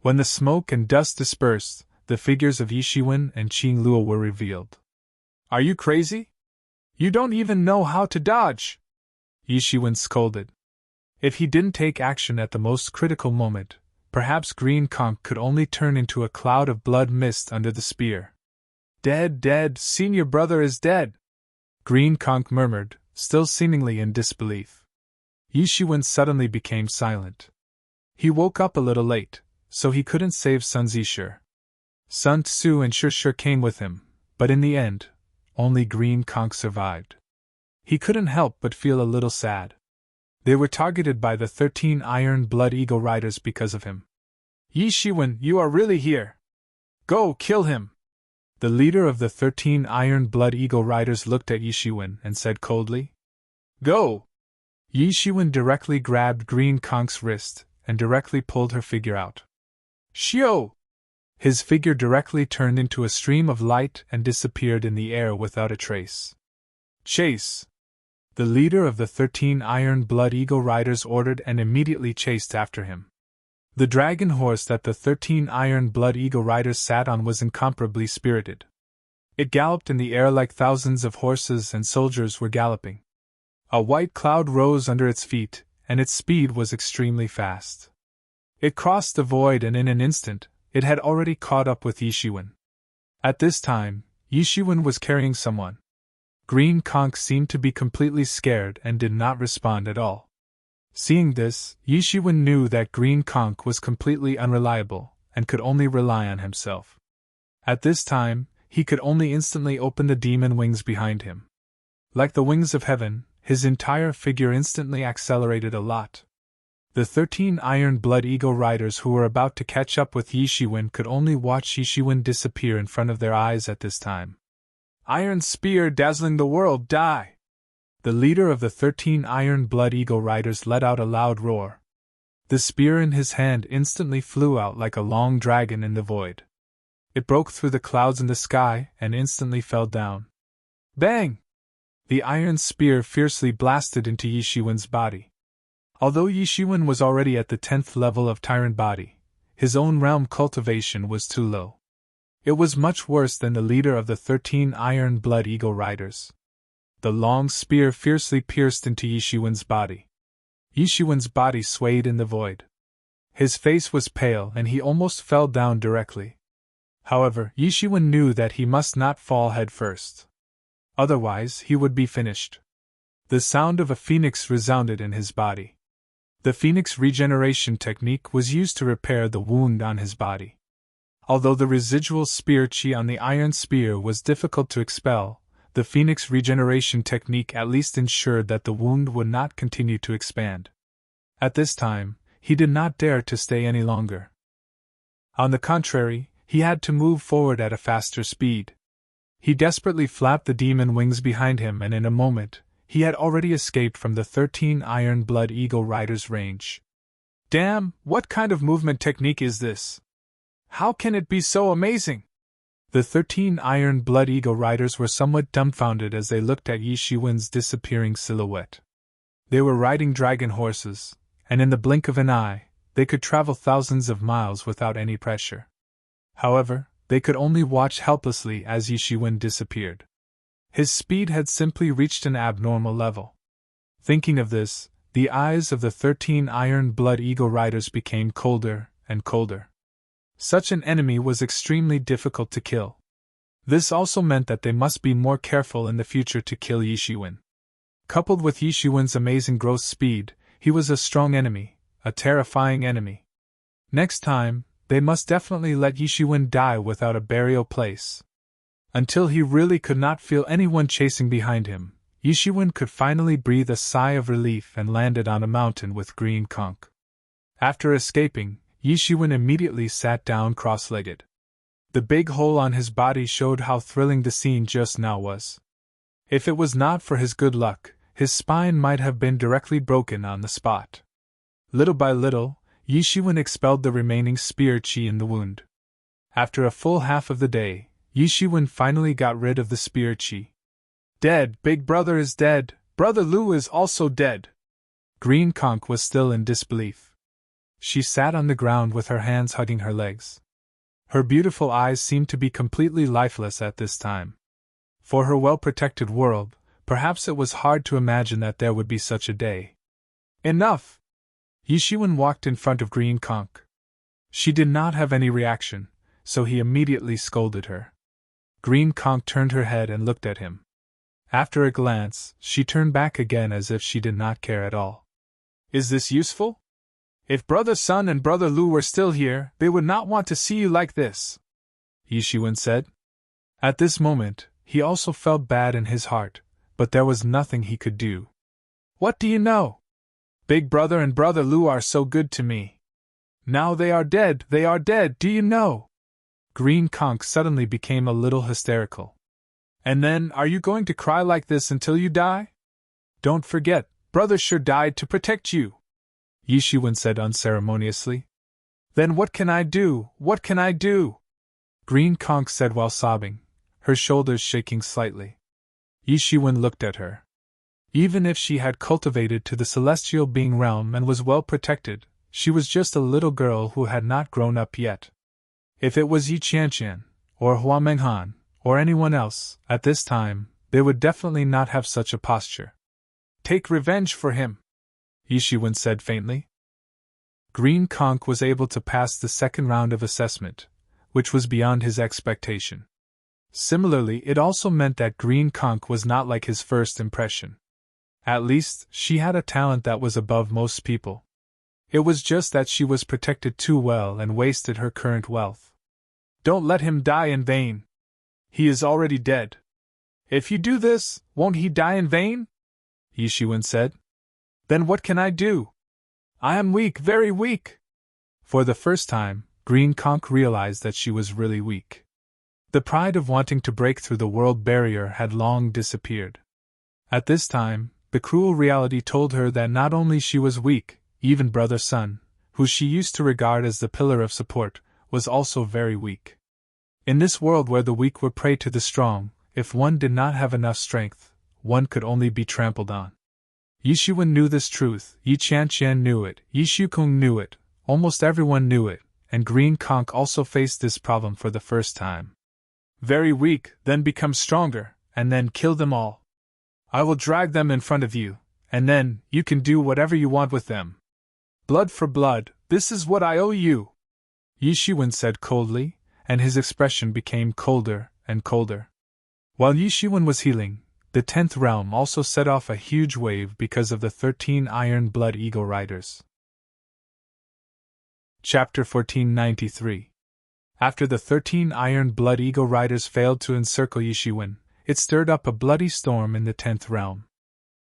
When the smoke and dust dispersed, the figures of Yishiwen and Qing Luo were revealed. "Are you crazy? You don't even know how to dodge!" Yishiwen scolded. If he didn't take action at the most critical moment, perhaps Green Conch could only turn into a cloud of blood mist under the spear. "Dead, dead, senior brother is dead!" Green Conch murmured, still seemingly in disbelief. Yishiwen suddenly became silent. He woke up a little late, so he couldn't save Sun Zishu. Sun Tzu and Shi came with him, but in the end, only Green Conch survived. He couldn't help but feel a little sad. They were targeted by the 13 Iron Blood Eagle Riders because of him. "Yishiwen, you are really here! Go, kill him!" The leader of the 13 Iron Blood Eagle Riders looked at Yishiwen and said coldly. "Go!" Yishiwen directly grabbed Green Conch's wrist and directly pulled her figure out. "Shio!" His figure directly turned into a stream of light and disappeared in the air without a trace. "Chase!" The leader of the 13 Iron Blood Eagle Riders ordered and immediately chased after him. The dragon horse that the 13 Iron Blood Eagle Riders sat on was incomparably spirited. It galloped in the air like thousands of horses and soldiers were galloping. A white cloud rose under its feet, and its speed was extremely fast. It crossed the void, and in an instant, it had already caught up with Yishiwen. At this time, Yishiwen was carrying someone. Green Conch seemed to be completely scared and did not respond at all. Seeing this, Yishiwen knew that Green Conch was completely unreliable and could only rely on himself. At this time, he could only instantly open the demon wings behind him. Like the wings of heaven, his entire figure instantly accelerated a lot. The 13 Iron Blood Eagle Riders who were about to catch up with Yishiwen could only watch Yishiwen disappear in front of their eyes at this time. "Iron Spear dazzling the world, die!" The leader of the 13 Iron Blood Eagle Riders let out a loud roar. The spear in his hand instantly flew out like a long dragon in the void. It broke through the clouds in the sky and instantly fell down. Bang! The iron spear fiercely blasted into Yishiwen's body. Although Yishiwen was already at the 10th level of Tyrant Body, his own realm cultivation was too low. It was much worse than the leader of the 13 Iron Blood Eagle Riders. The long spear fiercely pierced into Yishiwen's body. Yishiwen's body swayed in the void. His face was pale and he almost fell down directly. However, Yishiwen knew that he must not fall head first. Otherwise, he would be finished. The sound of a phoenix resounded in his body. The phoenix regeneration technique was used to repair the wound on his body. Although the residual spear chi on the iron spear was difficult to expel, the phoenix regeneration technique at least ensured that the wound would not continue to expand. At this time, he did not dare to stay any longer. On the contrary, he had to move forward at a faster speed. He desperately flapped the demon wings behind him, and in a moment, he had already escaped from the 13 Iron Blood Eagle Riders' range. Damn, what kind of movement technique is this? How can it be so amazing? The 13 Iron Blood Eagle Riders were somewhat dumbfounded as they looked at Yishiwen's disappearing silhouette. They were riding dragon horses, and in the blink of an eye, they could travel thousands of miles without any pressure. However, they could only watch helplessly as Yishiwen disappeared. His speed had simply reached an abnormal level. Thinking of this, the eyes of the 13 Iron Blood Eagle Riders became colder and colder. Such an enemy was extremely difficult to kill. This also meant that they must be more careful in the future to kill Yishiwen. Coupled with Yishiwen's amazing growth speed, he was a strong enemy, a terrifying enemy. Next time, they must definitely let Yishiwen die without a burial place. Until he really could not feel anyone chasing behind him, Yishiwen could finally breathe a sigh of relief and landed on a mountain with Green Conch. After escaping, Yishiwen immediately sat down cross-legged. The big hole on his body showed how thrilling the scene just now was. If it was not for his good luck, his spine might have been directly broken on the spot. Little by little, Yishiwen expelled the remaining spear chi in the wound. After a full half of the day, Yishiwen finally got rid of the spear chi. Dead, big brother is dead, brother Lu is also dead. Green Conch was still in disbelief. She sat on the ground with her hands hugging her legs. Her beautiful eyes seemed to be completely lifeless at this time. For her well-protected world, perhaps it was hard to imagine that there would be such a day. Enough! Yishuan walked in front of Green Conch. She did not have any reaction, so he immediately scolded her. Green Conch turned her head and looked at him. After a glance, she turned back again as if she did not care at all. Is this useful? If Brother Sun and Brother Lu were still here, they would not want to see you like this, Yishuan said. At this moment, he also felt bad in his heart, but there was nothing he could do. What do you know? Big Brother and Brother Lu are so good to me. Now they are dead, do you know? Green Conch suddenly became a little hysterical. And then, are you going to cry like this until you die? Don't forget, Brother sure died to protect you, Yishuan said unceremoniously. Then what can I do, what can I do? Green Conch said while sobbing, her shoulders shaking slightly. Yishuan looked at her. Even if she had cultivated to the celestial being realm and was well protected, she was just a little girl who had not grown up yet. If it was Yi Qianqian, or Hua Menghan, or anyone else, at this time, they would definitely not have such a posture. Take revenge for him, Yishuan said faintly. Green Conch was able to pass the second round of assessment, which was beyond his expectation. Similarly, it also meant that Green Conch was not like his first impression. At least, she had a talent that was above most people. It was just that she was protected too well and wasted her current wealth. Don't let him die in vain. He is already dead. If you do this, won't he die in vain? Yishuan said. Then what can I do? I am weak, very weak. For the first time, Green Conch realized that she was really weak. The pride of wanting to break through the world barrier had long disappeared. At this time, the cruel reality told her that not only she was weak, even Brother Sun, who she used to regard as the pillar of support, was also very weak. In this world where the weak were prey to the strong, if one did not have enough strength, one could only be trampled on. Yishuan knew this truth, Yi Qianqian knew it, Yishukung knew it, almost everyone knew it, and Green Conch also faced this problem for the first time. Very weak, then become stronger, and then kill them all. I will drag them in front of you, and then you can do whatever you want with them. Blood for blood, this is what I owe you, Yishuan said coldly, and his expression became colder and colder. While Yishuan was healing, the 10th realm also set off a huge wave because of the 13 Iron Blood Eagle Riders. Chapter 1493. After the 13 Iron Blood Eagle Riders failed to encircle Yishuan, it stirred up a bloody storm in the 10th realm.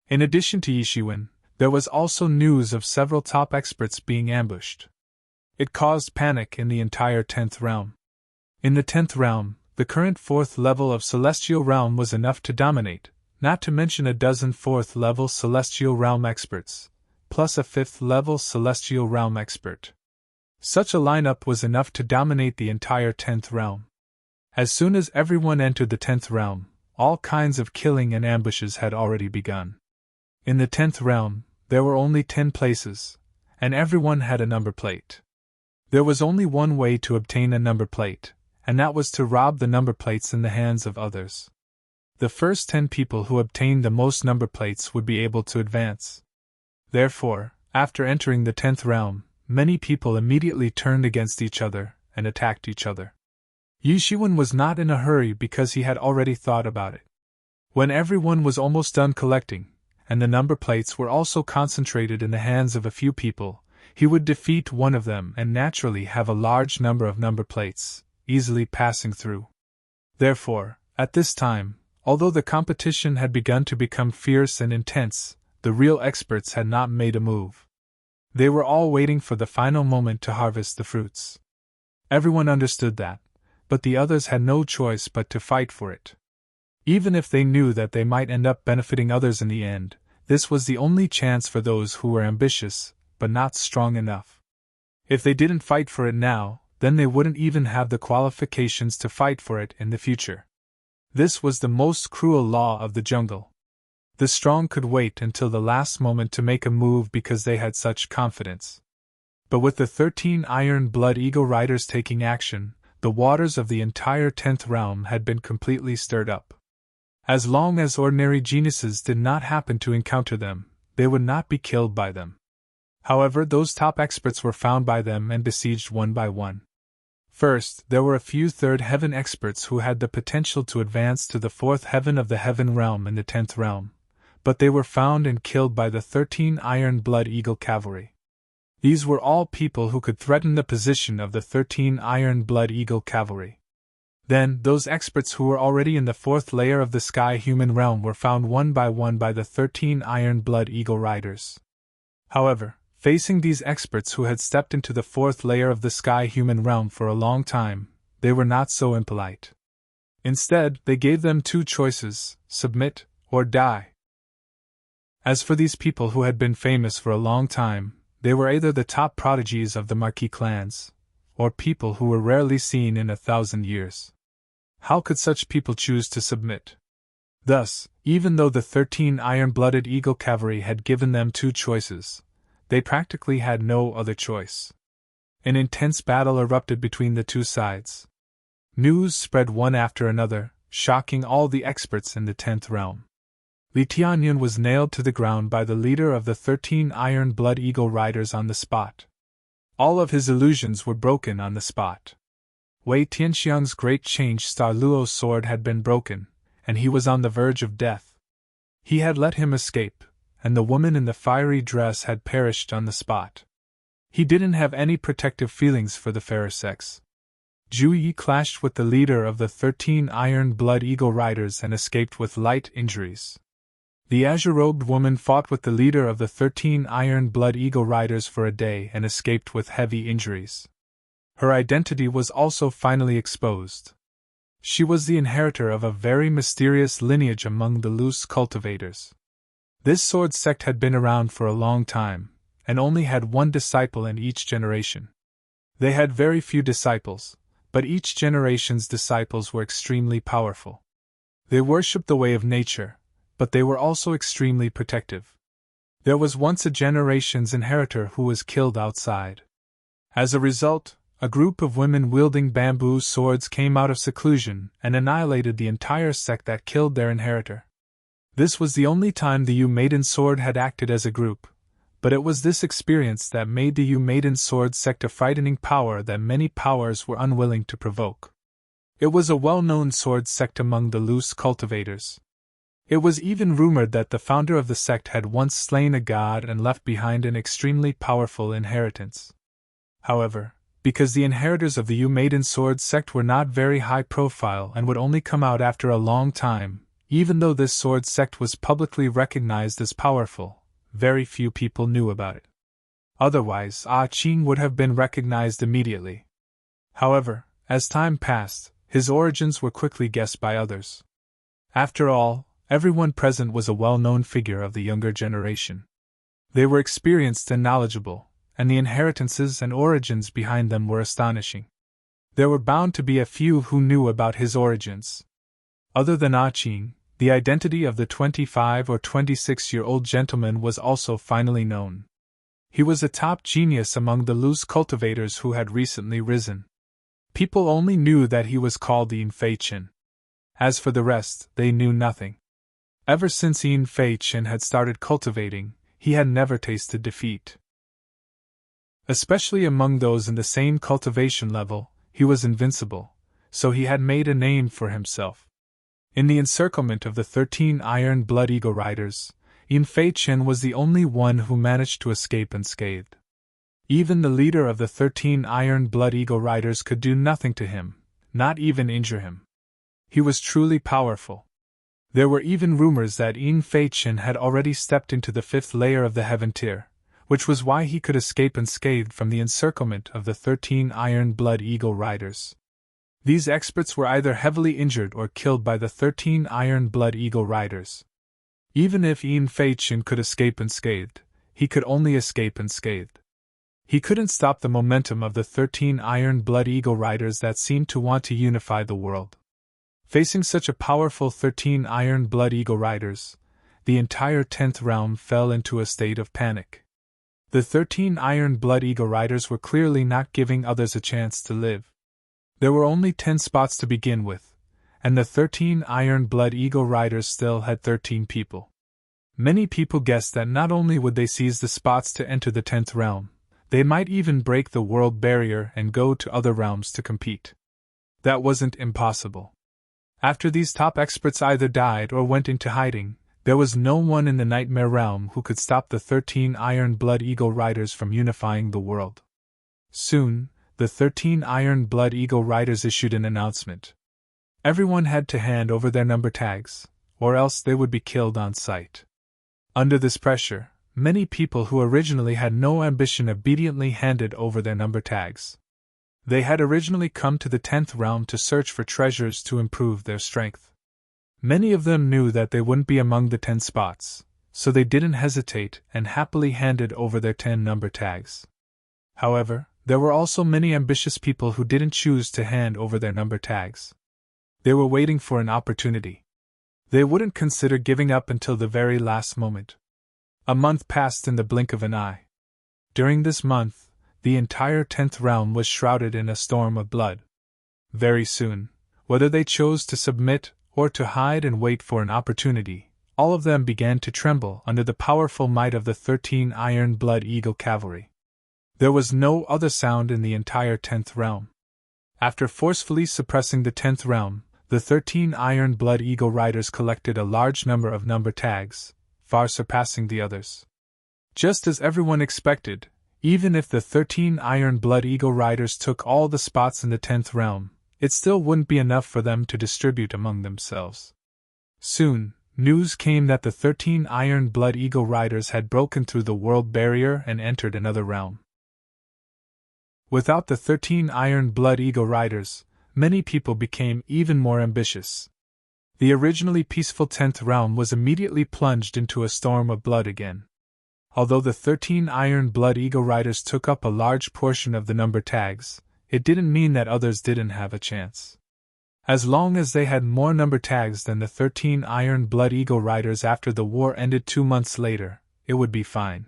In addition to Yishuan, there was also news of several top experts being ambushed. It caused panic in the entire 10th realm. In the 10th realm, the current 4th level of Celestial Realm was enough to dominate, not to mention a dozen 4th level Celestial Realm experts, plus a 5th level Celestial Realm expert. Such a lineup was enough to dominate the entire 10th realm. As soon as everyone entered the 10th realm, all kinds of killing and ambushes had already begun. In the 10th realm, there were only 10 places, and everyone had a number plate. There was only one way to obtain a number plate, and that was to rob the number plates in the hands of others. The first 10 people who obtained the most number plates would be able to advance. Therefore, after entering the 10th realm, many people immediately turned against each other and attacked each other. Yishuan was not in a hurry because he had already thought about it. When everyone was almost done collecting, and the number plates were also concentrated in the hands of a few people, he would defeat one of them and naturally have a large number of number plates, easily passing through. Therefore, at this time, although the competition had begun to become fierce and intense, the real experts had not made a move. They were all waiting for the final moment to harvest the fruits. Everyone understood that, but the others had no choice but to fight for it. Even if they knew that they might end up benefiting others in the end, this was the only chance for those who were ambitious, but not strong enough. If they didn't fight for it now, then they wouldn't even have the qualifications to fight for it in the future. This was the most cruel law of the jungle. The strong could wait until the last moment to make a move because they had such confidence. But with the 13 Iron Blood Eagle Riders taking action, the waters of the entire 10th realm had been completely stirred up. As long as ordinary geniuses did not happen to encounter them, they would not be killed by them. However, those top experts were found by them and besieged one by one. First, there were a few third heaven experts who had the potential to advance to the fourth heaven of the heaven realm and the 10th realm, but they were found and killed by the 13 Iron Blood Eagle Cavalry. These were all people who could threaten the position of the 13 Iron Blood Eagle Cavalry. Then, those experts who were already in the fourth layer of the Sky Human realm were found one by the 13 Iron Blood Eagle Riders. However, facing these experts who had stepped into the fourth layer of the Sky Human realm for a long time, they were not so impolite. Instead, they gave them two choices: submit or die. As for these people who had been famous for a long time, they were either the top prodigies of the Marquis clans, or people who were rarely seen in 1,000 years. How could such people choose to submit? Thus, even though the 13 Iron-Blooded Eagle Cavalry had given them two choices, they practically had no other choice. An intense battle erupted between the two sides. News spread one after another, shocking all the experts in the 10th realm. Li Tianyun was nailed to the ground by the leader of the 13 Iron Blood Eagle Riders on the spot. All of his illusions were broken on the spot. Wei Tianxiang's great change star Luo's sword had been broken, and he was on the verge of death. He had let him escape, and the woman in the fiery dress had perished on the spot. He didn't have any protective feelings for the fairer sex. Zhu Yi clashed with the leader of the 13 Iron Blood Eagle Riders and escaped with light injuries. The azure-robed woman fought with the leader of the 13 Iron Blood Eagle Riders for a day and escaped with heavy injuries. Her identity was also finally exposed. She was the inheritor of a very mysterious lineage among the loose cultivators. This sword sect had been around for a long time, and only had one disciple in each generation. They had very few disciples, but each generation's disciples were extremely powerful. They worshipped the way of nature, but they were also extremely protective. There was once a generation's inheritor who was killed outside. As a result, a group of women wielding bamboo swords came out of seclusion and annihilated the entire sect that killed their inheritor. This was the only time the Yu Maiden Sword had acted as a group, but it was this experience that made the Yu Maiden Sword sect a frightening power that many powers were unwilling to provoke. It was a well-known sword sect among the loose cultivators. It was even rumored that the founder of the sect had once slain a god and left behind an extremely powerful inheritance. However, because the inheritors of the Yu Maiden Sword sect were not very high profile and would only come out after a long time, even though this sword sect was publicly recognized as powerful, very few people knew about it. Otherwise, Qing would have been recognized immediately. However, as time passed, his origins were quickly guessed by others. After all, everyone present was a well-known figure of the younger generation. They were experienced and knowledgeable, and the inheritances and origins behind them were astonishing. There were bound to be a few who knew about his origins. Other than Qing, the identity of the 25 or 26-year-old gentleman was also finally known. He was a top genius among the loose cultivators who had recently risen. People only knew that he was called Yin Fei Chen. As for the rest, they knew nothing. Ever since Yin Fei Chen had started cultivating, he had never tasted defeat. Especially among those in the same cultivation level, he was invincible, so he had made a name for himself. In the encirclement of the 13 Iron Blood Eagle Riders, Yin Fei Chen was the only one who managed to escape unscathed. Even the leader of the 13 Iron Blood Eagle Riders could do nothing to him, not even injure him. He was truly powerful. There were even rumors that Yin Fei Chen had already stepped into the 5th layer of the heaven tier, which was why he could escape unscathed from the encirclement of the 13 Iron Blood Eagle Riders. These experts were either heavily injured or killed by the 13 Iron Blood Eagle Riders. Even if Yin Fei Chen could escape unscathed, he could only escape unscathed. He couldn't stop the momentum of the 13 Iron Blood Eagle Riders that seemed to want to unify the world. Facing such a powerful 13 Iron Blood Eagle Riders, the entire 10th realm fell into a state of panic. The 13 Iron Blood Eagle Riders were clearly not giving others a chance to live. There were only 10 spots to begin with, and the 13 Iron Blood Eagle Riders still had 13 people. Many people guessed that not only would they seize the spots to enter the 10th realm, they might even break the world barrier and go to other realms to compete. That wasn't impossible. After these top experts either died or went into hiding, there was no one in the Nightmare Realm who could stop the 13 Iron Blood Eagle Riders from unifying the world. Soon, the 13 Iron Blood Eagle Riders issued an announcement. Everyone had to hand over their number tags, or else they would be killed on sight. Under this pressure, many people who originally had no ambition obediently handed over their number tags. They had originally come to the 10th realm to search for treasures to improve their strength. Many of them knew that they wouldn't be among the 10 spots, so they didn't hesitate and happily handed over their 10 number tags. However, there were also many ambitious people who didn't choose to hand over their number tags. They were waiting for an opportunity. They wouldn't consider giving up until the very last moment. A month passed in the blink of an eye. During this month, the entire 10th realm was shrouded in a storm of blood. Very soon, whether they chose to submit or to hide and wait for an opportunity, all of them began to tremble under the powerful might of the 13 Iron Blood Eagle Cavalry. There was no other sound in the entire 10th realm. After forcefully suppressing the 10th realm, the 13 Iron Blood Eagle Riders collected a large number of number tags, far surpassing the others. Just as everyone expected, even if the 13 Iron Blood Eagle Riders took all the spots in the 10th realm, it still wouldn't be enough for them to distribute among themselves. Soon, news came that the 13 Iron Blood Eagle Riders had broken through the world barrier and entered another realm. Without the 13 Iron Blood Eagle Riders, many people became even more ambitious. The originally peaceful 10th realm was immediately plunged into a storm of blood again. Although the 13 Iron Blood Eagle Riders took up a large portion of the number tags, it didn't mean that others didn't have a chance. As long as they had more number tags than the 13 Iron Blood Eagle Riders after the war ended 2 months later, it would be fine.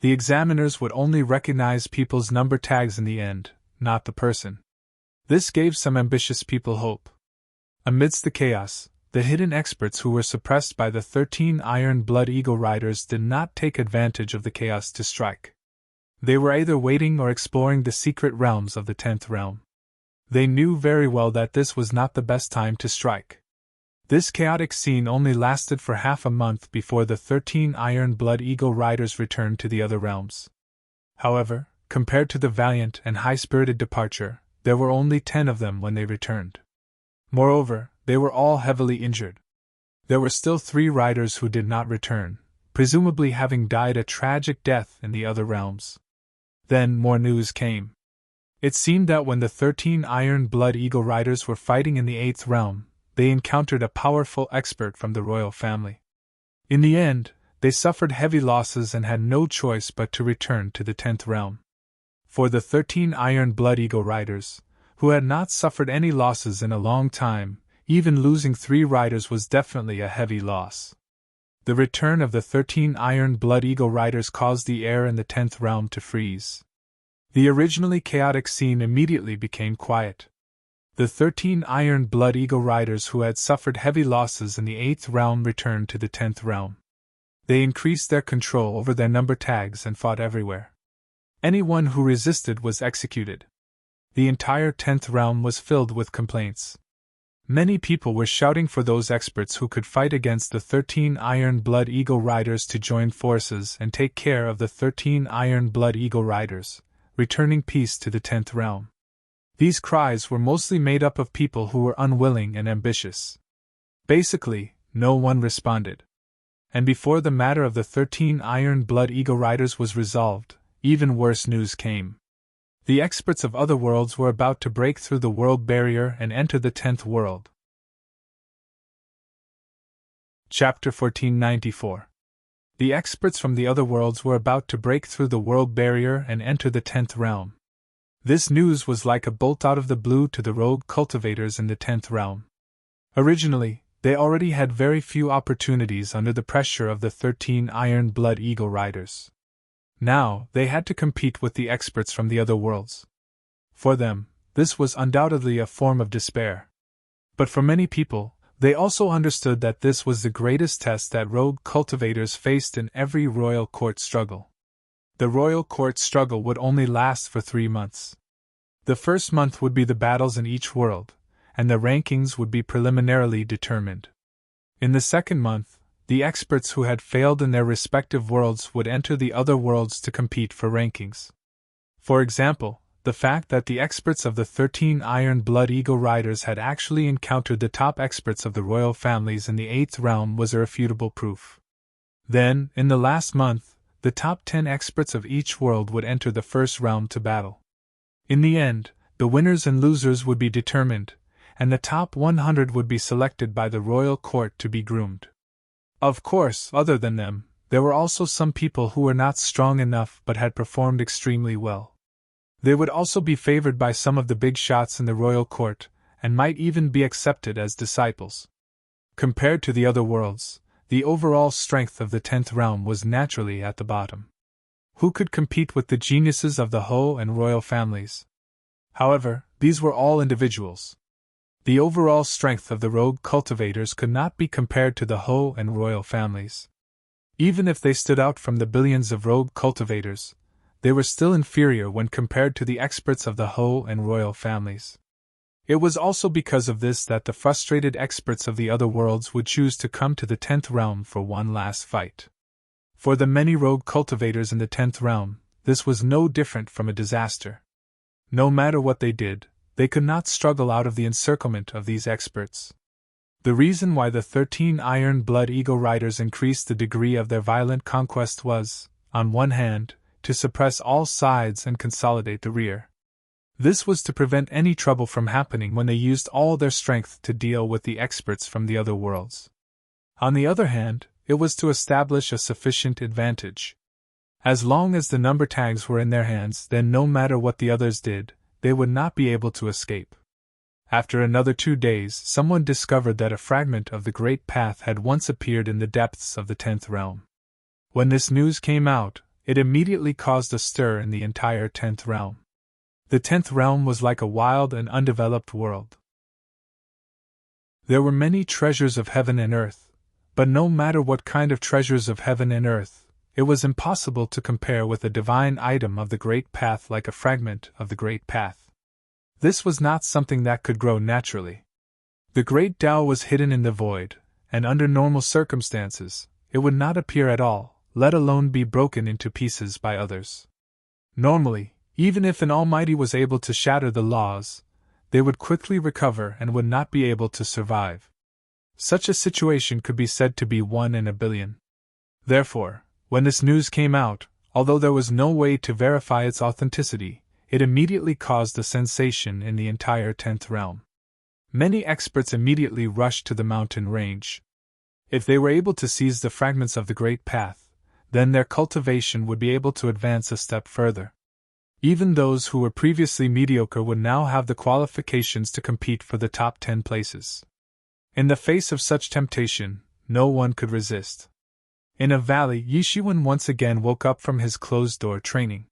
The examiners would only recognize people's number tags in the end, not the person. This gave some ambitious people hope. Amidst the chaos, the hidden experts who were suppressed by the 13 Iron Blood Eagle Riders did not take advantage of the chaos to strike. They were either waiting or exploring the secret realms of the 10th realm. They knew very well that this was not the best time to strike. This chaotic scene only lasted for half a month before the 13 Iron Blood Eagle Riders returned to the other realms. However, compared to the valiant and high-spirited departure, there were only 10 of them when they returned. Moreover, they were all heavily injured. There were still 3 riders who did not return, presumably having died a tragic death in the other realms. Then more news came. It seemed that when the 13 Iron Blood Eagle Riders were fighting in the 8th realm, they encountered a powerful expert from the royal family. In the end, they suffered heavy losses and had no choice but to return to the 10th realm. For the 13 Iron Blood Eagle Riders, who had not suffered any losses in a long time, even losing 3 riders was definitely a heavy loss. The return of the 13 Iron Blood Eagle Riders caused the air in the 10th realm to freeze. The originally chaotic scene immediately became quiet. The 13 Iron Blood Eagle Riders who had suffered heavy losses in the 8th realm returned to the 10th realm. They increased their control over their number tags and fought everywhere. Anyone who resisted was executed. The entire 10th realm was filled with complaints. Many people were shouting for those experts who could fight against the 13 Iron Blood Eagle Riders to join forces and take care of the 13 Iron Blood Eagle Riders, returning peace to the 10th realm. These cries were mostly made up of people who were unwilling and ambitious. Basically, no one responded. And before the matter of the 13 Iron Blood Eagle Riders was resolved, even worse news came. The experts of other worlds were about to break through the world barrier and enter the 10th world. Chapter 1494. The experts from the other worlds were about to break through the world barrier and enter the 10th realm. This news was like a bolt out of the blue to the rogue cultivators in the 10th realm. Originally, they already had very few opportunities under the pressure of the 13 Iron Blood Eagle Riders. Now, they had to compete with the experts from the other worlds. For them, this was undoubtedly a form of despair. But for many people, they also understood that this was the greatest test that rogue cultivators faced in every royal court struggle. The royal court struggle would only last for 3 months. The first month would be the battles in each world, and the rankings would be preliminarily determined. In the second month, the experts who had failed in their respective worlds would enter the other worlds to compete for rankings. For example, the fact that the experts of the 13 Iron Blood Eagle Riders had actually encountered the top experts of the royal families in the 8th realm was irrefutable proof. Then, in the last month, the top 10 experts of each world would enter the first realm to battle. In the end, the winners and losers would be determined, and the top 100 would be selected by the royal court to be groomed. Of course, other than them, there were also some people who were not strong enough but had performed extremely well. They would also be favored by some of the big shots in the royal court, and might even be accepted as disciples. Compared to the other worlds, the overall strength of the 10th realm was naturally at the bottom. Who could compete with the geniuses of the Ho and royal families? However, these were all individuals. The overall strength of the rogue cultivators could not be compared to the Ho and royal families. Even if they stood out from the billions of rogue cultivators, they were still inferior when compared to the experts of the Ho and royal families. It was also because of this that the frustrated experts of the other worlds would choose to come to the 10th realm for one last fight. For the many rogue cultivators in the 10th realm, this was no different from a disaster. No matter what they did, they could not struggle out of the encirclement of these experts. The reason why the 13 Iron Blood Eagle Riders increased the degree of their violent conquest was, on one hand, to suppress all sides and consolidate the rear. This was to prevent any trouble from happening when they used all their strength to deal with the experts from the other worlds. On the other hand, it was to establish a sufficient advantage. As long as the number tags were in their hands, then no matter what the others did, they would not be able to escape. After another 2 days, someone discovered that a fragment of the Great Path had once appeared in the depths of the 10th realm. When this news came out, it immediately caused a stir in the entire 10th realm. The 10th realm was like a wild and undeveloped world. There were many treasures of heaven and earth, but no matter what kind of treasures of heaven and earth, it was impossible to compare with a divine item of the Great Path like a fragment of the Great Path. This was not something that could grow naturally. The Great Tao was hidden in the void, and under normal circumstances, it would not appear at all, let alone be broken into pieces by others. Normally, even if an Almighty was able to shatter the laws, they would quickly recover and would not be able to survive. Such a situation could be said to be 1 in a billion. Therefore, when this news came out, although there was no way to verify its authenticity, it immediately caused a sensation in the entire 10th realm. Many experts immediately rushed to the mountain range. If they were able to seize the fragments of the Great Path, then their cultivation would be able to advance a step further. Even those who were previously mediocre would now have the qualifications to compete for the top 10 places. In the face of such temptation, no one could resist. In a valley, Yishuan once again woke up from his closed-door training.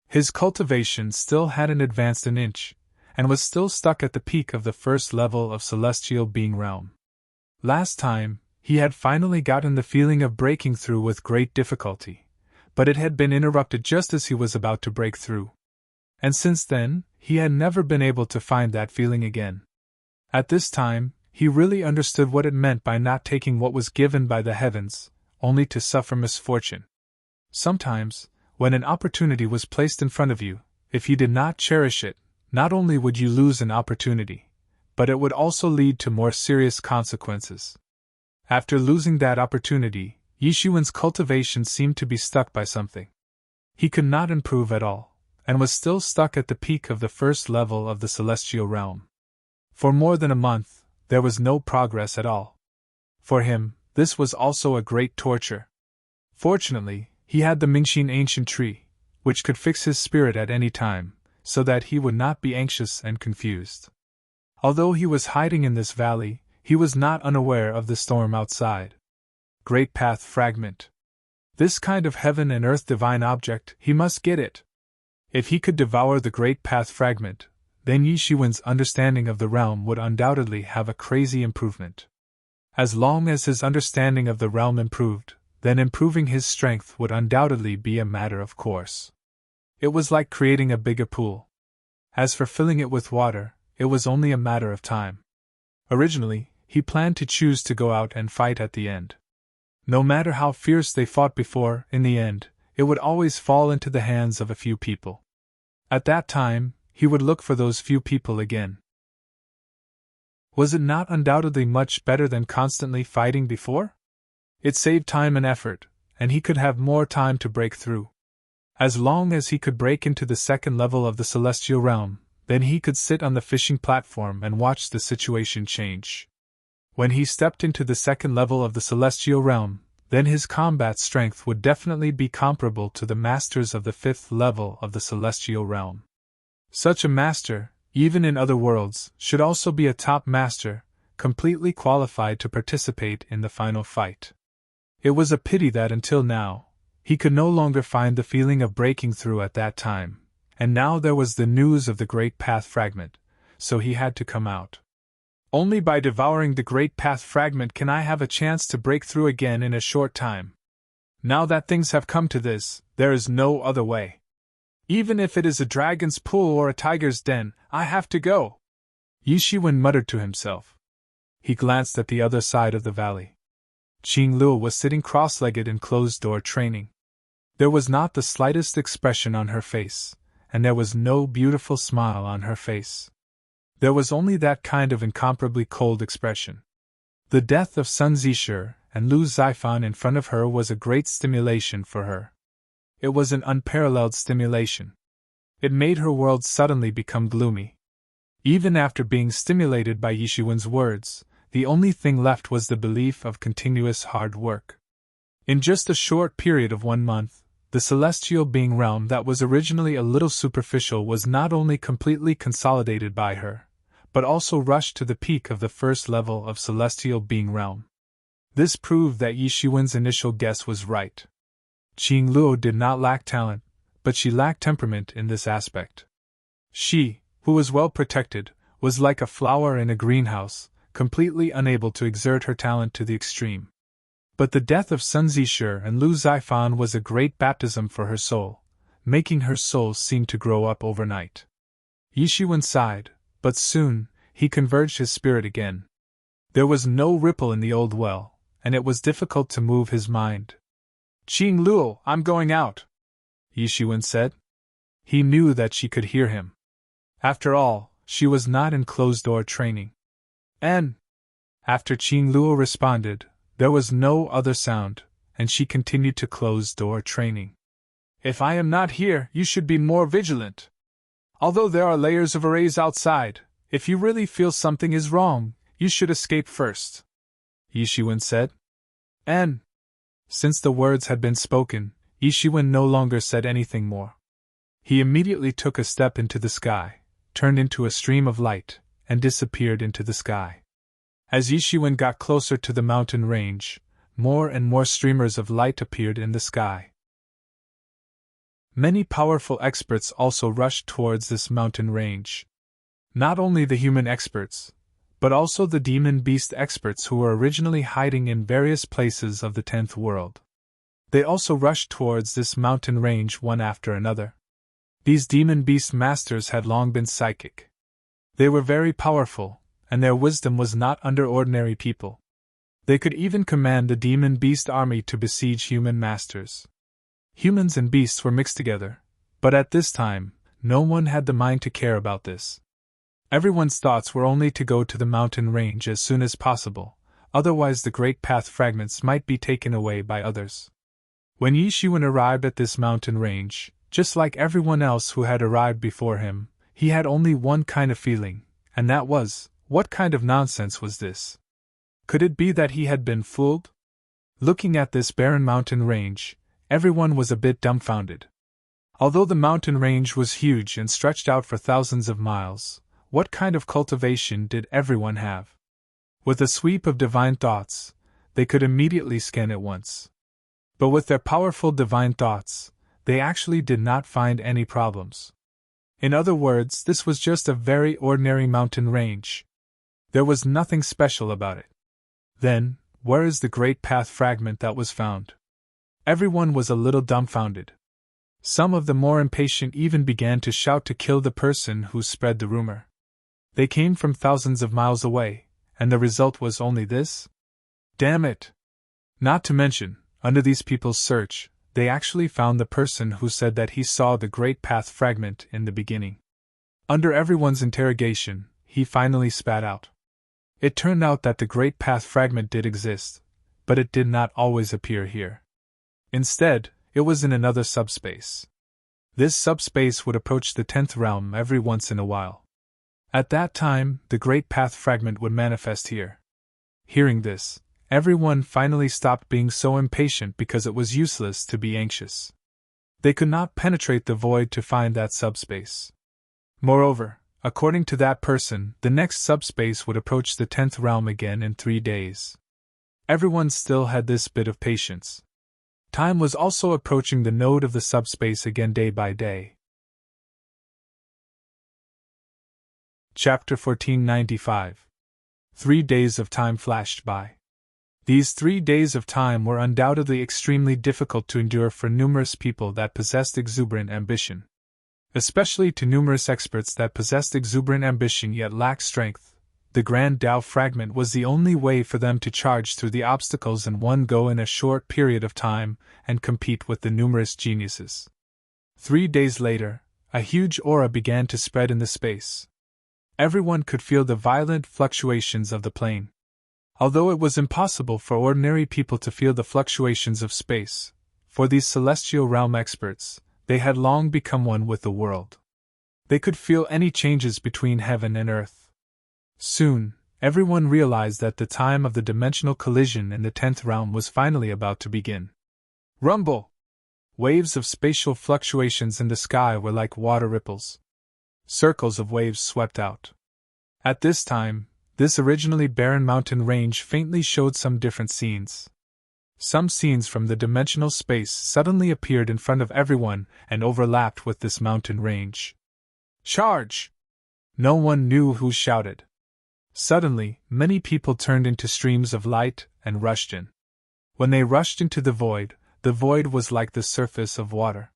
His cultivation still hadn't advanced an inch, and was still stuck at the peak of the first level of Celestial Being Realm. Last time, he had finally gotten the feeling of breaking through with great difficulty, but it had been interrupted just as he was about to break through. And since then, he had never been able to find that feeling again. At this time, he really understood what it meant by not taking what was given by the heavens, only to suffer misfortune. Sometimes, when an opportunity was placed in front of you, if you did not cherish it, not only would you lose an opportunity, but it would also lead to more serious consequences. After losing that opportunity, Yishuan's cultivation seemed to be stuck by something. He could not improve at all, and was still stuck at the peak of the first level of the celestial realm. For more than a month, there was no progress at all. For him, this was also a great torture. Fortunately, he had the Mingxin ancient tree, which could fix his spirit at any time, so that he would not be anxious and confused. Although he was hiding in this valley, he was not unaware of the storm outside. Great Path Fragment. This kind of heaven and earth divine object, he must get it. If he could devour the great path fragment, then Yishuin's understanding of the realm would undoubtedly have a crazy improvement. As long as his understanding of the realm improved, then improving his strength would undoubtedly be a matter of course. It was like creating a bigger pool. As for filling it with water, it was only a matter of time. Originally, he planned to choose to go out and fight at the end. No matter how fierce they fought before, in the end, it would always fall into the hands of a few people. At that time, he would look for those few people again. Was it not undoubtedly much better than constantly fighting before? It saved time and effort, and he could have more time to break through. As long as he could break into the second level of the celestial realm, then he could sit on the fishing platform and watch the situation change. When he stepped into the second level of the celestial realm, then his combat strength would definitely be comparable to the masters of the fifth level of the celestial realm. Such a master, even in other worlds, should also be a top master, completely qualified to participate in the final fight. It was a pity that until now, he could no longer find the feeling of breaking through at that time, and now there was the news of the Great Path Fragment, so he had to come out. Only by devouring the Great Path Fragment can I have a chance to break through again in a short time. Now that things have come to this, there is no other way. Even if it is a dragon's pool or a tiger's den, I have to go. Yishuin muttered to himself. He glanced at the other side of the valley. Qing Luo was sitting cross-legged in closed-door training. There was not the slightest expression on her face, and there was no beautiful smile on her face. There was only that kind of incomparably cold expression. The death of Sun Zisher and Lu Zifan in front of her was a great stimulation for her. It was an unparalleled stimulation. It made her world suddenly become gloomy. Even after being stimulated by Yishuin's words, the only thing left was the belief of continuous hard work. In just a short period of 1 month, the celestial being realm that was originally a little superficial was not only completely consolidated by her, but also rushed to the peak of the first level of celestial being realm. This proved that Yishuin's initial guess was right. Qing Luo did not lack talent, but she lacked temperament in this aspect. She, who was well protected, was like a flower in a greenhouse, completely unable to exert her talent to the extreme. But the death of Sun Zisher and Lu Zifan was a great baptism for her soul, making her soul seem to grow up overnight. Yishuin sighed, but soon, he converged his spirit again. There was no ripple in the old well, and it was difficult to move his mind. Qing Luo, I'm going out, Yishuin said. He knew that she could hear him. After all, she was not in closed-door training. And, after Qing Luo responded, there was no other sound, and she continued to close-door training. If I am not here, you should be more vigilant. Although there are layers of arrays outside, if you really feel something is wrong, you should escape first, Yishuin said. And, since the words had been spoken, Yishuin no longer said anything more. He immediately took a step into the sky, turned into a stream of light, and disappeared into the sky. As Yishuin got closer to the mountain range, more and more streamers of light appeared in the sky. Many powerful experts also rushed towards this mountain range. Not only the human experts, but also the demon-beast experts who were originally hiding in various places of the 10th world. They also rushed towards this mountain range one after another. These demon-beast masters had long been psychic. They were very powerful, and their wisdom was not under ordinary people. They could even command the demon-beast army to besiege human masters. Humans and beasts were mixed together, but at this time, no one had the mind to care about this. Everyone's thoughts were only to go to the mountain range as soon as possible, otherwise the great path fragments might be taken away by others. When Yishuin arrived at this mountain range, just like everyone else who had arrived before him, he had only one kind of feeling, and that was, what kind of nonsense was this? Could it be that he had been fooled? Looking at this barren mountain range, everyone was a bit dumbfounded. Although the mountain range was huge and stretched out for thousands of miles, what kind of cultivation did everyone have? With a sweep of divine thoughts, they could immediately scan it once. But with their powerful divine thoughts, they actually did not find any problems. In other words, this was just a very ordinary mountain range. There was nothing special about it. Then, where is the great path fragment that was found? Everyone was a little dumbfounded. Some of the more impatient even began to shout to kill the person who spread the rumor. They came from thousands of miles away, and the result was only this? Damn it! Not to mention, under these people's search, they actually found the person who said that he saw the great path fragment in the beginning. Under everyone's interrogation, he finally spat out. It turned out that the great path fragment did exist, but it did not always appear here. Instead, it was in another subspace. This subspace would approach the 10th realm every once in a while. At that time, the great path fragment would manifest here. Hearing this, everyone finally stopped being so impatient because it was useless to be anxious. They could not penetrate the void to find that subspace. Moreover, according to that person, the next subspace would approach the 10th realm again in 3 days. Everyone still had this bit of patience. Time was also approaching the node of the subspace again day by day. Chapter 1495. 3 days of time flashed by. These 3 days of time were undoubtedly extremely difficult to endure for numerous people that possessed exuberant ambition. Especially to numerous experts that possessed exuberant ambition yet lacked strength, the Grand Tao fragment was the only way for them to charge through the obstacles in one go in a short period of time and compete with the numerous geniuses. 3 days later, a huge aura began to spread in the space. Everyone could feel the violent fluctuations of the plane. Although it was impossible for ordinary people to feel the fluctuations of space, for these celestial realm experts, they had long become one with the world. They could feel any changes between heaven and earth. Soon, everyone realized that the time of the dimensional collision in the 10th realm was finally about to begin. Rumble! Waves of spatial fluctuations in the sky were like water ripples. Circles of waves swept out. At this time, this originally barren mountain range faintly showed some different scenes. Some scenes from the dimensional space suddenly appeared in front of everyone and overlapped with this mountain range. Charge! No one knew who shouted. Suddenly, many people turned into streams of light and rushed in. When they rushed into the void was like the surface of water.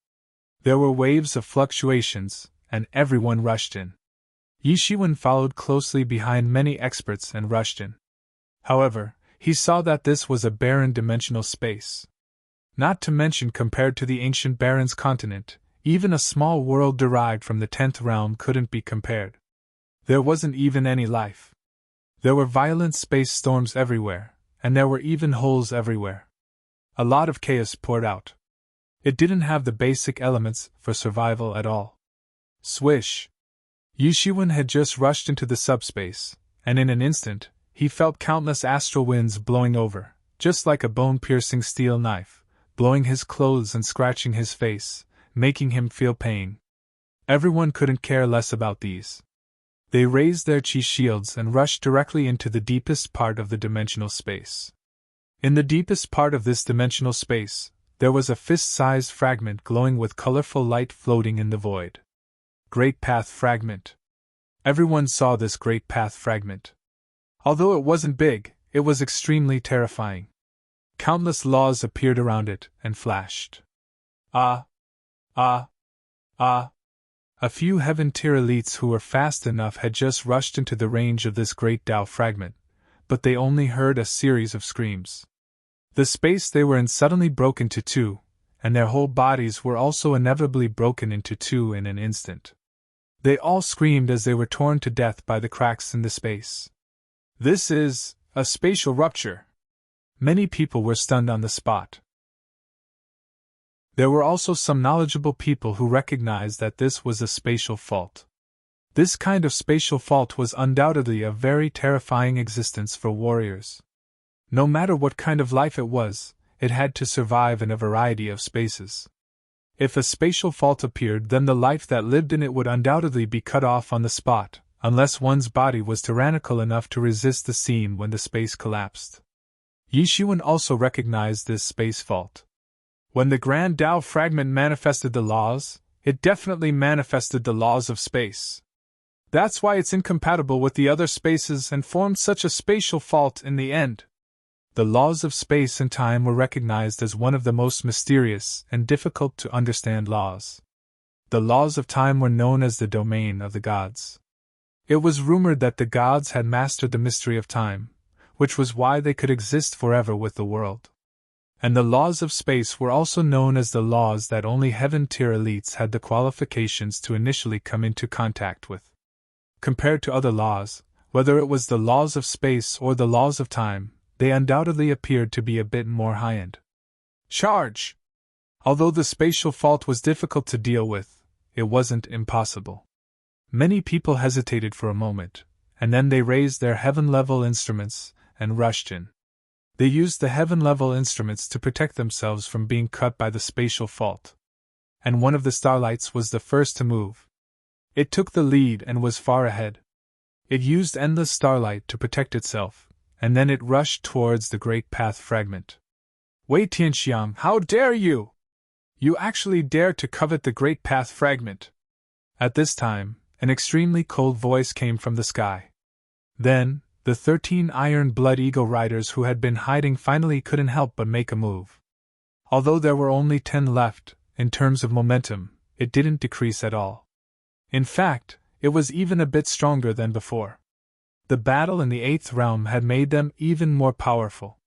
There were waves of fluctuations, and everyone rushed in. Yishiwen followed closely behind many experts and rushed in. However, he saw that this was a barren dimensional space. Not to mention, compared to the ancient Baron's continent, even a small world derived from the 10th realm couldn't be compared. There wasn't even any life. There were violent space storms everywhere, and there were even holes everywhere. A lot of chaos poured out. It didn't have the basic elements for survival at all. Swish! Yishiwen had just rushed into the subspace, and in an instant, he felt countless astral winds blowing over, just like a bone-piercing steel knife, blowing his clothes and scratching his face, making him feel pain. Everyone couldn't care less about these. They raised their chi shields and rushed directly into the deepest part of the dimensional space. In the deepest part of this dimensional space, there was a fist-sized fragment glowing with colorful light floating in the void. Great Path Fragment. Everyone saw this Great Path Fragment. Although it wasn't big, it was extremely terrifying. Countless laws appeared around it and flashed. Ah! Ah! Ah! A few heaven-tier elites who were fast enough had just rushed into the range of this great Tao fragment, but they only heard a series of screams. The space they were in suddenly broke into two, and their whole bodies were also inevitably broken into two in an instant. They all screamed as they were torn to death by the cracks in the space. This is a spatial rupture. Many people were stunned on the spot. There were also some knowledgeable people who recognized that this was a spatial fault. This kind of spatial fault was undoubtedly a very terrifying existence for warriors. No matter what kind of life it was, it had to survive in a variety of spaces. If a spatial fault appeared, then the life that lived in it would undoubtedly be cut off on the spot, unless one's body was tyrannical enough to resist the scene when the space collapsed. Yishiwen also recognized this space fault. When the Grand Tao fragment manifested the laws, it definitely manifested the laws of space. That's why it's incompatible with the other spaces and formed such a spatial fault in the end. The laws of space and time were recognized as one of the most mysterious and difficult to understand laws. The laws of time were known as the domain of the gods. It was rumored that the gods had mastered the mystery of time, which was why they could exist forever with the world. And the laws of space were also known as the laws that only heaven-tier elites had the qualifications to initially come into contact with. Compared to other laws, whether it was the laws of space or the laws of time, they undoubtedly appeared to be a bit more high-end. Charge! Although the spatial fault was difficult to deal with, it wasn't impossible. Many people hesitated for a moment, and then they raised their heaven-level instruments and rushed in. They used the heaven-level instruments to protect themselves from being cut by the spatial fault. And one of the starlights was the first to move. It took the lead and was far ahead. It used endless starlight to protect itself, and then it rushed towards the Great Path fragment. Wei Tianxiang, how dare you! You actually dare to covet the Great Path fragment! At this time, an extremely cold voice came from the sky. Then, the 13 Iron Blood Eagle riders who had been hiding finally couldn't help but make a move. Although there were only 10 left, in terms of momentum, it didn't decrease at all. In fact, it was even a bit stronger than before. The battle in the 8th realm had made them even more powerful.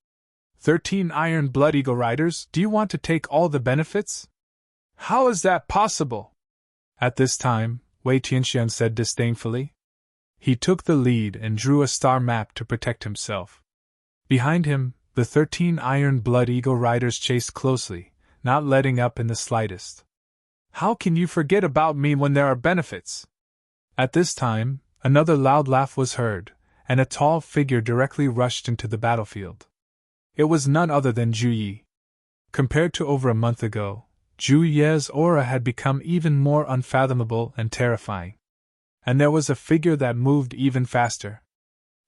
13 Iron Blood Eagle riders, do you want to take all the benefits? How is that possible? At this time, Wei Tianxiang said disdainfully. He took the lead and drew a star map to protect himself. Behind him, the 13 Iron Blood Eagle riders chased closely, not letting up in the slightest. How can you forget about me when there are benefits? At this time, another loud laugh was heard, and a tall figure directly rushed into the battlefield. It was none other than Zhu Yi. Compared to over a month ago, Zhu Ye's aura had become even more unfathomable and terrifying. And there was a figure that moved even faster.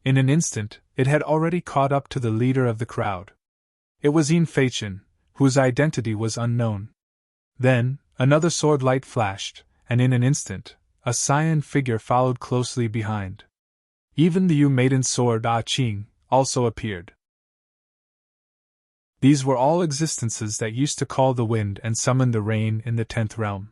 In an instant, it had already caught up to the leader of the crowd. It was Yin Feichen, whose identity was unknown. Then, another sword light flashed, and in an instant, a cyan figure followed closely behind. Even the Yu Maiden's sword Ah Qing also appeared. These were all existences that used to call the wind and summon the rain in the 10th realm.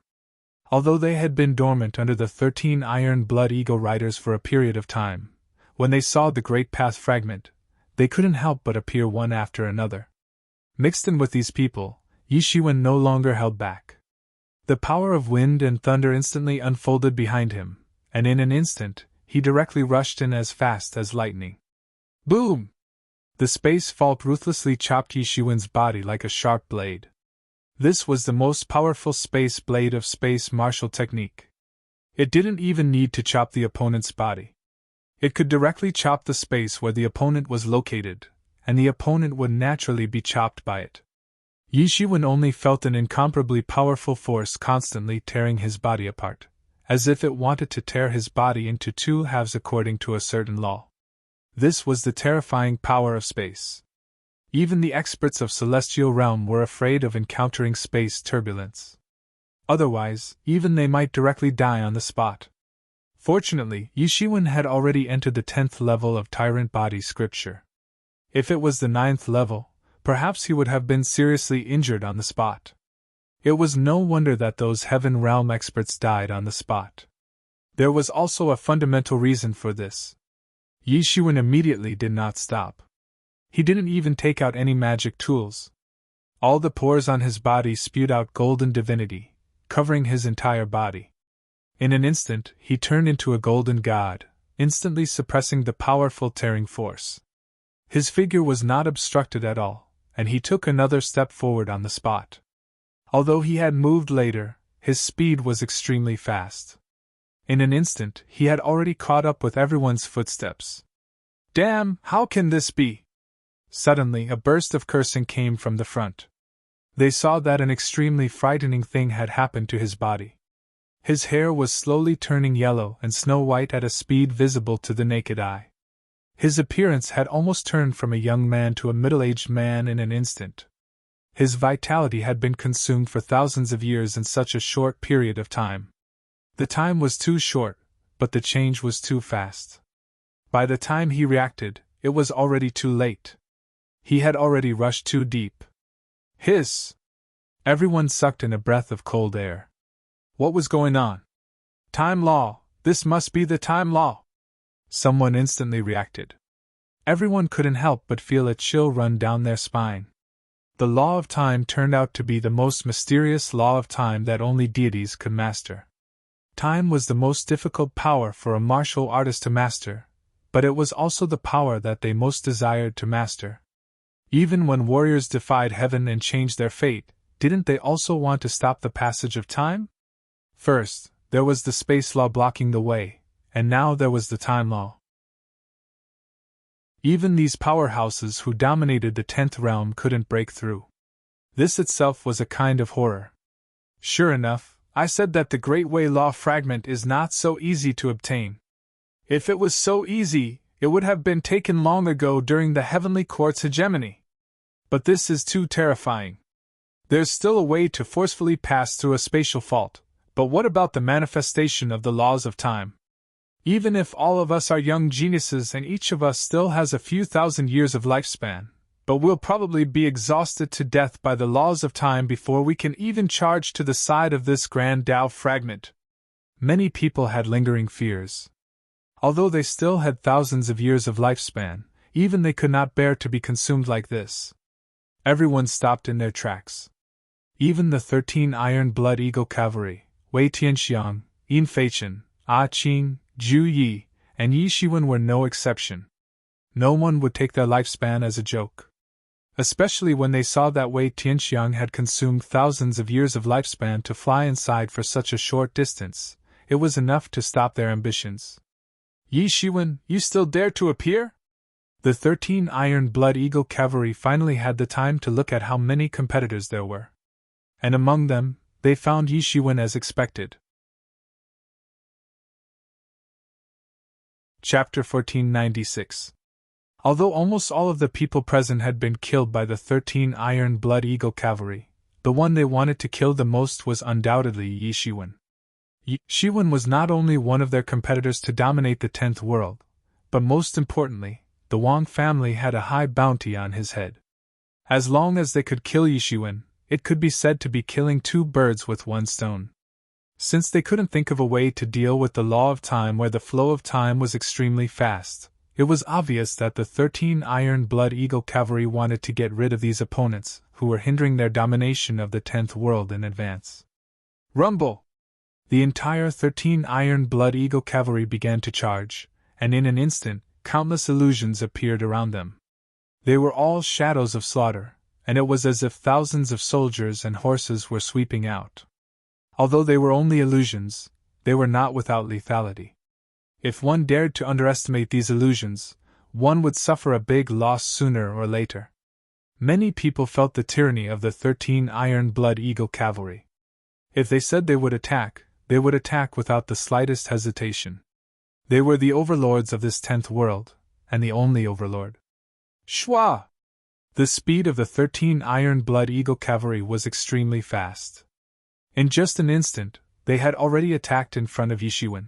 Although they had been dormant under the 13 Iron Blood Eagle riders for a period of time, when they saw the Great Path fragment, they couldn't help but appear one after another. Mixed in with these people, Yi Shiwen no longer held back. The power of wind and thunder instantly unfolded behind him, and in an instant, he directly rushed in as fast as lightning. Boom! The space fault ruthlessly chopped Yi Shiwen's body like a sharp blade. This was the most powerful space blade of space martial technique. It didn't even need to chop the opponent's body. It could directly chop the space where the opponent was located, and the opponent would naturally be chopped by it. Yi Shiwen only felt an incomparably powerful force constantly tearing his body apart, as if it wanted to tear his body into 2 halves according to a certain law. This was the terrifying power of space. Even the experts of Celestial Realm were afraid of encountering space turbulence. Otherwise, even they might directly die on the spot. Fortunately, Yi Shiwen had already entered the 10th level of Tyrant Body Scripture. If it was the 9th level, perhaps he would have been seriously injured on the spot. It was no wonder that those Heaven Realm experts died on the spot. There was also a fundamental reason for this. Yi Shiwen immediately did not stop. He didn't even take out any magic tools. All the pores on his body spewed out golden divinity, covering his entire body. In an instant, he turned into a golden god, instantly suppressing the powerful tearing force. His figure was not obstructed at all, and he took another step forward on the spot. Although he had moved later, his speed was extremely fast. In an instant, he had already caught up with everyone's footsteps. Damn, how can this be? Suddenly, a burst of cursing came from the front. They saw that an extremely frightening thing had happened to his body. His hair was slowly turning yellow and snow-white at a speed visible to the naked eye. His appearance had almost turned from a young man to a middle-aged man in an instant. His vitality had been consumed for thousands of years in such a short period of time. The time was too short, but the change was too fast. By the time he reacted, it was already too late. He had already rushed too deep. Hiss! Everyone sucked in a breath of cold air. What was going on? Time law! This must be the time law! Someone instantly reacted. Everyone couldn't help but feel a chill run down their spine. The law of time turned out to be the most mysterious law of time that only deities could master. Time was the most difficult power for a martial artist to master, but it was also the power that they most desired to master. Even when warriors defied heaven and changed their fate, didn't they also want to stop the passage of time? First, there was the space law blocking the way, and now there was the time law. Even these powerhouses who dominated the 10th realm couldn't break through. This itself was a kind of horror. Sure enough, I said that the Great Way Law fragment is not so easy to obtain. If it was so easy, it would have been taken long ago during the Heavenly Court's hegemony. But this is too terrifying. There's still a way to forcefully pass through a spatial fault, but what about the manifestation of the laws of time? Even if all of us are young geniuses and each of us still has a few thousand years of lifespan, but we'll probably be exhausted to death by the laws of time before we can even charge to the side of this grand Tao fragment. Many people had lingering fears. Although they still had thousands of years of lifespan, even they could not bear to be consumed like this. Everyone stopped in their tracks. Even the 13 Iron Blood Eagle Cavalry, Wei Tianxiang, Yin Feichen, Ah Qing, Zhu Yi, and Yi Shiwen were no exception. No one would take their lifespan as a joke. Especially when they saw that Wei Tianxiang had consumed thousands of years of lifespan to fly inside for such a short distance, it was enough to stop their ambitions. Yi Shiwen, you still dare to appear? The 13 Iron Blood Eagle Cavalry finally had the time to look at how many competitors there were. And among them, they found Yi Shiwen as expected. Chapter 1496. Although almost all of the people present had been killed by the 13 Iron Blood Eagle Cavalry, the one they wanted to kill the most was undoubtedly Yi Shiwen. Yi Shiwen was not only one of their competitors to dominate the 10th world, but most importantly, the Wang family had a high bounty on his head. As long as they could kill Yi Shiwen, it could be said to be killing two birds with one stone. Since they couldn't think of a way to deal with the law of time where the flow of time was extremely fast, it was obvious that the 13 Iron Blood Eagle Cavalry wanted to get rid of these opponents, who were hindering their domination of the 10th world in advance. Rumble! The entire 13 Iron Blood Eagle Cavalry began to charge, and in an instant, countless illusions appeared around them. They were all shadows of slaughter, and it was as if thousands of soldiers and horses were sweeping out. Although they were only illusions, they were not without lethality. If one dared to underestimate these illusions, one would suffer a big loss sooner or later. Many people felt the tyranny of the 13 Iron Blood Eagle Cavalry. If they said they would attack without the slightest hesitation. They were the overlords of this 10th world, and the only overlord. Shwa! The speed of the 13 Iron Blood Eagle Cavalry was extremely fast. In just an instant, they had already attacked in front of Yi Shiwen.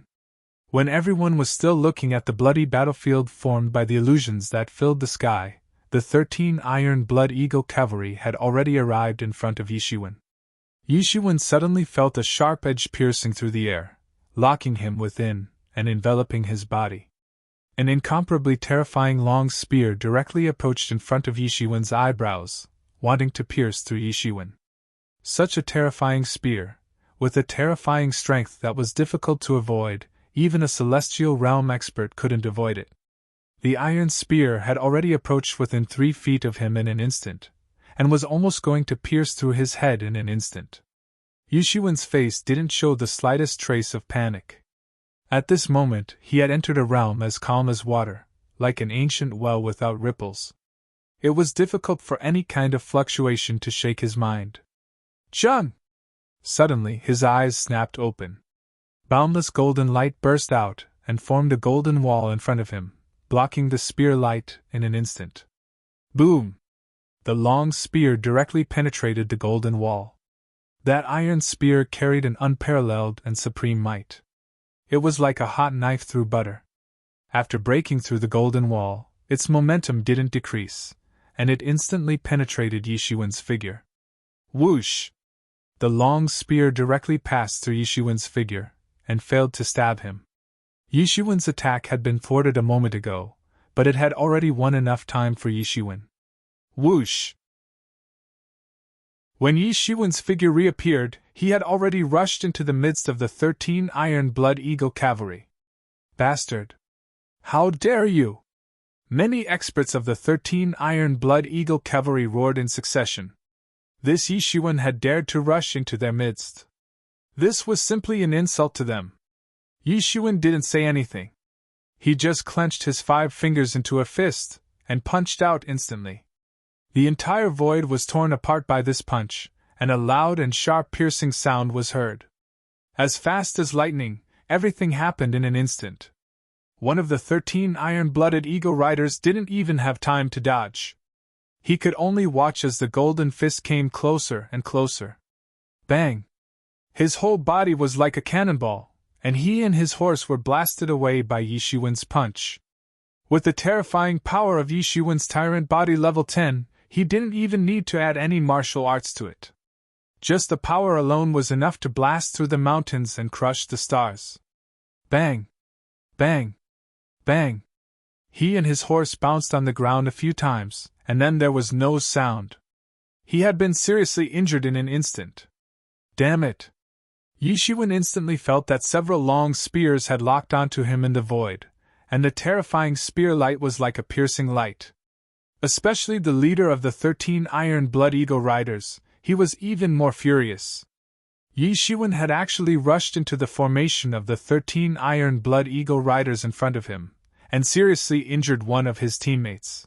When everyone was still looking at the bloody battlefield formed by the illusions that filled the sky, the 13 Iron Blood Eagle Cavalry had already arrived in front of Yi Shiwen. Yi Shiwen suddenly felt a sharp edge piercing through the air, locking him within and enveloping his body. An incomparably terrifying long spear directly approached in front of Yi Shiwen's eyebrows, wanting to pierce through Yi Shiwen. Such a terrifying spear, with a terrifying strength that was difficult to avoid, even a celestial realm expert couldn't avoid it. The iron spear had already approached within 3 feet of him in an instant, and was almost going to pierce through his head in an instant. Yi Shiwen's face didn't show the slightest trace of panic. At this moment, he had entered a realm as calm as water, like an ancient well without ripples. It was difficult for any kind of fluctuation to shake his mind. Jun! Suddenly, his eyes snapped open. Boundless golden light burst out and formed a golden wall in front of him, blocking the spear light in an instant. Boom! The long spear directly penetrated the golden wall. That iron spear carried an unparalleled and supreme might. It was like a hot knife through butter. After breaking through the golden wall, its momentum didn't decrease, and it instantly penetrated Yishuan's figure. Whoosh! The long spear directly passed through Yishuan's figure, and failed to stab him. Yishuan's attack had been thwarted a moment ago, but it had already won enough time for Yishuan. Whoosh! When Yishuan's figure reappeared, he had already rushed into the midst of the 13 Iron Blood Eagle cavalry. Bastard! How dare you! Many experts of the 13 Iron Blood Eagle cavalry roared in succession. This Yishuan had dared to rush into their midst. This was simply an insult to them. Yishuan didn't say anything. He just clenched his 5 fingers into a fist, and punched out instantly. The entire void was torn apart by this punch, and a loud and sharp piercing sound was heard. As fast as lightning, everything happened in an instant. One of the 13 iron-blooded eagle riders didn't even have time to dodge. He could only watch as the golden fist came closer and closer. Bang! His whole body was like a cannonball, and he and his horse were blasted away by Yishuan's punch. With the terrifying power of Yishuan's Tyrant Body level 10, he didn't even need to add any martial arts to it. Just the power alone was enough to blast through the mountains and crush the stars. Bang! Bang! Bang! He and his horse bounced on the ground a few times, and then there was no sound. He had been seriously injured in an instant. Damn it! Yishuan instantly felt that several long spears had locked onto him in the void, and the terrifying spear light was like a piercing light. Especially the leader of the 13 Iron Blood Eagle Riders, he was even more furious. Yishuan had actually rushed into the formation of the 13 Iron Blood Eagle Riders in front of him, and seriously injured one of his teammates.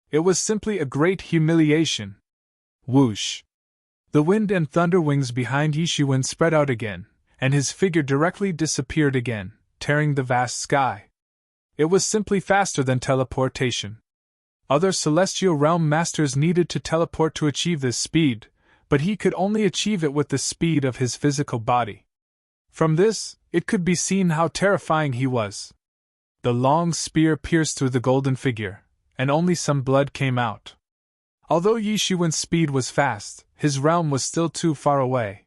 It was simply a great humiliation. Whoosh! The wind and thunder wings behind Yishuan spread out again, and his figure directly disappeared again, tearing the vast sky. It was simply faster than teleportation. Other celestial realm masters needed to teleport to achieve this speed, but he could only achieve it with the speed of his physical body. From this, it could be seen how terrifying he was. The long spear pierced through the golden figure, and only some blood came out. Although Yishuan's speed was fast, his realm was still too far away.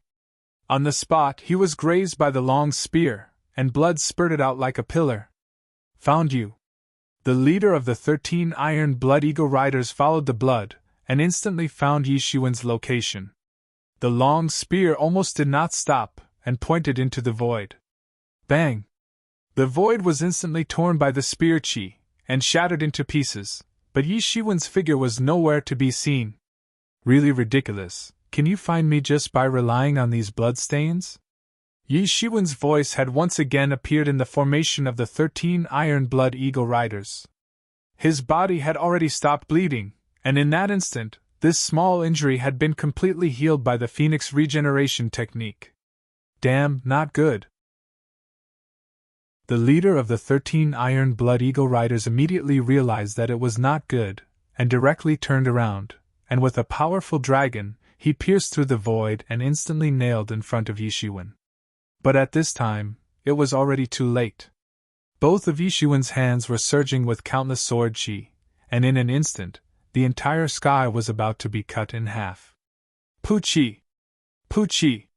On the spot, he was grazed by the long spear, and blood spurted out like a pillar. Found you! The leader of the 13 Iron Blood Eagle Riders followed the blood, and instantly found Yishuan's location. The long spear almost did not stop, and pointed into the void. Bang! The void was instantly torn by the spear chi, and shattered into pieces, but Yishuan's figure was nowhere to be seen. Really ridiculous. Can you find me just by relying on these bloodstains? Yishuan's voice had once again appeared in the formation of the 13 Iron Blood Eagle Riders. His body had already stopped bleeding, and in that instant, this small injury had been completely healed by the Phoenix regeneration technique. Damn, not good. The leader of the 13 Iron Blood Eagle Riders immediately realized that it was not good, and directly turned around, and with a powerful dragon, he pierced through the void and instantly nailed in front of Yishuan. But at this time, it was already too late. Both of Yishuan's hands were surging with countless sword chi, and in an instant, the entire sky was about to be cut in half. Poochie! Poochie!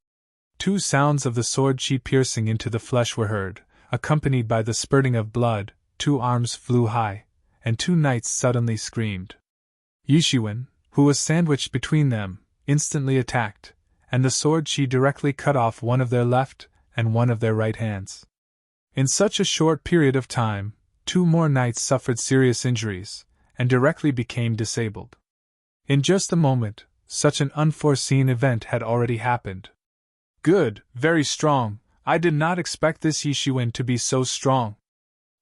2 sounds of the sword chi piercing into the flesh were heard, accompanied by the spurting of blood. 2 arms flew high, and 2 knights suddenly screamed. Yishuan, who was sandwiched between them, instantly attacked, and the sword chi directly cut off one of their left and one of their right hands. In such a short period of time, 2 more knights suffered serious injuries, and directly became disabled. In just a moment, such an unforeseen event had already happened. Good, very strong. I did not expect this Yishuan to be so strong.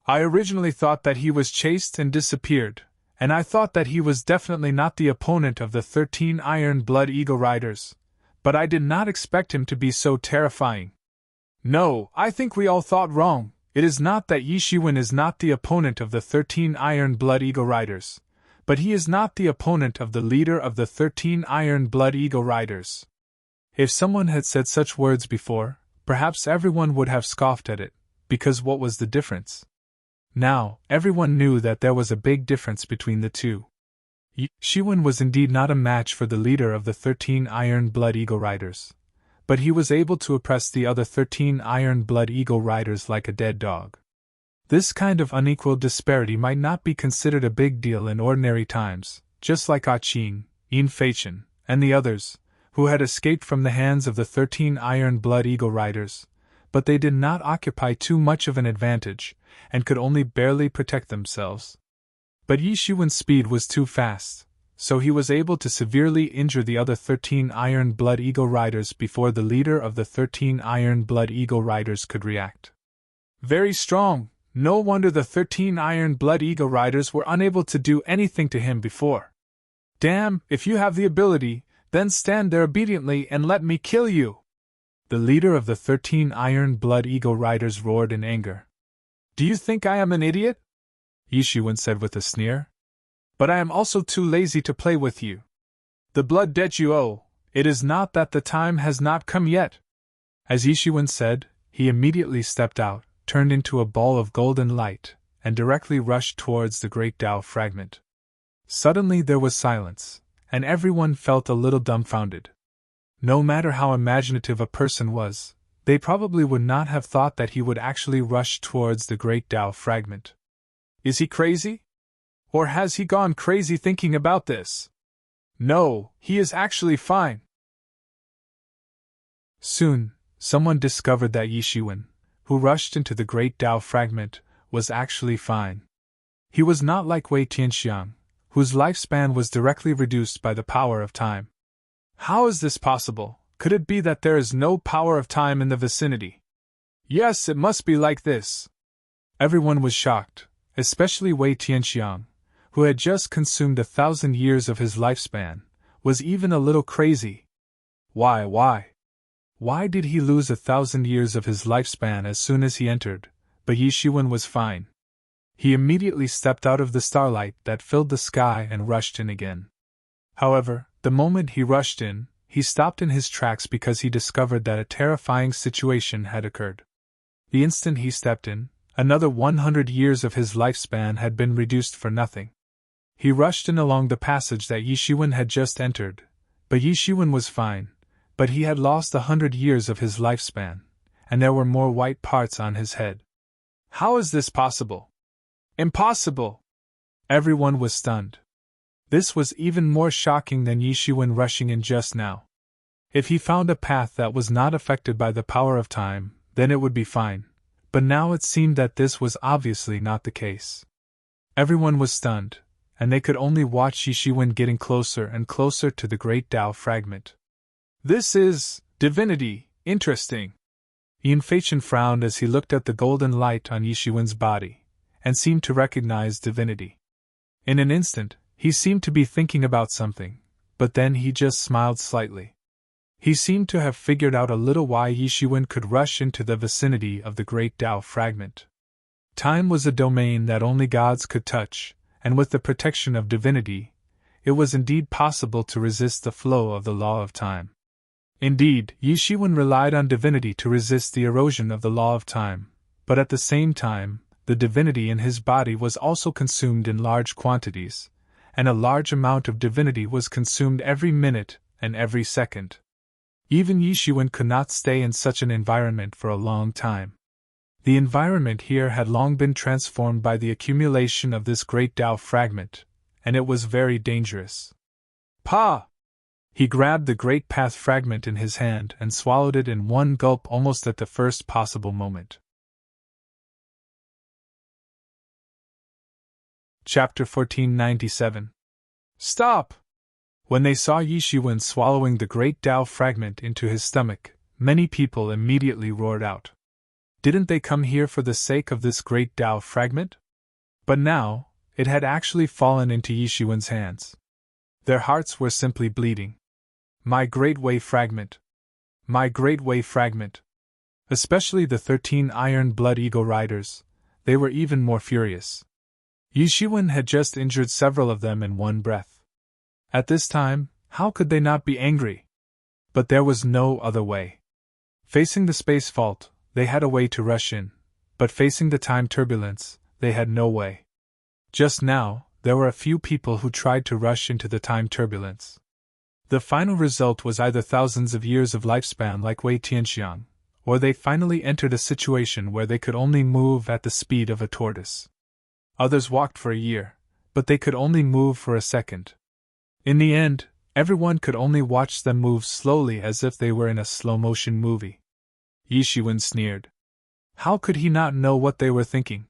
I originally thought that he was chased and disappeared, and I thought that he was definitely not the opponent of the 13 Iron Blood Eagle Riders, but I did not expect him to be so terrifying. No, I think we all thought wrong. It is not that Yishuan is not the opponent of the 13 Iron Blood Eagle Riders, But he is not the opponent of the leader of the 13 Iron Blood Eagle Riders. If someone had said such words before, perhaps everyone would have scoffed at it, because what was the difference? Now, everyone knew that there was a big difference between the two. Yi Shiwen was indeed not a match for the leader of the 13 Iron Blood Eagle Riders, but he was able to oppress the other 13 Iron Blood Eagle Riders like a dead dog. This kind of unequal disparity might not be considered a big deal in ordinary times, just like Ah Qing, Yin Feichen, and the others, who had escaped from the hands of the 13 Iron Blood Eagle Riders, but they did not occupy too much of an advantage, and could only barely protect themselves. But Yi Shiwen's speed was too fast, so he was able to severely injure the other 13 Iron Blood Eagle Riders before the leader of the 13 Iron Blood Eagle Riders could react. Very strong! No wonder the 13 Iron Blood Eagle Riders were unable to do anything to him before. Damn, if you have the ability, then stand there obediently and let me kill you! The leader of the 13 Iron Blood Eagle Riders roared in anger. Do you think I am an idiot? Yi Shiwen said with a sneer. But I am also too lazy to play with you. The blood debt you owe, it is not that the time has not come yet. As Yi Shiwen said, he immediately stepped out, turned into a ball of golden light, and directly rushed towards the great Tao fragment. Suddenly there was silence, and everyone felt a little dumbfounded. No matter how imaginative a person was, they probably would not have thought that he would actually rush towards the great Tao fragment. Is he crazy? Or has he gone crazy thinking about this? No, he is actually fine. Soon, someone discovered that Yi Shiwen, who rushed into the great Tao fragment, was actually fine. He was not like Wei Tianxiang, whose lifespan was directly reduced by the power of time. How is this possible? Could it be that there is no power of time in the vicinity? Yes, it must be like this. Everyone was shocked, especially Wei Tianxiang, who had just consumed 1,000 years of his lifespan, was even a little crazy. Why? Why did he lose 1,000 years of his lifespan as soon as he entered? But Yi Shiwen was fine. He immediately stepped out of the starlight that filled the sky and rushed in again. However, the moment he rushed in, he stopped in his tracks because he discovered that a terrifying situation had occurred. The instant he stepped in, another 100 years of his lifespan had been reduced for nothing. He rushed in along the passage that Yi Shiwen had just entered, but Yi Shiwen was fine, but he had lost 100 years of his lifespan, and there were more white parts on his head. How is this possible? Impossible! Everyone was stunned. This was even more shocking than Yi Shiwen rushing in just now. If he found a path that was not affected by the power of time, then it would be fine, but now it seemed that this was obviously not the case. Everyone was stunned, and they could only watch Yi Shiwen getting closer and closer to the great Tao fragment. This is divinity, interesting. Yin Feichen frowned as he looked at the golden light on Yi Shiwen's body, and seemed to recognize divinity. In an instant, he seemed to be thinking about something, but then he just smiled slightly. He seemed to have figured out a little why Yi Shiwen could rush into the vicinity of the great Tao fragment. Time was a domain that only gods could touch, and with the protection of divinity, it was indeed possible to resist the flow of the law of time. Indeed, Yi Shiwen relied on divinity to resist the erosion of the law of time, but at the same time, the divinity in his body was also consumed in large quantities, and a large amount of divinity was consumed every minute and every second. Even Yi Shiwen could not stay in such an environment for a long time. The environment here had long been transformed by the accumulation of this great Tao fragment, and it was very dangerous. Pa! He grabbed the great path fragment in his hand and swallowed it in one gulp almost at the first possible moment. Chapter 1497. Stop! When they saw Yi Shiwen swallowing the great Tao fragment into his stomach, many people immediately roared out. Didn't they come here for the sake of this great Tao fragment? But now, it had actually fallen into Yi Shiwen's hands. Their hearts were simply bleeding. My great Wei fragment! My great Wei fragment! Especially the 13 Iron Blood Eagle Riders, they were even more furious. Yishiwen had just injured several of them in one breath. At this time, how could they not be angry? But there was no other way. Facing the space fault, they had a way to rush in, but facing the time turbulence, they had no way. Just now, there were a few people who tried to rush into the time turbulence. The final result was either thousands of years of lifespan like Wei Tianxiang, or they finally entered a situation where they could only move at the speed of a tortoise. Others walked for a year, but they could only move for a second. In the end, everyone could only watch them move slowly as if they were in a slow-motion movie. Yishiwen sneered. How could he not know what they were thinking?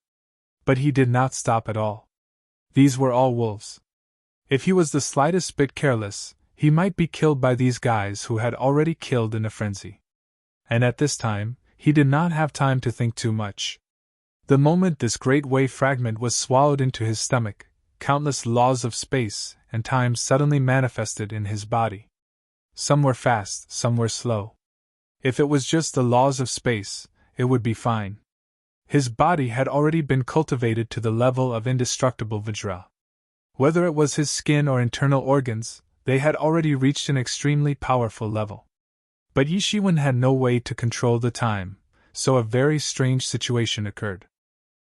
But he did not stop at all. These were all wolves. If he was the slightest bit careless, he might be killed by these guys who had already killed in a frenzy. And at this time, he did not have time to think too much. The moment this great wave fragment was swallowed into his stomach, countless laws of space and time suddenly manifested in his body. Some were fast, some were slow. If it was just the laws of space, it would be fine. His body had already been cultivated to the level of indestructible Vajra. Whether it was his skin or internal organs, they had already reached an extremely powerful level. But Yishiwen had no way to control the time, so a very strange situation occurred.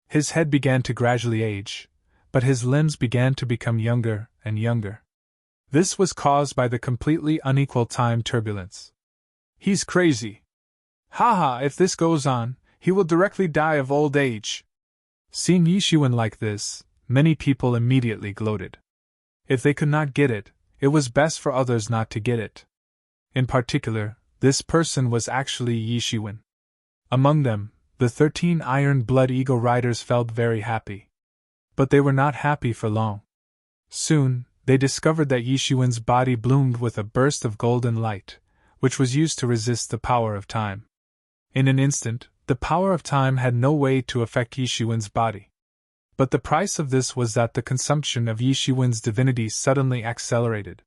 His head began to gradually age, but his limbs began to become younger and younger. This was caused by the completely unequal time turbulence. He's crazy. Haha, if this goes on, he will directly die of old age. Seeing Yishiwen like this, many people immediately gloated. If they could not get it, it was best for others not to get it. In particular, this person was actually Yishiwen. Among them, the 13 Iron Blood Eagle Riders felt very happy. But they were not happy for long. Soon, they discovered that Yishiwen's body bloomed with a burst of golden light, which was used to resist the power of time. In an instant, the power of time had no way to affect Yishiwen's body. But the price of this was that the consumption of Yishiwen's divinity suddenly accelerated.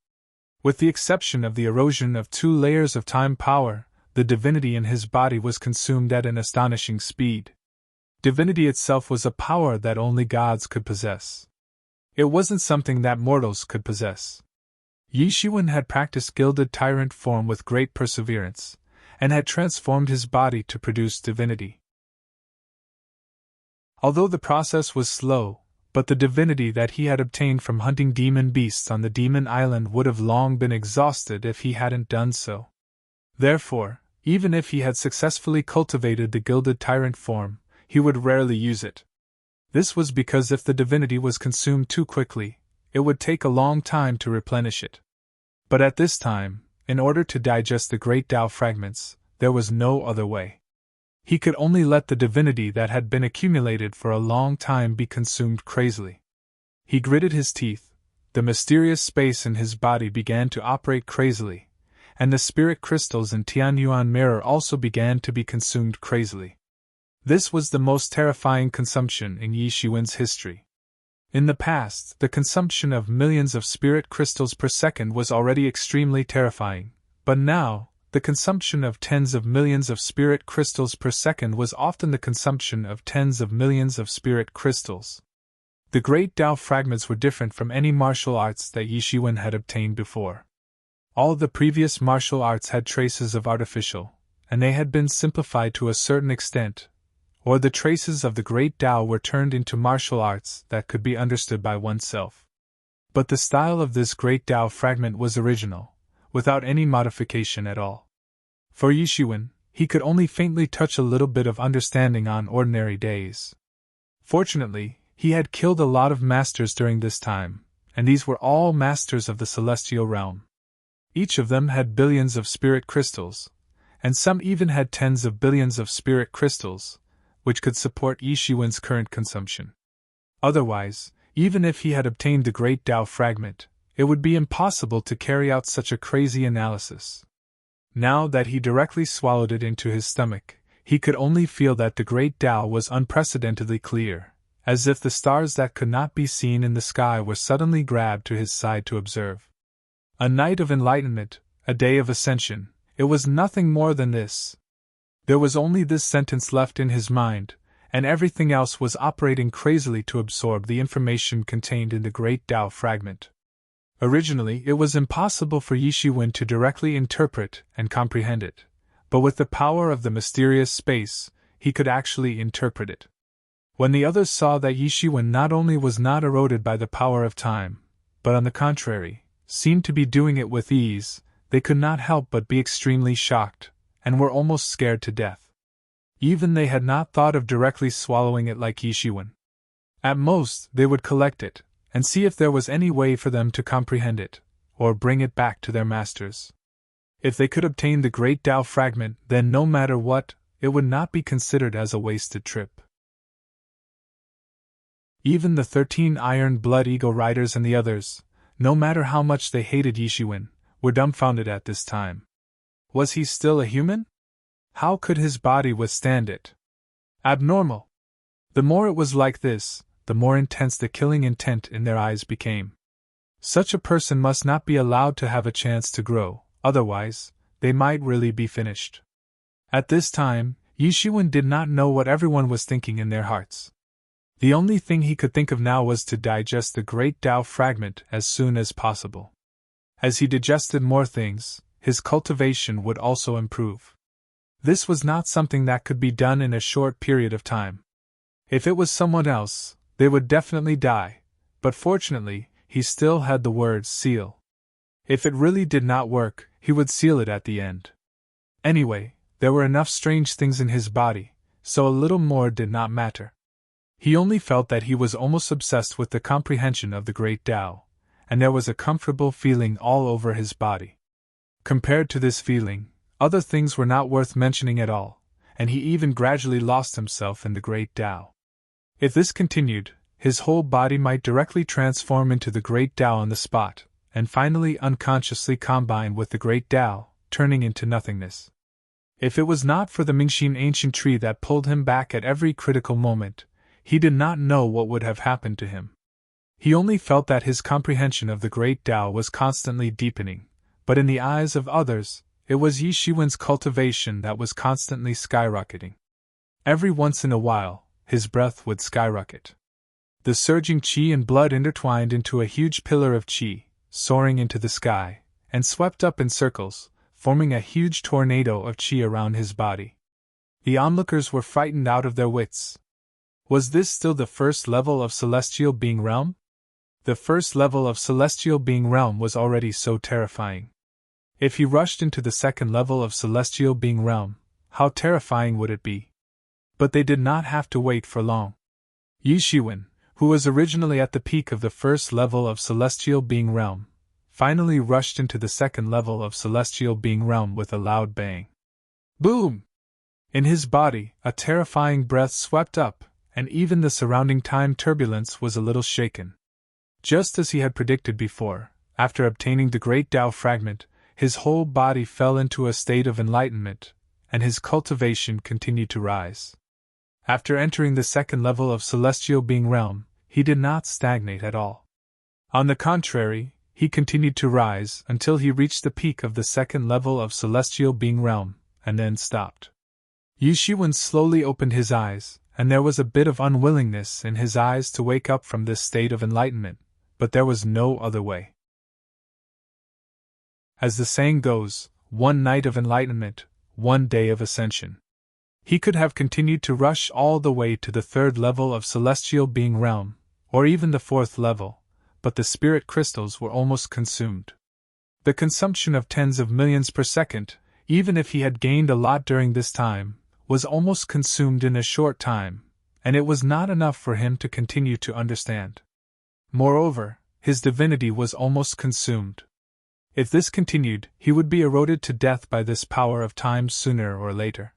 With the exception of the erosion of 2 layers of time power, the divinity in his body was consumed at an astonishing speed. Divinity itself was a power that only gods could possess. It wasn't something that mortals could possess. Yishiwen had practiced gilded tyrant form with great perseverance, and had transformed his body to produce divinity. Although the process was slow, but the divinity that he had obtained from hunting demon beasts on the demon island would have long been exhausted if he hadn't done so. Therefore, even if he had successfully cultivated the gilded tyrant form, he would rarely use it. This was because if the divinity was consumed too quickly, it would take a long time to replenish it. But at this time, in order to digest the great Tao fragments, there was no other way. He could only let the divinity that had been accumulated for a long time be consumed crazily. He gritted his teeth, the mysterious space in his body began to operate crazily, and the spirit crystals in Tianyuan mirror also began to be consumed crazily. This was the most terrifying consumption in Yishiwen's history. In the past, the consumption of millions of spirit crystals per second was already extremely terrifying, but now, the consumption of tens of millions of spirit crystals per second was often the consumption of tens of millions of spirit crystals. The great Tao fragments were different from any martial arts that Yishiwen had obtained before. All the previous martial arts had traces of artificial, and they had been simplified to a certain extent, or the traces of the great Tao were turned into martial arts that could be understood by oneself. But the style of this great Tao fragment was original, without any modification at all. For Yishiwen, he could only faintly touch a little bit of understanding on ordinary days. Fortunately, he had killed a lot of masters during this time, and these were all masters of the celestial realm. Each of them had billions of spirit crystals, and some even had tens of billions of spirit crystals, which could support Yishiwen's current consumption. Otherwise, even if he had obtained the great Tao fragment, it would be impossible to carry out such a crazy analysis. Now that he directly swallowed it into his stomach, he could only feel that the great Tao was unprecedentedly clear, as if the stars that could not be seen in the sky were suddenly grabbed to his side to observe. A night of enlightenment, a day of ascension, it was nothing more than this. There was only this sentence left in his mind, and everything else was operating crazily to absorb the information contained in the great Tao fragment. Originally, it was impossible for Yi Shiwen to directly interpret and comprehend it, but with the power of the mysterious space, he could actually interpret it. When the others saw that Yi Shiwen not only was not eroded by the power of time, but on the contrary, seemed to be doing it with ease, they could not help but be extremely shocked, and were almost scared to death. Even they had not thought of directly swallowing it like Yi Shiwen. At most, they would collect it, and see if there was any way for them to comprehend it, or bring it back to their masters. If they could obtain the great Tao fragment, then no matter what, it would not be considered as a wasted trip. Even the 13 Iron Blood Eagle Riders and the others, no matter how much they hated Yi Shiwen, were dumbfounded at this time. Was he still a human? How could his body withstand it? Abnormal. The more it was like this, the more intense the killing intent in their eyes became. Such a person must not be allowed to have a chance to grow, otherwise, they might really be finished. At this time, Yi Shiwen did not know what everyone was thinking in their hearts. The only thing he could think of now was to digest the great Tao fragment as soon as possible. As he digested more things, his cultivation would also improve. This was not something that could be done in a short period of time. If it was someone else, they would definitely die, but fortunately, he still had the word seal. If it really did not work, he would seal it at the end. Anyway, there were enough strange things in his body, so a little more did not matter. He only felt that he was almost obsessed with the comprehension of the great Tao, and there was a comfortable feeling all over his body. Compared to this feeling, other things were not worth mentioning at all, and he even gradually lost himself in the great Tao. If this continued, his whole body might directly transform into the great Tao on the spot, and finally unconsciously combine with the great Tao, turning into nothingness. If it was not for the Mingxin ancient tree that pulled him back at every critical moment, he did not know what would have happened to him. He only felt that his comprehension of the great Tao was constantly deepening, but in the eyes of others, it was Yi Shiwen's cultivation that was constantly skyrocketing. Every once in a while, his breath would skyrocket. The surging qi and blood intertwined into a huge pillar of qi, soaring into the sky, and swept up in circles, forming a huge tornado of qi around his body. The onlookers were frightened out of their wits. Was this still the first level of Celestial Being Realm? The first level of Celestial Being Realm was already so terrifying. If he rushed into the second level of Celestial Being Realm, how terrifying would it be? But they did not have to wait for long. Yi Shiwen, who was originally at the peak of the first level of Celestial Being Realm, finally rushed into the second level of Celestial Being Realm with a loud bang. Boom! In his body, a terrifying breath swept up, and even the surrounding time turbulence was a little shaken. Just as he had predicted before, after obtaining the great Tao fragment, his whole body fell into a state of enlightenment, and his cultivation continued to rise. After entering the second level of Celestial Being Realm, he did not stagnate at all. On the contrary, he continued to rise until he reached the peak of the second level of Celestial Being Realm, and then stopped. Yi Shiwen slowly opened his eyes, and there was a bit of unwillingness in his eyes to wake up from this state of enlightenment, but there was no other way. As the saying goes, one night of enlightenment, one day of ascension. He could have continued to rush all the way to the third level of Celestial Being Realm, or even the fourth level, but the spirit crystals were almost consumed. The consumption of tens of millions per second, even if he had gained a lot during this time, was almost consumed in a short time, and it was not enough for him to continue to understand. Moreover, his divinity was almost consumed. If this continued, he would be eroded to death by this power of time sooner or later.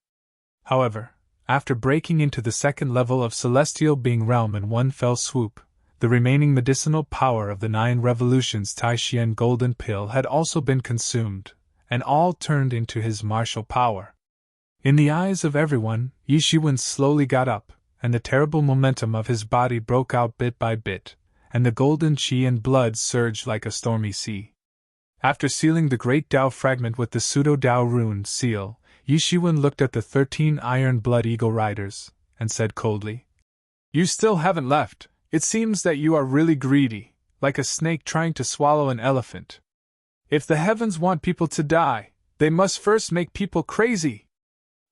However, after breaking into the second level of Celestial Being Realm in one fell swoop, the remaining medicinal power of the 9 revolutions Taishian Golden Pill had also been consumed, and all turned into his martial power. In the eyes of everyone, Yi Shiwen slowly got up, and the terrible momentum of his body broke out bit by bit, and the golden qi and blood surged like a stormy sea. After sealing the great Tao fragment with the pseudo-Tao rune seal, Yi Shiwen looked at the 13 Iron Blood Eagle Riders, and said coldly, "You still haven't left. It seems that you are really greedy, like a snake trying to swallow an elephant. If the heavens want people to die, they must first make people crazy.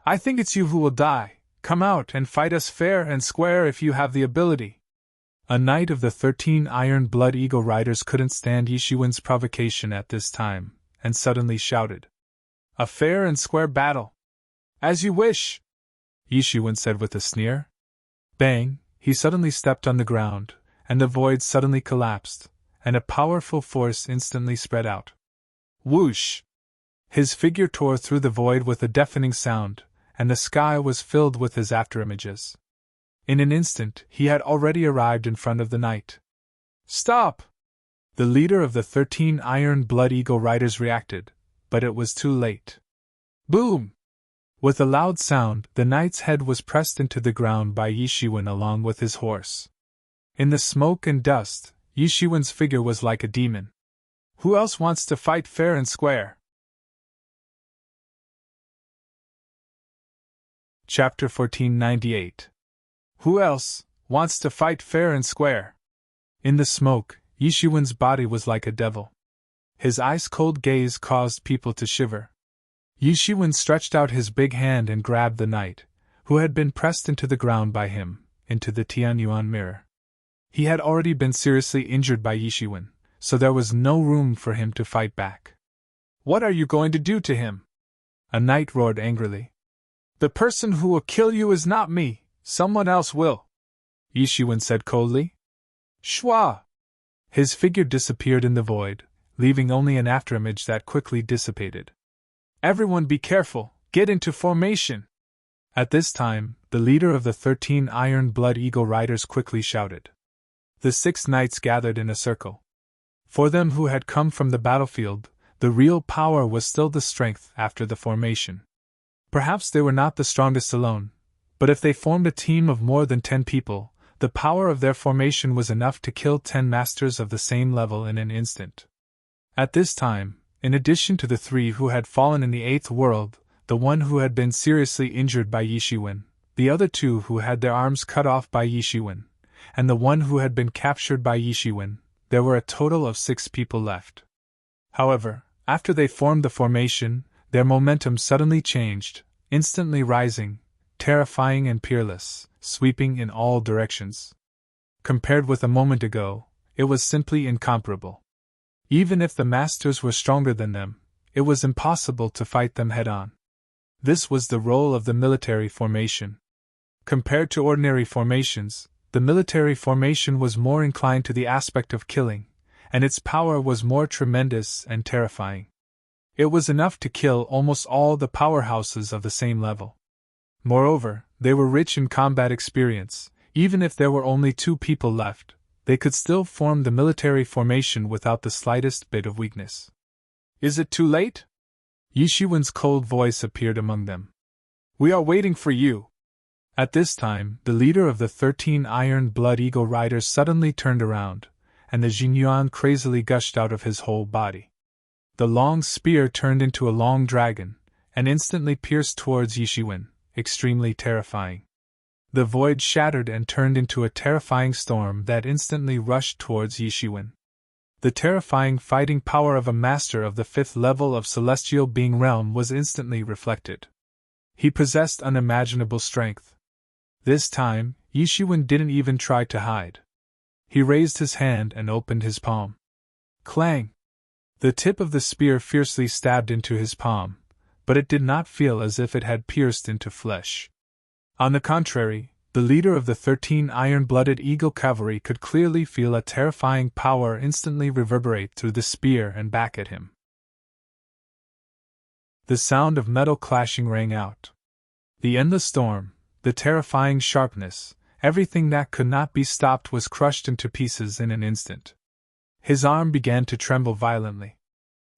I think it's you who will die. Come out and fight us fair and square if you have the ability." A knight of the 13 Iron Blood Eagle Riders couldn't stand Yishiwen's provocation at this time, and suddenly shouted, "A fair and square battle! As you wish!" Yishiwen said with a sneer. Bang! He suddenly stepped on the ground, and the void suddenly collapsed, and a powerful force instantly spread out. Whoosh! His figure tore through the void with a deafening sound, and the sky was filled with his afterimages. In an instant, he had already arrived in front of the knight. "Stop!" The leader of the 13 Iron Blood Eagle Riders reacted, but it was too late. Boom! With a loud sound, the knight's head was pressed into the ground by Yishiwen along with his horse. In the smoke and dust, Yishiwen's figure was like a demon. Who else wants to fight fair and square? Chapter 1498. Who else wants to fight fair and square? In the smoke, Yishiwen's body was like a devil. His ice-cold gaze caused people to shiver. Yishiwen stretched out his big hand and grabbed the knight, who had been pressed into the ground by him, into the Tianyuan mirror. He had already been seriously injured by Yishiwen, so there was no room for him to fight back. "What are you going to do to him?" a knight roared angrily. "The person who will kill you is not me, someone else will," Yishiwen said coldly. Shwa! His figure disappeared in the void, leaving only an afterimage that quickly dissipated. "Everyone be careful, get into formation!" At this time, the leader of the 13 Iron Blood Eagle Riders quickly shouted. The 6 knights gathered in a circle. For them who had come from the battlefield, the real power was still the strength after the formation. Perhaps they were not the strongest alone, but if they formed a team of more than 10 people, the power of their formation was enough to kill 10 masters of the same level in an instant. At this time, in addition to the 3 who had fallen in the 8th world, the one who had been seriously injured by Yishiwen, the other 2 who had their arms cut off by Yishiwen, and the one who had been captured by Yishiwen, there were a total of 6 people left. However, after they formed the formation, their momentum suddenly changed, instantly rising, terrifying and peerless, sweeping in all directions. Compared with a moment ago, it was simply incomparable. Even if the masters were stronger than them, it was impossible to fight them head-on. This was the role of the military formation. Compared to ordinary formations, the military formation was more inclined to the aspect of killing, and its power was more tremendous and terrifying. It was enough to kill almost all the powerhouses of the same level. Moreover, they were rich in combat experience. Even if there were only 2 people left, they could still form the military formation without the slightest bit of weakness. "Is it too late?" Yishiwen's cold voice appeared among them. "We are waiting for you." At this time, the leader of the 13 Iron Blood Eagle Riders suddenly turned around, and the Jinyuan crazily gushed out of his whole body. The long spear turned into a long dragon, and instantly pierced towards Yishiwen, extremely terrifying. The void shattered and turned into a terrifying storm that instantly rushed towards Yishiwen. The terrifying fighting power of a master of the 5th level of Celestial Being Realm was instantly reflected. He possessed unimaginable strength. This time, Yishiwen didn't even try to hide. He raised his hand and opened his palm. Clang! The tip of the spear fiercely stabbed into his palm, but it did not feel as if it had pierced into flesh. On the contrary, the leader of the 13 Iron-Blooded Eagle Cavalry could clearly feel a terrifying power instantly reverberate through the spear and back at him. The sound of metal clashing rang out. The endless storm, the terrifying sharpness, everything that could not be stopped was crushed into pieces in an instant. His arm began to tremble violently.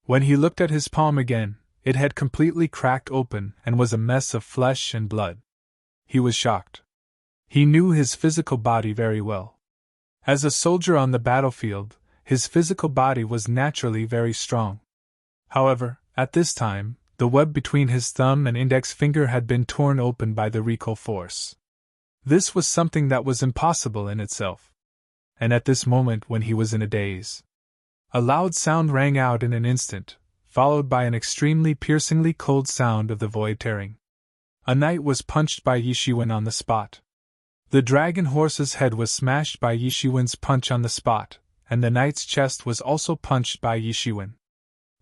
When he looked at his palm again, it had completely cracked open and was a mess of flesh and blood. He was shocked. He knew his physical body very well. As a soldier on the battlefield, his physical body was naturally very strong. However, at this time, the web between his thumb and index finger had been torn open by the recoil force. This was something that was impossible in itself. And at this moment, when he was in a daze, a loud sound rang out in an instant, followed by an extremely piercingly cold sound of the void tearing. A knight was punched by Yishiwen on the spot. The dragon horse's head was smashed by Yishiwen's punch on the spot, and the knight's chest was also punched by Yishiwen.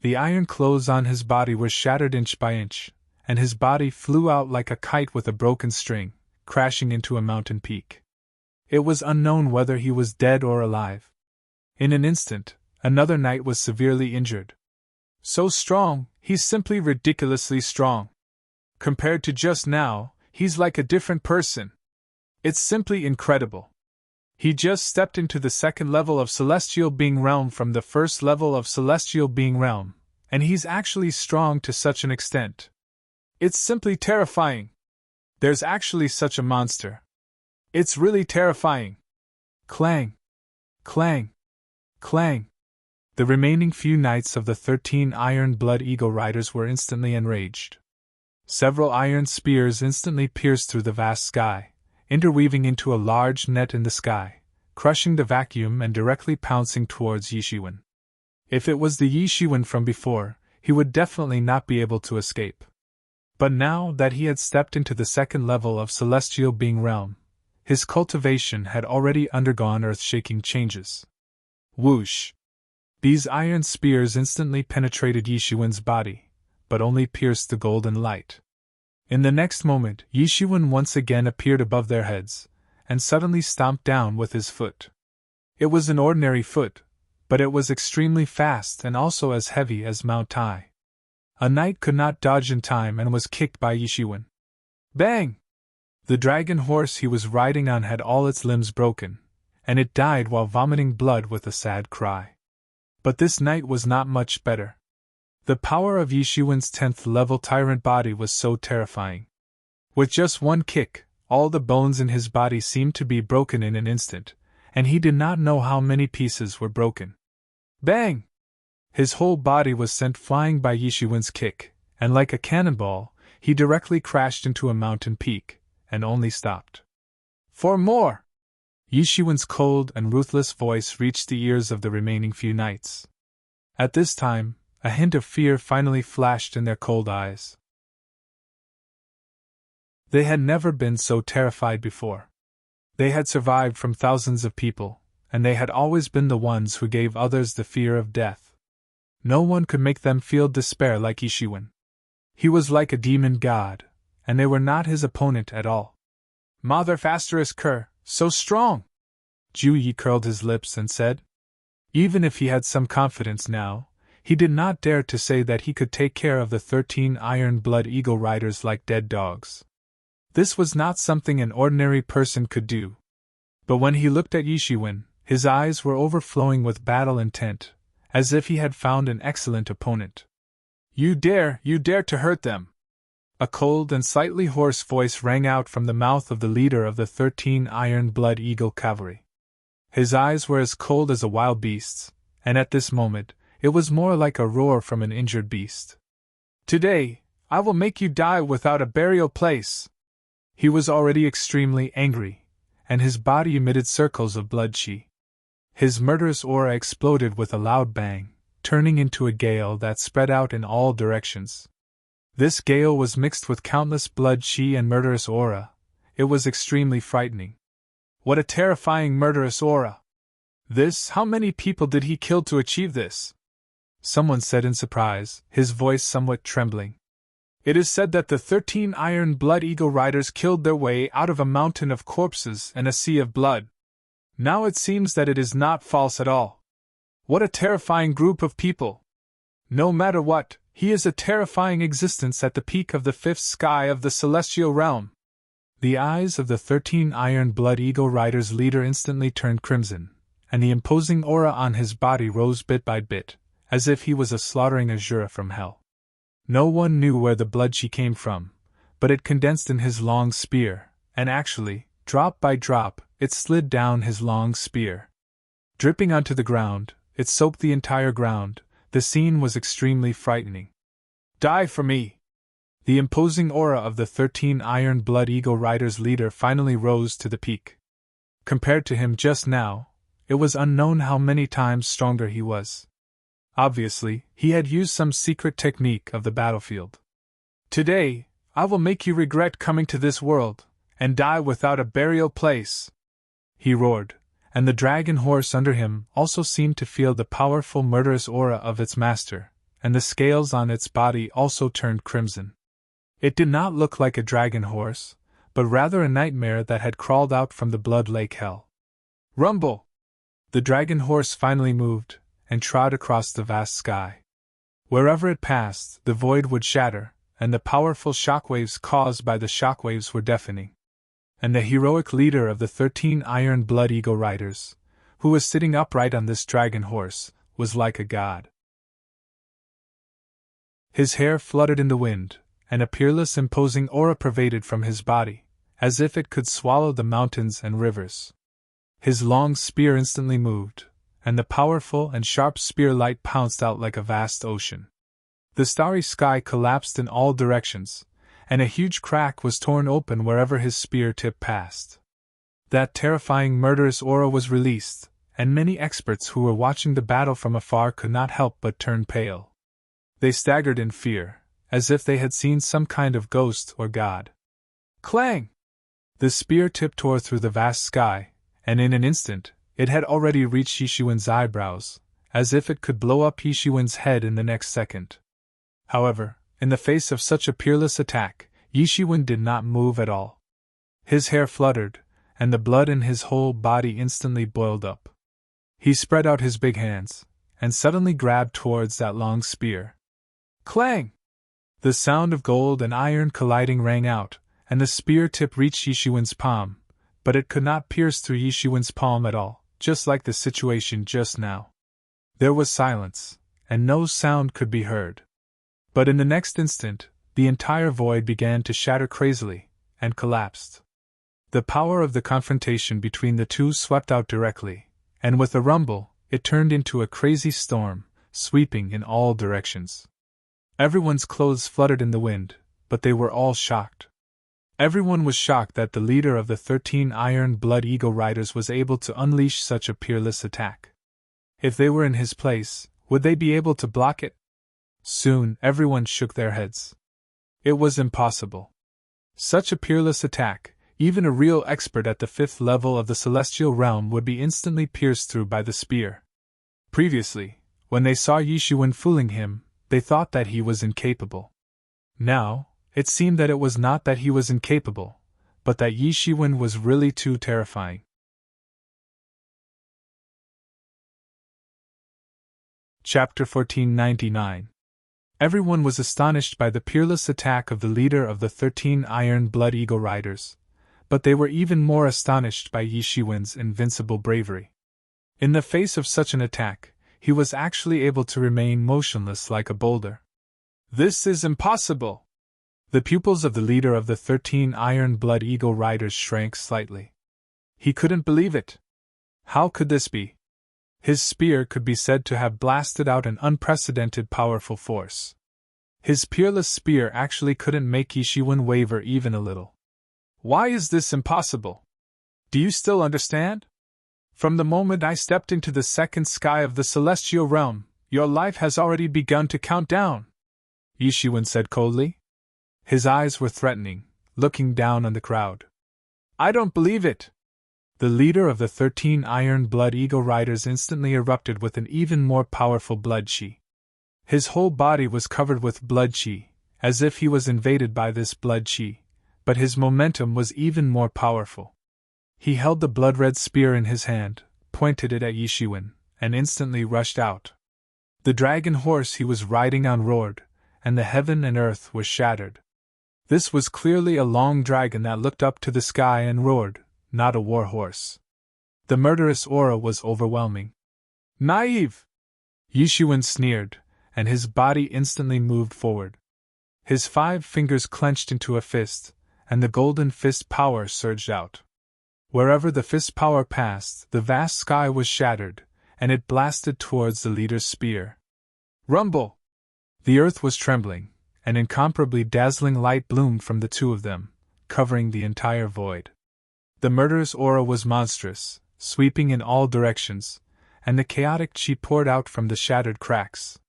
The iron clothes on his body were shattered inch by inch, and his body flew out like a kite with a broken string, crashing into a mountain peak. It was unknown whether he was dead or alive. In an instant, another knight was severely injured. So strong, he's simply ridiculously strong. Compared to just now, he's like a different person. It's simply incredible. He just stepped into the second level of Celestial Being Realm from the first level of Celestial Being Realm, and he's actually strong to such an extent. It's simply terrifying. There's actually such a monster. It's really terrifying. Clang! Clang! Clang! The remaining few knights of the 13 Iron Blood Eagle Riders were instantly enraged. Several iron spears instantly pierced through the vast sky, interweaving into a large net in the sky, crushing the vacuum and directly pouncing towards Yishiwen. If it was the Yishiwen from before, he would definitely not be able to escape. But now that he had stepped into the second level of Celestial Being Realm, his cultivation had already undergone earth-shaking changes. Whoosh! These iron spears instantly penetrated Yishiwen's body, but only pierced the golden light. In the next moment, Yishiwen once again appeared above their heads, and suddenly stomped down with his foot. It was an ordinary foot, but it was extremely fast and also as heavy as Mount Tai. A knight could not dodge in time and was kicked by Yishiwen. Bang! The dragon horse he was riding on had all its limbs broken, and it died while vomiting blood with a sad cry. But this knight was not much better. The power of Yishiwen's 10th level tyrant body was so terrifying. With just one kick, all the bones in his body seemed to be broken in an instant, and he did not know how many pieces were broken. Bang! His whole body was sent flying by Yishiwen's kick, and like a cannonball, he directly crashed into a mountain peak, and only stopped. For more! Yishiwen's cold and ruthless voice reached the ears of the remaining few knights. At this time, a hint of fear finally flashed in their cold eyes. They had never been so terrified before. They had survived from thousands of people, and they had always been the ones who gave others the fear of death. No one could make them feel despair like Yishiwen. He was like a demon god, and they were not his opponent at all. Mother Fasterus Kerr, so strong! Ju Yi curled his lips and said. Even if he had some confidence now, he did not dare to say that he could take care of the 13 Iron Blood Eagle Riders like dead dogs. This was not something an ordinary person could do. But when he looked at Yishiwen, his eyes were overflowing with battle intent, as if he had found an excellent opponent. You dare to hurt them! A cold and slightly hoarse voice rang out from the mouth of the leader of the 13 Iron Blood Eagle Cavalry. His eyes were as cold as a wild beast's, and at this moment, it was more like a roar from an injured beast. Today, I will make you die without a burial place! He was already extremely angry, and his body emitted circles of blood chi. His murderous aura exploded with a loud bang, turning into a gale that spread out in all directions. This gale was mixed with countless blood chi and murderous aura. It was extremely frightening. What a terrifying murderous aura! How many people did he kill to achieve this? Someone said in surprise, his voice somewhat trembling. It is said that the 13 Iron Blood Eagle Riders killed their way out of a mountain of corpses and a sea of blood. Now it seems that it is not false at all. What a terrifying group of people! No matter what, he is a terrifying existence at the peak of the 5th sky of the celestial realm. The eyes of the 13 Iron Blood Eagle Riders' leader instantly turned crimson, and the imposing aura on his body rose bit by bit, as if he was a slaughtering Azura from hell. No one knew where the blood chi came from, but it condensed in his long spear, and actually, drop by drop, it slid down his long spear. Dripping onto the ground, it soaked the entire ground. The scene was extremely frightening. Die for me! The imposing aura of the 13 Iron Blood Eagle Riders' leader finally rose to the peak. Compared to him just now, it was unknown how many times stronger he was. Obviously, he had used some secret technique of the battlefield. "Today, I will make you regret coming to this world, and die without a burial place," he roared, and the dragon horse under him also seemed to feel the powerful murderous aura of its master, and the scales on its body also turned crimson. It did not look like a dragon horse, but rather a nightmare that had crawled out from the blood lake hell. "Rumble!" The dragon horse finally moved, and trod across the vast sky. Wherever it passed, the void would shatter, and the powerful shockwaves caused by the shockwaves were deafening. And the heroic leader of the 13 Iron Blood Eagle Riders, who was sitting upright on this dragon horse, was like a god. His hair fluttered in the wind, and a peerless imposing aura pervaded from his body, as if it could swallow the mountains and rivers. His long spear instantly moved, and the powerful and sharp spear light pounced out like a vast ocean. The starry sky collapsed in all directions, and a huge crack was torn open wherever his spear tip passed. That terrifying murderous aura was released, and many experts who were watching the battle from afar could not help but turn pale. They staggered in fear, as if they had seen some kind of ghost or god. Clang! The spear tip tore through the vast sky, and in an instant, it had already reached Yishuin's eyebrows, as if it could blow up Yishuin's head in the next second. However, in the face of such a peerless attack, Yishuin did not move at all. His hair fluttered, and the blood in his whole body instantly boiled up. He spread out his big hands, and suddenly grabbed towards that long spear. Clang! The sound of gold and iron colliding rang out, and the spear tip reached Yishuin's palm, but it could not pierce through Yishuin's palm at all, just like the situation just now. There was silence, and no sound could be heard. But in the next instant, the entire void began to shatter crazily, and collapsed. The power of the confrontation between the two swept out directly, and with a rumble, it turned into a crazy storm, sweeping in all directions. Everyone's clothes fluttered in the wind, but they were all shocked. Everyone was shocked that the leader of the 13 Iron Blood Eagle Riders was able to unleash such a peerless attack. If they were in his place, would they be able to block it? Soon, everyone shook their heads. It was impossible. Such a peerless attack, even a real expert at the 5th level of the celestial realm would be instantly pierced through by the spear. Previously, when they saw Yishuin fooling him, they thought that he was incapable. Now, it seemed that it was not that he was incapable, but that Yishuin was really too terrifying. Chapter 1499. Everyone was astonished by the peerless attack of the leader of the 13 Iron Blood Eagle Riders, but they were even more astonished by Yishuin's invincible bravery. In the face of such an attack, he was actually able to remain motionless like a boulder. "This is impossible!" The pupils of the leader of the 13 Iron Blood Eagle Riders shrank slightly. He couldn't believe it. How could this be? His spear could be said to have blasted out an unprecedented powerful force. His peerless spear actually couldn't make Yishuin waver even a little. "Why is this impossible? Do you still understand? From the moment I stepped into the second sky of the celestial realm, your life has already begun to count down," Yishuin said coldly. His eyes were threatening, looking down on the crowd. "I don't believe it!" The leader of the 13 Iron Blood Eagle Riders instantly erupted with an even more powerful blood chi. His whole body was covered with blood chi, as if he was invaded by this blood chi, but his momentum was even more powerful. He held the blood-red spear in his hand, pointed it at Yishuin, and instantly rushed out. The dragon horse he was riding on roared, and the heaven and earth were shattered. This was clearly a long dragon that looked up to the sky and roared, not a war horse. The murderous aura was overwhelming. "Naive!" Yishuin sneered, and his body instantly moved forward. His 5 fingers clenched into a fist, and the golden fist power surged out. Wherever the fist power passed, the vast sky was shattered, and it blasted towards the leader's spear. Rumble! The earth was trembling, an incomparably dazzling light bloomed from the two of them, covering the entire void. The murderous aura was monstrous, sweeping in all directions, and the chaotic chi poured out from the shattered cracks.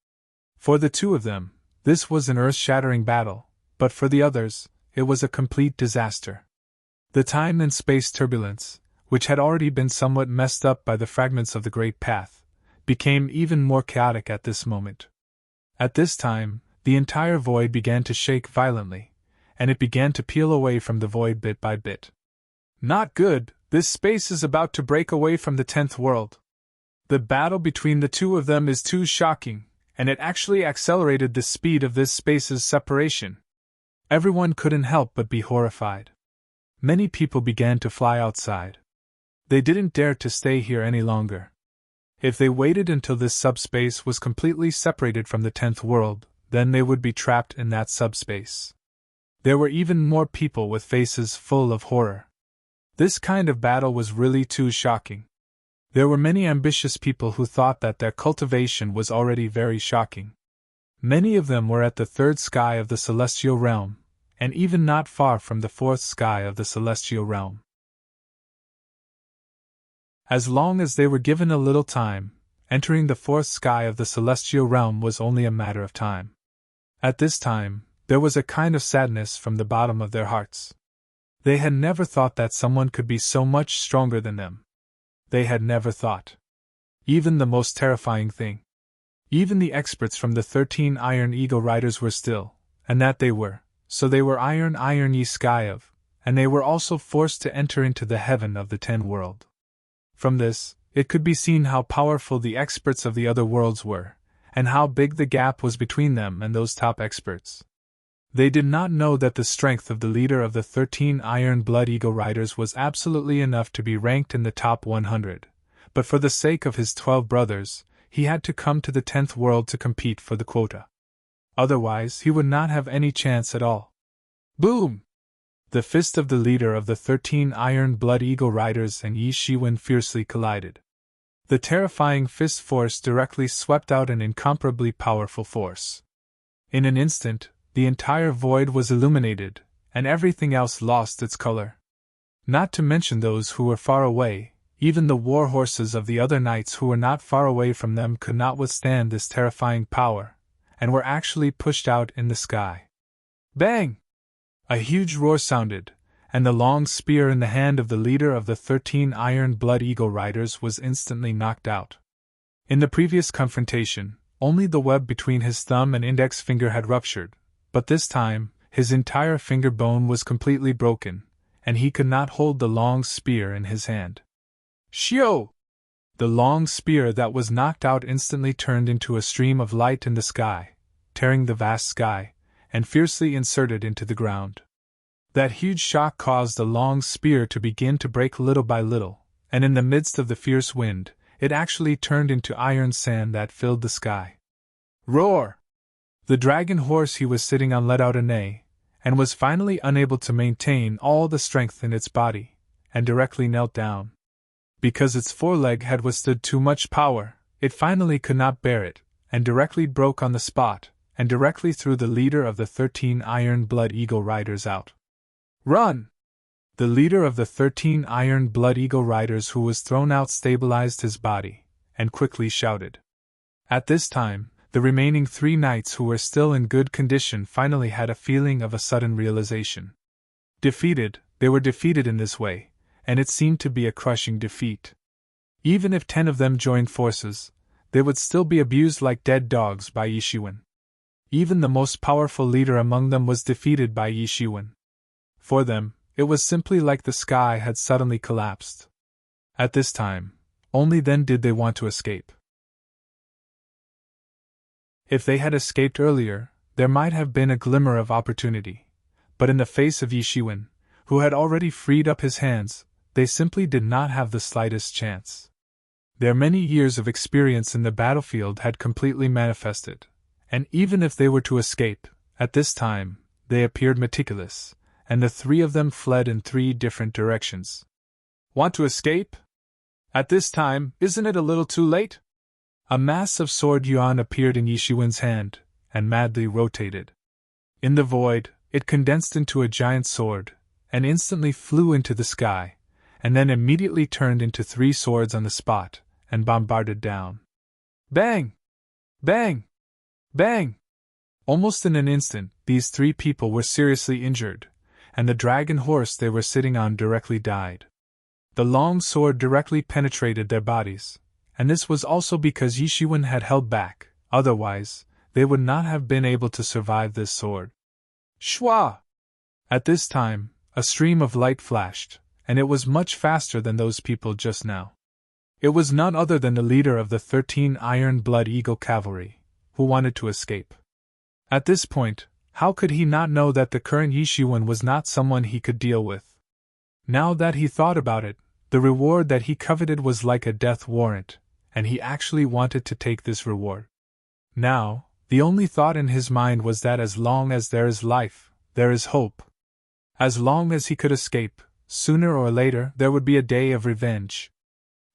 For the two of them, this was an earth-shattering battle, but for the others, it was a complete disaster. The time and space turbulence, which had already been somewhat messed up by the fragments of the Great Path, became even more chaotic at this moment. At this time, the entire void began to shake violently, and it began to peel away from the void bit by bit. Not good, this space is about to break away from the 10th world. The battle between the two of them is too shocking, and it actually accelerated the speed of this space's separation. Everyone couldn't help but be horrified. Many people began to fly outside. They didn't dare to stay here any longer. If they waited until this subspace was completely separated from the 10th world, then they would be trapped in that subspace. There were even more people with faces full of horror. This kind of battle was really too shocking. There were many ambitious people who thought that their cultivation was already very shocking. Many of them were at the 3rd sky of the celestial realm, and even not far from the 4th sky of the celestial realm. As long as they were given a little time, entering the 4th sky of the celestial realm was only a matter of time. At this time, there was a kind of sadness from the bottom of their hearts. They had never thought that someone could be so much stronger than them. They had never thought. Even the most terrifying thing. Even the experts from the 13 Iron Eagle Riders were still, and that they were, so they were iron ye sky of, and they were also forced to enter into the heaven of the 10 world. From this, it could be seen how powerful the experts of the other worlds were, and how big the gap was between them and those top experts. They did not know that the strength of the leader of the 13 Iron Blood Eagle Riders was absolutely enough to be ranked in the top 100, but for the sake of his 12 brothers, he had to come to the 10th world to compete for the quota. Otherwise, he would not have any chance at all. Boom! The fist of the leader of the 13 Iron Blood Eagle Riders and Yi Shiwen fiercely collided. The terrifying fist force directly swept out an incomparably powerful force. In an instant, the entire void was illuminated, and everything else lost its color. Not to mention those who were far away, even the war horses of the other knights who were not far away from them could not withstand this terrifying power, and were actually pushed out in the sky. Bang! A huge roar sounded, and the long spear in the hand of the leader of the 13 Iron Blood Eagle Riders was instantly knocked out. In the previous confrontation, only the web between his thumb and index finger had ruptured, but this time, his entire finger bone was completely broken, and he could not hold the long spear in his hand. Shio! The long spear that was knocked out instantly turned into a stream of light in the sky, tearing the vast sky, and fiercely inserted into the ground. That huge shock caused the long spear to begin to break little by little, and in the midst of the fierce wind, it actually turned into iron sand that filled the sky. Roar! The dragon horse he was sitting on let out a neigh, and was finally unable to maintain all the strength in its body, and directly knelt down. Because its foreleg had withstood too much power, it finally could not bear it, and directly broke on the spot, and directly threw the leader of the 13 Iron Blood Eagle Riders out. Run! The leader of the 13 Iron Blood Eagle Riders who was thrown out stabilized his body, and quickly shouted. At this time, the remaining 3 knights who were still in good condition finally had a feeling of a sudden realization. Defeated, they were defeated in this way, and it seemed to be a crushing defeat. Even if 10 of them joined forces, they would still be abused like dead dogs by Yi Shiwen. Even the most powerful leader among them was defeated by Yi Shiwen. For them, it was simply like the sky had suddenly collapsed. At this time, only then did they want to escape. If they had escaped earlier, there might have been a glimmer of opportunity, but in the face of Yi Shiwen, who had already freed up his hands, they simply did not have the slightest chance. Their many years of experience in the battlefield had completely manifested, and even if they were to escape, at this time, they appeared meticulous, and the 3 of them fled in 3 different directions. Want to escape? At this time, isn't it a little too late? A mass of sword yuan appeared in Yi Shiwen's hand, and madly rotated. In the void, it condensed into a giant sword, and instantly flew into the sky, and then immediately turned into 3 swords on the spot, and bombarded down. Bang! Bang! Bang! Almost in an instant, these 3 people were seriously injured, and the dragon horse they were sitting on directly died. The long sword directly penetrated their bodies, and this was also because Yishiwen had held back, otherwise, they would not have been able to survive this sword. Shwa! At this time, a stream of light flashed, and it was much faster than those people just now. It was none other than the leader of the 13 Iron Blood Eagle Cavalry, who wanted to escape. At this point, how could he not know that the current Yishiwen was not someone he could deal with? Now that he thought about it, the reward that he coveted was like a death warrant, and he actually wanted to take this reward. Now, the only thought in his mind was that as long as there is life, there is hope. As long as he could escape, sooner or later there would be a day of revenge.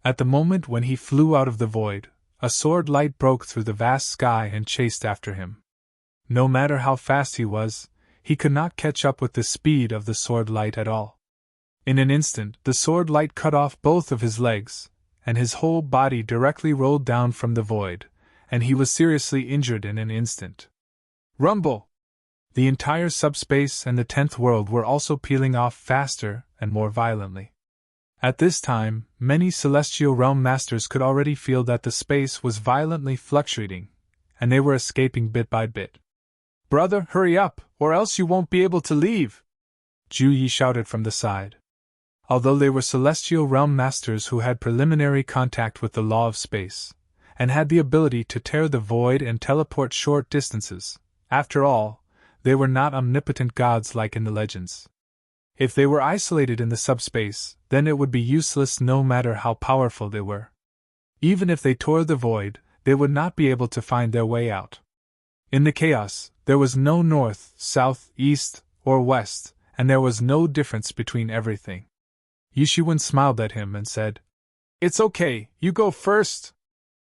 At the moment when he flew out of the void, a sword light broke through the vast sky and chased after him. No matter how fast he could not catch up with the speed of the sword light at all. In an instant, the sword light cut off both of his legs, and his whole body directly rolled down from the void, and he was seriously injured in an instant. Rumble! The entire subspace and the 10th world were also peeling off faster and more violently. At this time, many celestial realm masters could already feel that the space was violently fluctuating, and they were escaping bit by bit. Brother, hurry up, or else you won't be able to leave! Ju Yi shouted from the side. Although they were celestial realm masters who had preliminary contact with the law of space, and had the ability to tear the void and teleport short distances, after all, they were not omnipotent gods like in the legends. If they were isolated in the subspace, then it would be useless no matter how powerful they were. Even if they tore the void, they would not be able to find their way out. In the chaos, there was no north, south, east, or west, and there was no difference between everything. Yishiwen smiled at him and said, "It's okay, you go first."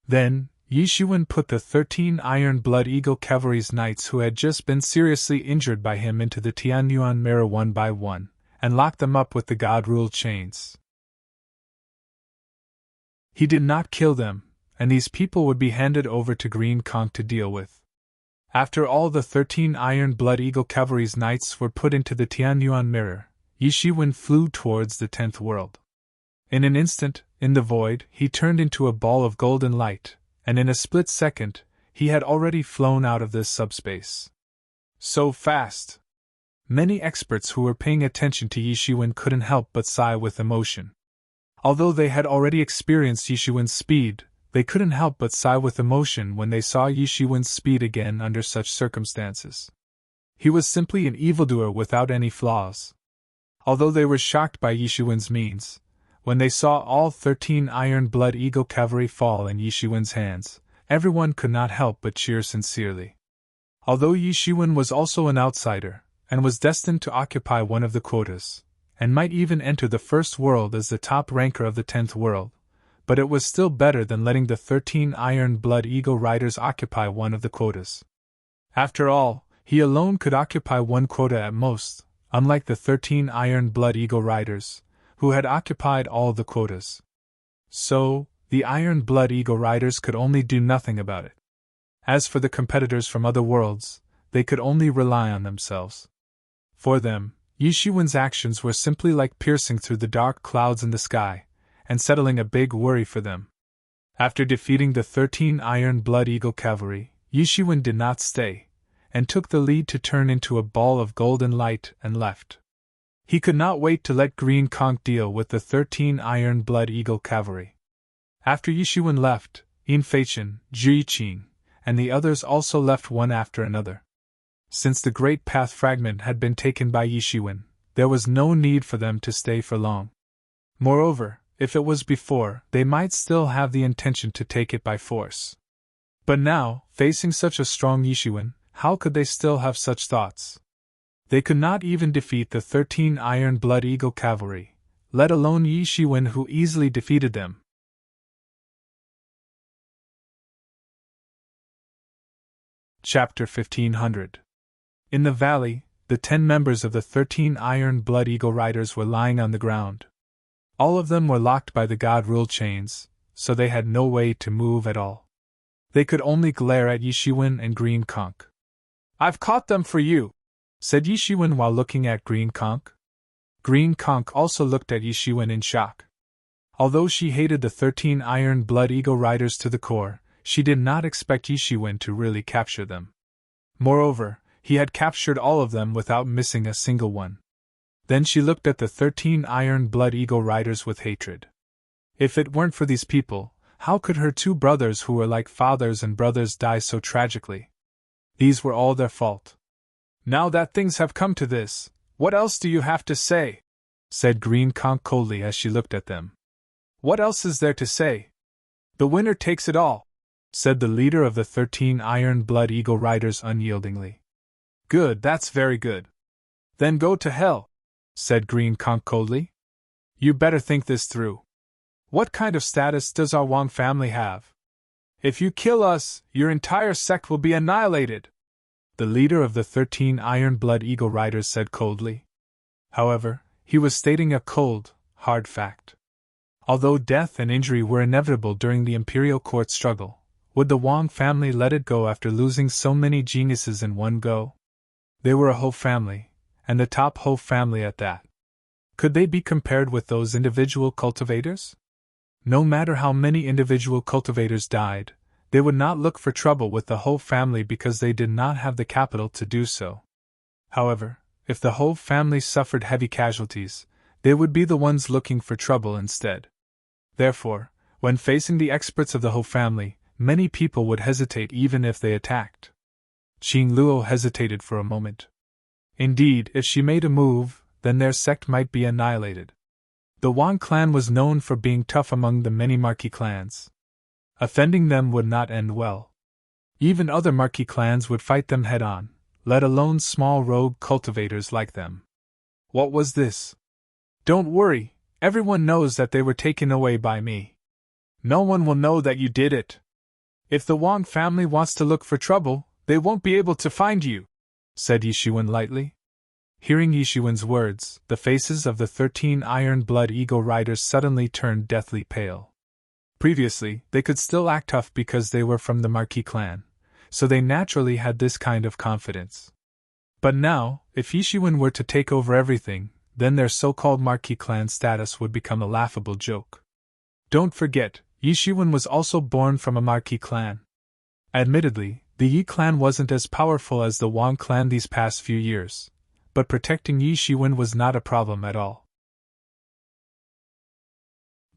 Then, Yishiwen put the 13 Iron Blood Eagle Cavalry's knights who had just been seriously injured by him into the Tianyuan mirror one by one, and locked them up with the God-ruled chains. He did not kill them, and these people would be handed over to Green Conch to deal with. After all the 13 Iron Blood Eagle Cavalry's knights were put into the Tianyuan mirror, Yishiwen flew towards the 10th world. In an instant, in the void, he turned into a ball of golden light, and in a split second, he had already flown out of this subspace. So fast! Many experts who were paying attention to Yishiwen couldn't help but sigh with emotion. Although they had already experienced Yishiwen's speed, they couldn't help but sigh with emotion when they saw Yishiwen's speed again under such circumstances. He was simply an evildoer without any flaws. Although they were shocked by Yishiwen's means, when they saw all 13 Iron Blood Eagle Cavalry fall in Yishiwen's hands, everyone could not help but cheer sincerely. Although Yishiwen was also an outsider, and was destined to occupy one of the quotas, and might even enter the first world as the top ranker of the 10th world, but it was still better than letting the 13 Iron Blood Eagle Riders occupy one of the quotas. After all, he alone could occupy one quota at most, unlike the 13 Iron Blood Eagle Riders, who had occupied all the quotas. So, the Iron Blood Eagle Riders could only do nothing about it. As for the competitors from other worlds, they could only rely on themselves. For them, Yishiwen's actions were simply like piercing through the dark clouds in the sky, and settling a big worry for them. After defeating the 13 Iron Blood Eagle Cavalry, Yishiwen did not stay, and took the lead to turn into a ball of golden light and left. He could not wait to let Green Conch deal with the 13 Iron Blood Eagle Cavalry. After Yishiwen left, Yin Feichen, Zhi Qing, and the others also left one after another. Since the Great Path Fragment had been taken by Yishiwen, there was no need for them to stay for long. Moreover, if it was before, they might still have the intention to take it by force. But now, facing such a strong Yishiwen, how could they still have such thoughts? They could not even defeat the 13 Iron Blood Eagle Cavalry, let alone Yishiwen who easily defeated them. Chapter 1500. In the valley, the 10 members of the 13 Iron Blood Eagle Riders were lying on the ground. All of them were locked by the God-ruled chains, so they had no way to move at all. They could only glare at Yishiwen and Green Conch. "I've caught them for you," said Yishiwen while looking at Green Conch. Green Conch also looked at Yishiwen in shock. Although she hated the 13 Iron Blood Eagle Riders to the core, she did not expect Yishiwen to really capture them. Moreover, he had captured all of them without missing a single one. Then she looked at the 13 Iron Blood Eagle Riders with hatred. If it weren't for these people, how could her 2 brothers who were like fathers and brothers die so tragically? These were all their fault. "Now that things have come to this, what else do you have to say?" said Green Conch coldly as she looked at them. "What else is there to say? The winner takes it all," said the leader of the 13 Iron Blood Eagle Riders unyieldingly. "Good, that's very good. Then go to hell," said Green Conch coldly. "You better think this through. What kind of status does our Wang family have? If you kill us, your entire sect will be annihilated," the leader of the 13 Iron Blood Eagle Riders said coldly. However, he was stating a cold, hard fact. Although death and injury were inevitable during the imperial court struggle, would the Wang family let it go after losing so many geniuses in one go? They were a whole family, and the top whole family at that. Could they be compared with those individual cultivators? No matter how many individual cultivators died, they would not look for trouble with the whole family because they did not have the capital to do so. However, if the whole family suffered heavy casualties, they would be the ones looking for trouble instead. Therefore, when facing the experts of the whole family, many people would hesitate even if they attacked. Qing Luo hesitated for a moment. Indeed, if she made a move, then their sect might be annihilated. The Wang clan was known for being tough among the many marquis clans. Offending them would not end well. Even other marquis clans would fight them head-on, let alone small rogue cultivators like them. What was this? "Don't worry, everyone knows that they were taken away by me. No one will know that you did it. If the Wang family wants to look for trouble, they won't be able to find you," said Yishiwen lightly. Hearing Yishiwen's words, the faces of the 13 Iron Blood Eagle Riders suddenly turned deathly pale. Previously, they could still act tough because they were from the Marquis clan, so they naturally had this kind of confidence. But now, if Yishiwen were to take over everything, then their so-called Marquis clan status would become a laughable joke. Don't forget, Yishiwen was also born from a Marquis clan. Admittedly, the Yi clan wasn't as powerful as the Wang clan these past few years, but protecting Yishiwen was not a problem at all.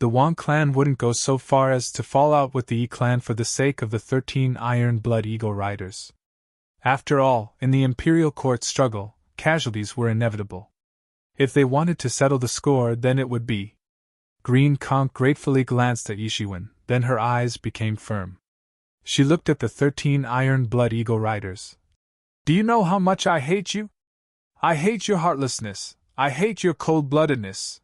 The Wang clan wouldn't go so far as to fall out with the Yi clan for the sake of the 13 Iron Blood Eagle Riders. After all, in the imperial court struggle, casualties were inevitable. If they wanted to settle the score, then it would be. Green Conch gratefully glanced at Yishiwen, then her eyes became firm. She looked at the 13 Iron Blood Eagle Riders. "Do you know how much I hate you? I hate your heartlessness, I hate your cold-bloodedness."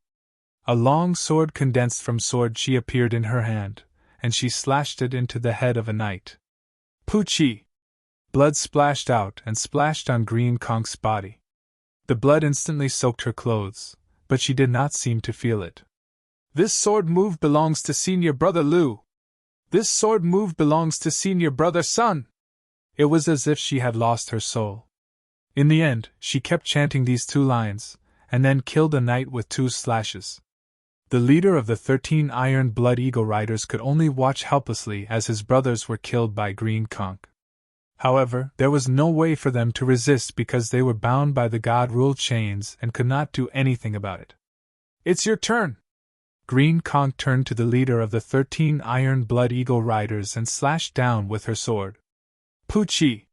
A long sword condensed from sword chi appeared in her hand, and she slashed it into the head of a knight. Poochie! Blood splashed out and splashed on Green Conch's body. The blood instantly soaked her clothes, but she did not seem to feel it. "This sword move belongs to Senior Brother Lu. This sword move belongs to Senior Brother Sun." It was as if she had lost her soul. In the end, she kept chanting these 2 lines, and then killed a knight with 2 slashes. The leader of the 13 Iron Blood Eagle Riders could only watch helplessly as his brothers were killed by Green Conch. However, there was no way for them to resist because they were bound by the God-ruled chains and could not do anything about it. "It's your turn!" Green Conch turned to the leader of the 13 Iron Blood Eagle Riders and slashed down with her sword. Poochie!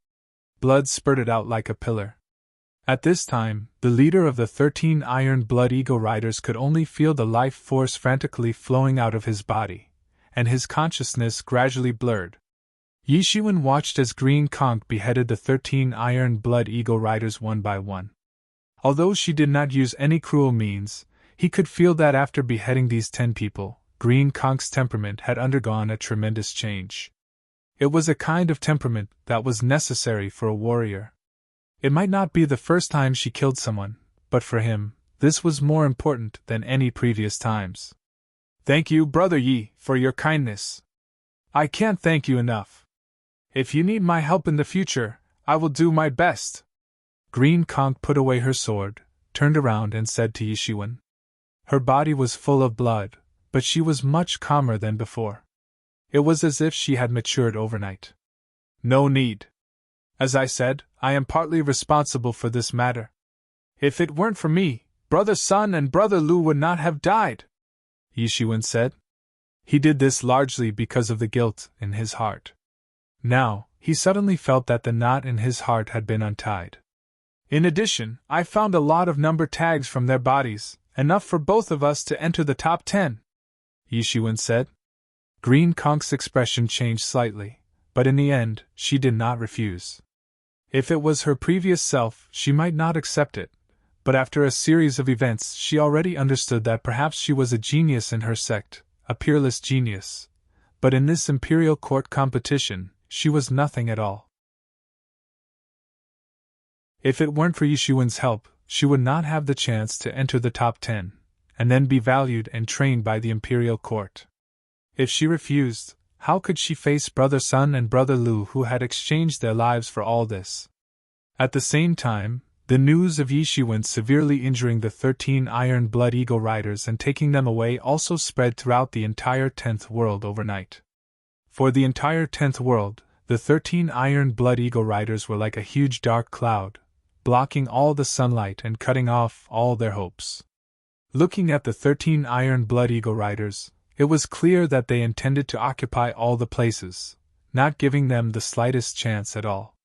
Blood spurted out like a pillar. At this time, the leader of the 13 Iron Blood Eagle Riders could only feel the life force frantically flowing out of his body, and his consciousness gradually blurred. Yishiwen watched as Green Conch beheaded the 13 Iron Blood Eagle Riders one by one. Although she did not use any cruel means, he could feel that after beheading these 10 people, Green Conch's temperament had undergone a tremendous change. It was a kind of temperament that was necessary for a warrior. It might not be the first time she killed someone, but for him, this was more important than any previous times. Thank you, Brother Yi, for your kindness. I can't thank you enough. If you need my help in the future, I will do my best. Green Conch put away her sword, turned around and said to Yishiwen. Her body was full of blood, but she was much calmer than before. It was as if she had matured overnight. No need. As I said, I am partly responsible for this matter. If it weren't for me, Brother Sun and Brother Lu would not have died, Yishiwen said. He did this largely because of the guilt in his heart. Now, he suddenly felt that the knot in his heart had been untied. In addition, I found a lot of number tags from their bodies, enough for both of us to enter the top 10, Yishiwen said. Green Conch's expression changed slightly, but in the end, she did not refuse. If it was her previous self, she might not accept it, but after a series of events she already understood that perhaps she was a genius in her sect, a peerless genius, but in this imperial court competition, she was nothing at all. If it weren't for Yishiwen's help, she would not have the chance to enter the top 10, and then be valued and trained by the imperial court. If she refused, how could she face Brother Sun and Brother Lu who had exchanged their lives for all this? At the same time, the news of Yishiwen severely injuring the 13 Iron Blood Eagle Riders and taking them away also spread throughout the entire 10th world overnight. For the entire 10th world, the 13 Iron Blood Eagle Riders were like a huge dark cloud, blocking all the sunlight and cutting off all their hopes. Looking at the 13 Iron Blood Eagle Riders, it was clear that they intended to occupy all the places, not giving them the slightest chance at all.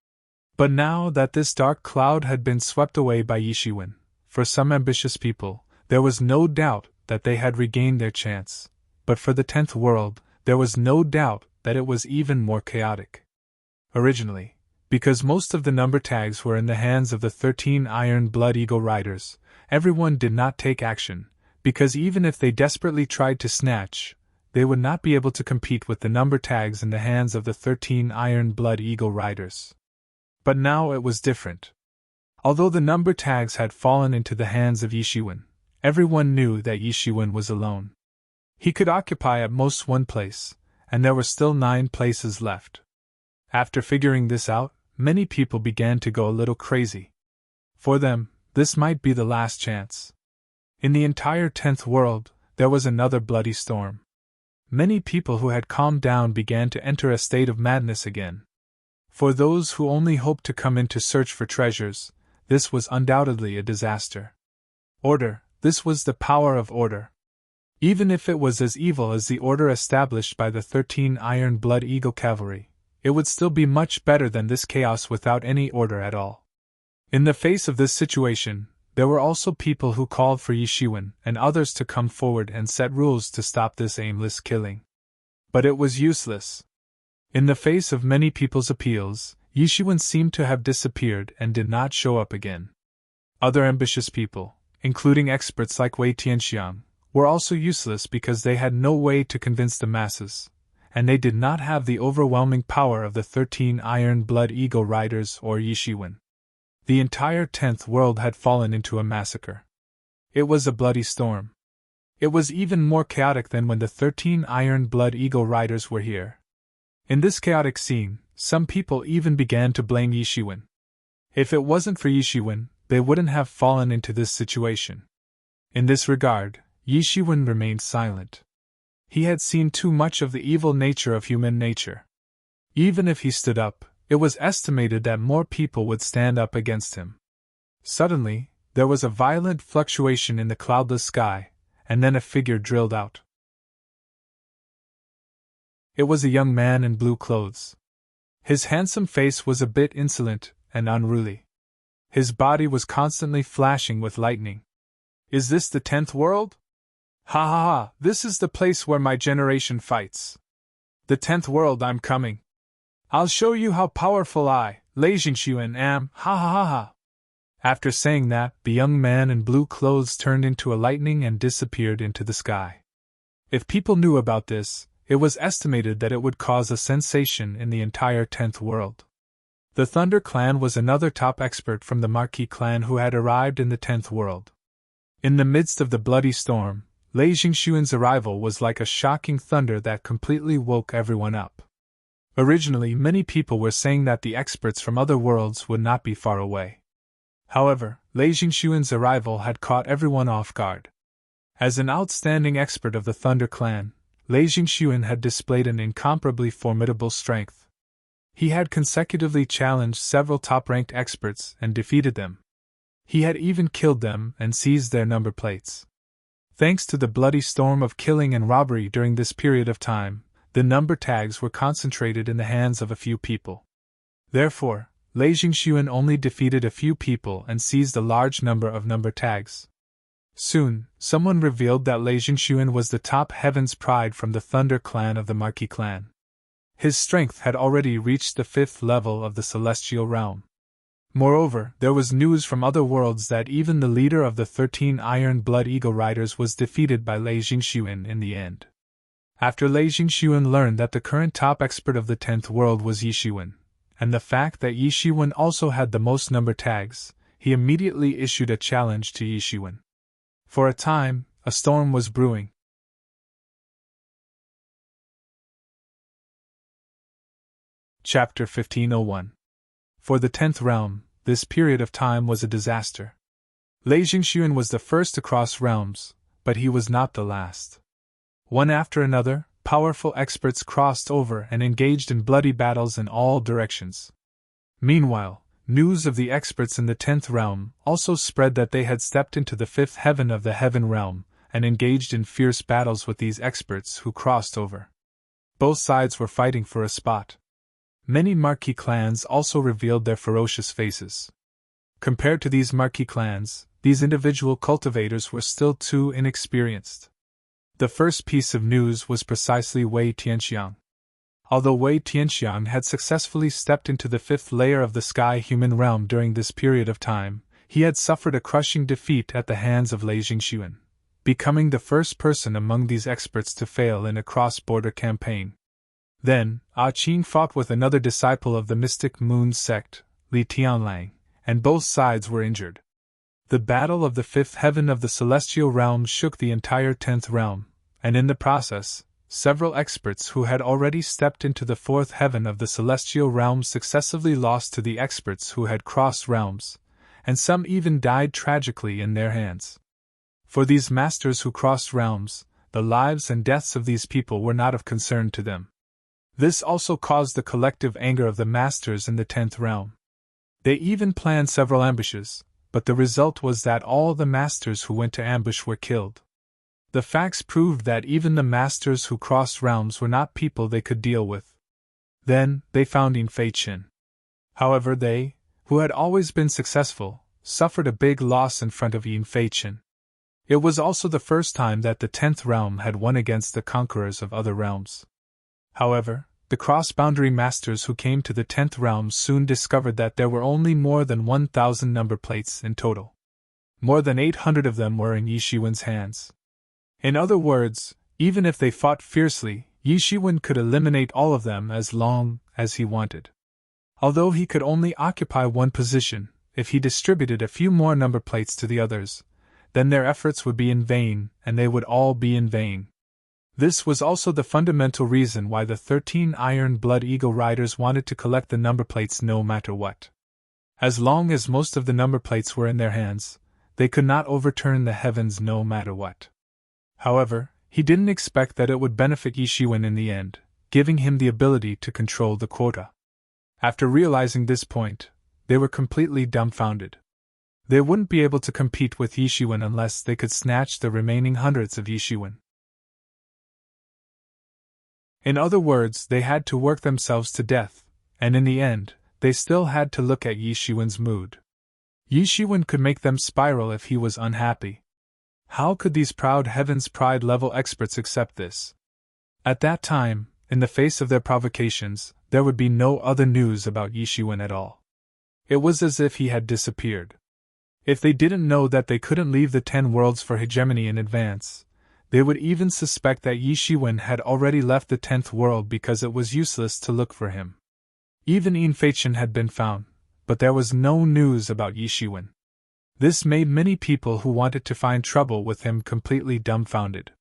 But now that this dark cloud had been swept away by Yishiwen, for some ambitious people, there was no doubt that they had regained their chance, but for the 10th world, there was no doubt that it was even more chaotic. Originally, because most of the number tags were in the hands of the 13 Iron Blood Eagle Riders, everyone did not take action, because even if they desperately tried to snatch, they would not be able to compete with the number tags in the hands of the 13 Iron Blood Eagle Riders. But now it was different. Although the number tags had fallen into the hands of Yishiwen, everyone knew that Yishiwen was alone. He could occupy at most one place, and there were still 9 places left. After figuring this out, many people began to go a little crazy. For them, this might be the last chance. In the entire 10th world, there was another bloody storm. Many people who had calmed down began to enter a state of madness again. For those who only hoped to come in to search for treasures, this was undoubtedly a disaster. Order, this was the power of order. Even if it was as evil as the order established by the 13 Iron Blood Eagle Cavalry, it would still be much better than this chaos without any order at all. In the face of this situation, there were also people who called for Yishiwen and others to come forward and set rules to stop this aimless killing. But it was useless. In the face of many people's appeals, Yishiwen seemed to have disappeared and did not show up again. Other ambitious people, including experts like Wei Tianxiang, were also useless because they had no way to convince the masses, and they did not have the overwhelming power of the 13 Iron Blood Eagle Riders or Yishiwen. The entire 10th world had fallen into a massacre. It was a bloody storm. It was even more chaotic than when the 13 Iron Blood Eagle Riders were here. In this chaotic scene, some people even began to blame Yishiwen. If it wasn't for Yishiwen, they wouldn't have fallen into this situation. In this regard, Yishiwen remained silent. He had seen too much of the evil nature of human nature. Even if he stood up, it was estimated that more people would stand up against him. Suddenly, there was a violent fluctuation in the cloudless sky, and then a figure drilled out. It was a young man in blue clothes. His handsome face was a bit insolent and unruly. His body was constantly flashing with lightning. Is this the 10th world? Ha ha ha, this is the place where my generation fights. The 10th world, I'm coming. I'll show you how powerful I, Lei Jingxuan, am, ha ha ha ha. After saying that, the young man in blue clothes turned into a lightning and disappeared into the sky. If people knew about this, it was estimated that it would cause a sensation in the entire 10th world. The Thunder Clan was another top expert from the Marquis clan who had arrived in the 10th world. In the midst of the bloody storm, Lei Jingxuan's arrival was like a shocking thunder that completely woke everyone up. Originally, many people were saying that the experts from other worlds would not be far away. However, Lei Jingxuan's arrival had caught everyone off guard. As an outstanding expert of the Thunder Clan, Lei Jingxuan had displayed an incomparably formidable strength. He had consecutively challenged several top-ranked experts and defeated them. He had even killed them and seized their number plates. Thanks to the bloody storm of killing and robbery during this period of time, the number tags were concentrated in the hands of a few people. Therefore, Lei Jingxuan only defeated a few people and seized a large number of number tags. Soon, someone revealed that Lei Jingxuan was the top heaven's pride from the Thunder Clan of the Marquis clan. His strength had already reached the 5th level of the celestial realm. Moreover, there was news from other worlds that even the leader of the 13 Iron Blood Eagle Riders was defeated by Lei Jingxuan in the end. After Lei Jingxuan learned that the current top expert of the 10th world was Yixuan, and the fact that Yixuan also had the most number tags, he immediately issued a challenge to Yixuan. For a time, a storm was brewing. Chapter 1501. For the 10th realm, this period of time was a disaster. Lei Jingxuan was the first to cross realms, but he was not the last. One after another, powerful experts crossed over and engaged in bloody battles in all directions. Meanwhile, news of the experts in the 10th realm also spread that they had stepped into the 5th heaven of the Heaven realm and engaged in fierce battles with these experts who crossed over. Both sides were fighting for a spot. Many Marquis clans also revealed their ferocious faces. Compared to these Marquis clans, these individual cultivators were still too inexperienced. The first piece of news was precisely Wei Tianxiang. Although Wei Tianxiang had successfully stepped into the 5th layer of the sky-human realm during this period of time, he had suffered a crushing defeat at the hands of Lei Jingxuan, becoming the first person among these experts to fail in a cross-border campaign. Then, Qing fought with another disciple of the Mystic Moon sect, Li Tianlang, and both sides were injured. The battle of the 5th heaven of the celestial realm shook the entire 10th realm, and in the process, several experts who had already stepped into the 4th heaven of the celestial realm successively lost to the experts who had crossed realms, and some even died tragically in their hands. For these masters who crossed realms, the lives and deaths of these people were not of concern to them. This also caused the collective anger of the masters in the 10th realm. They even planned several ambushes, but the result was that all the masters who went to ambush were killed. The facts proved that even the masters who crossed realms were not people they could deal with. Then, they found Yin Fei Qin. However, they, who had always been successful, suffered a big loss in front of Yin Fei Qin. It was also the first time that the 10th realm had won against the conquerors of other realms. However, the cross-boundary masters who came to the 10th realm soon discovered that there were only more than 1,000 number plates in total. More than 800 of them were in Yixuan's hands. In other words, even if they fought fiercely, Yixuan could eliminate all of them as long as he wanted. Although he could only occupy one position, if he distributed a few more number plates to the others, then their efforts would be in vain, and they would all be in vain. This was also the fundamental reason why the 13 Iron Blood Eagle Riders wanted to collect the number plates no matter what. As long as most of the number plates were in their hands, they could not overturn the heavens no matter what. However, he didn't expect that it would benefit Yixuan in the end, giving him the ability to control the quota. After realizing this point, they were completely dumbfounded. They wouldn't be able to compete with Yixuan unless they could snatch the remaining hundreds of Yixuan. In other words, they had to work themselves to death, and in the end, they still had to look at Yixuan's mood. Yixuan could make them spiral if he was unhappy. How could these proud Heaven's Pride level experts accept this? At that time, in the face of their provocations, there would be no other news about Yixuan at all. It was as if he had disappeared. If they didn't know that they couldn't leave the 10 worlds for hegemony in advance, they would even suspect that Yixuan had already left the 10th world because it was useless to look for him. Even Infation had been found, but there was no news about Yishiwen. This made many people who wanted to find trouble with him completely dumbfounded.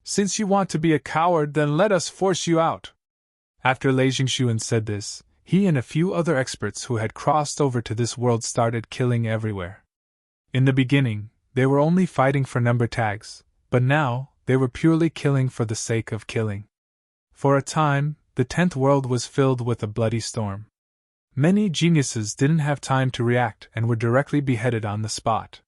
"Since you want to be a coward, then let us force you out." After Lei Jingxuan said this, he and a few other experts who had crossed over to this world started killing everywhere. In the beginning, they were only fighting for number tags, but now, they were purely killing for the sake of killing. For a time, the 10th world was filled with a bloody storm. Many geniuses didn't have time to react and were directly beheaded on the spot.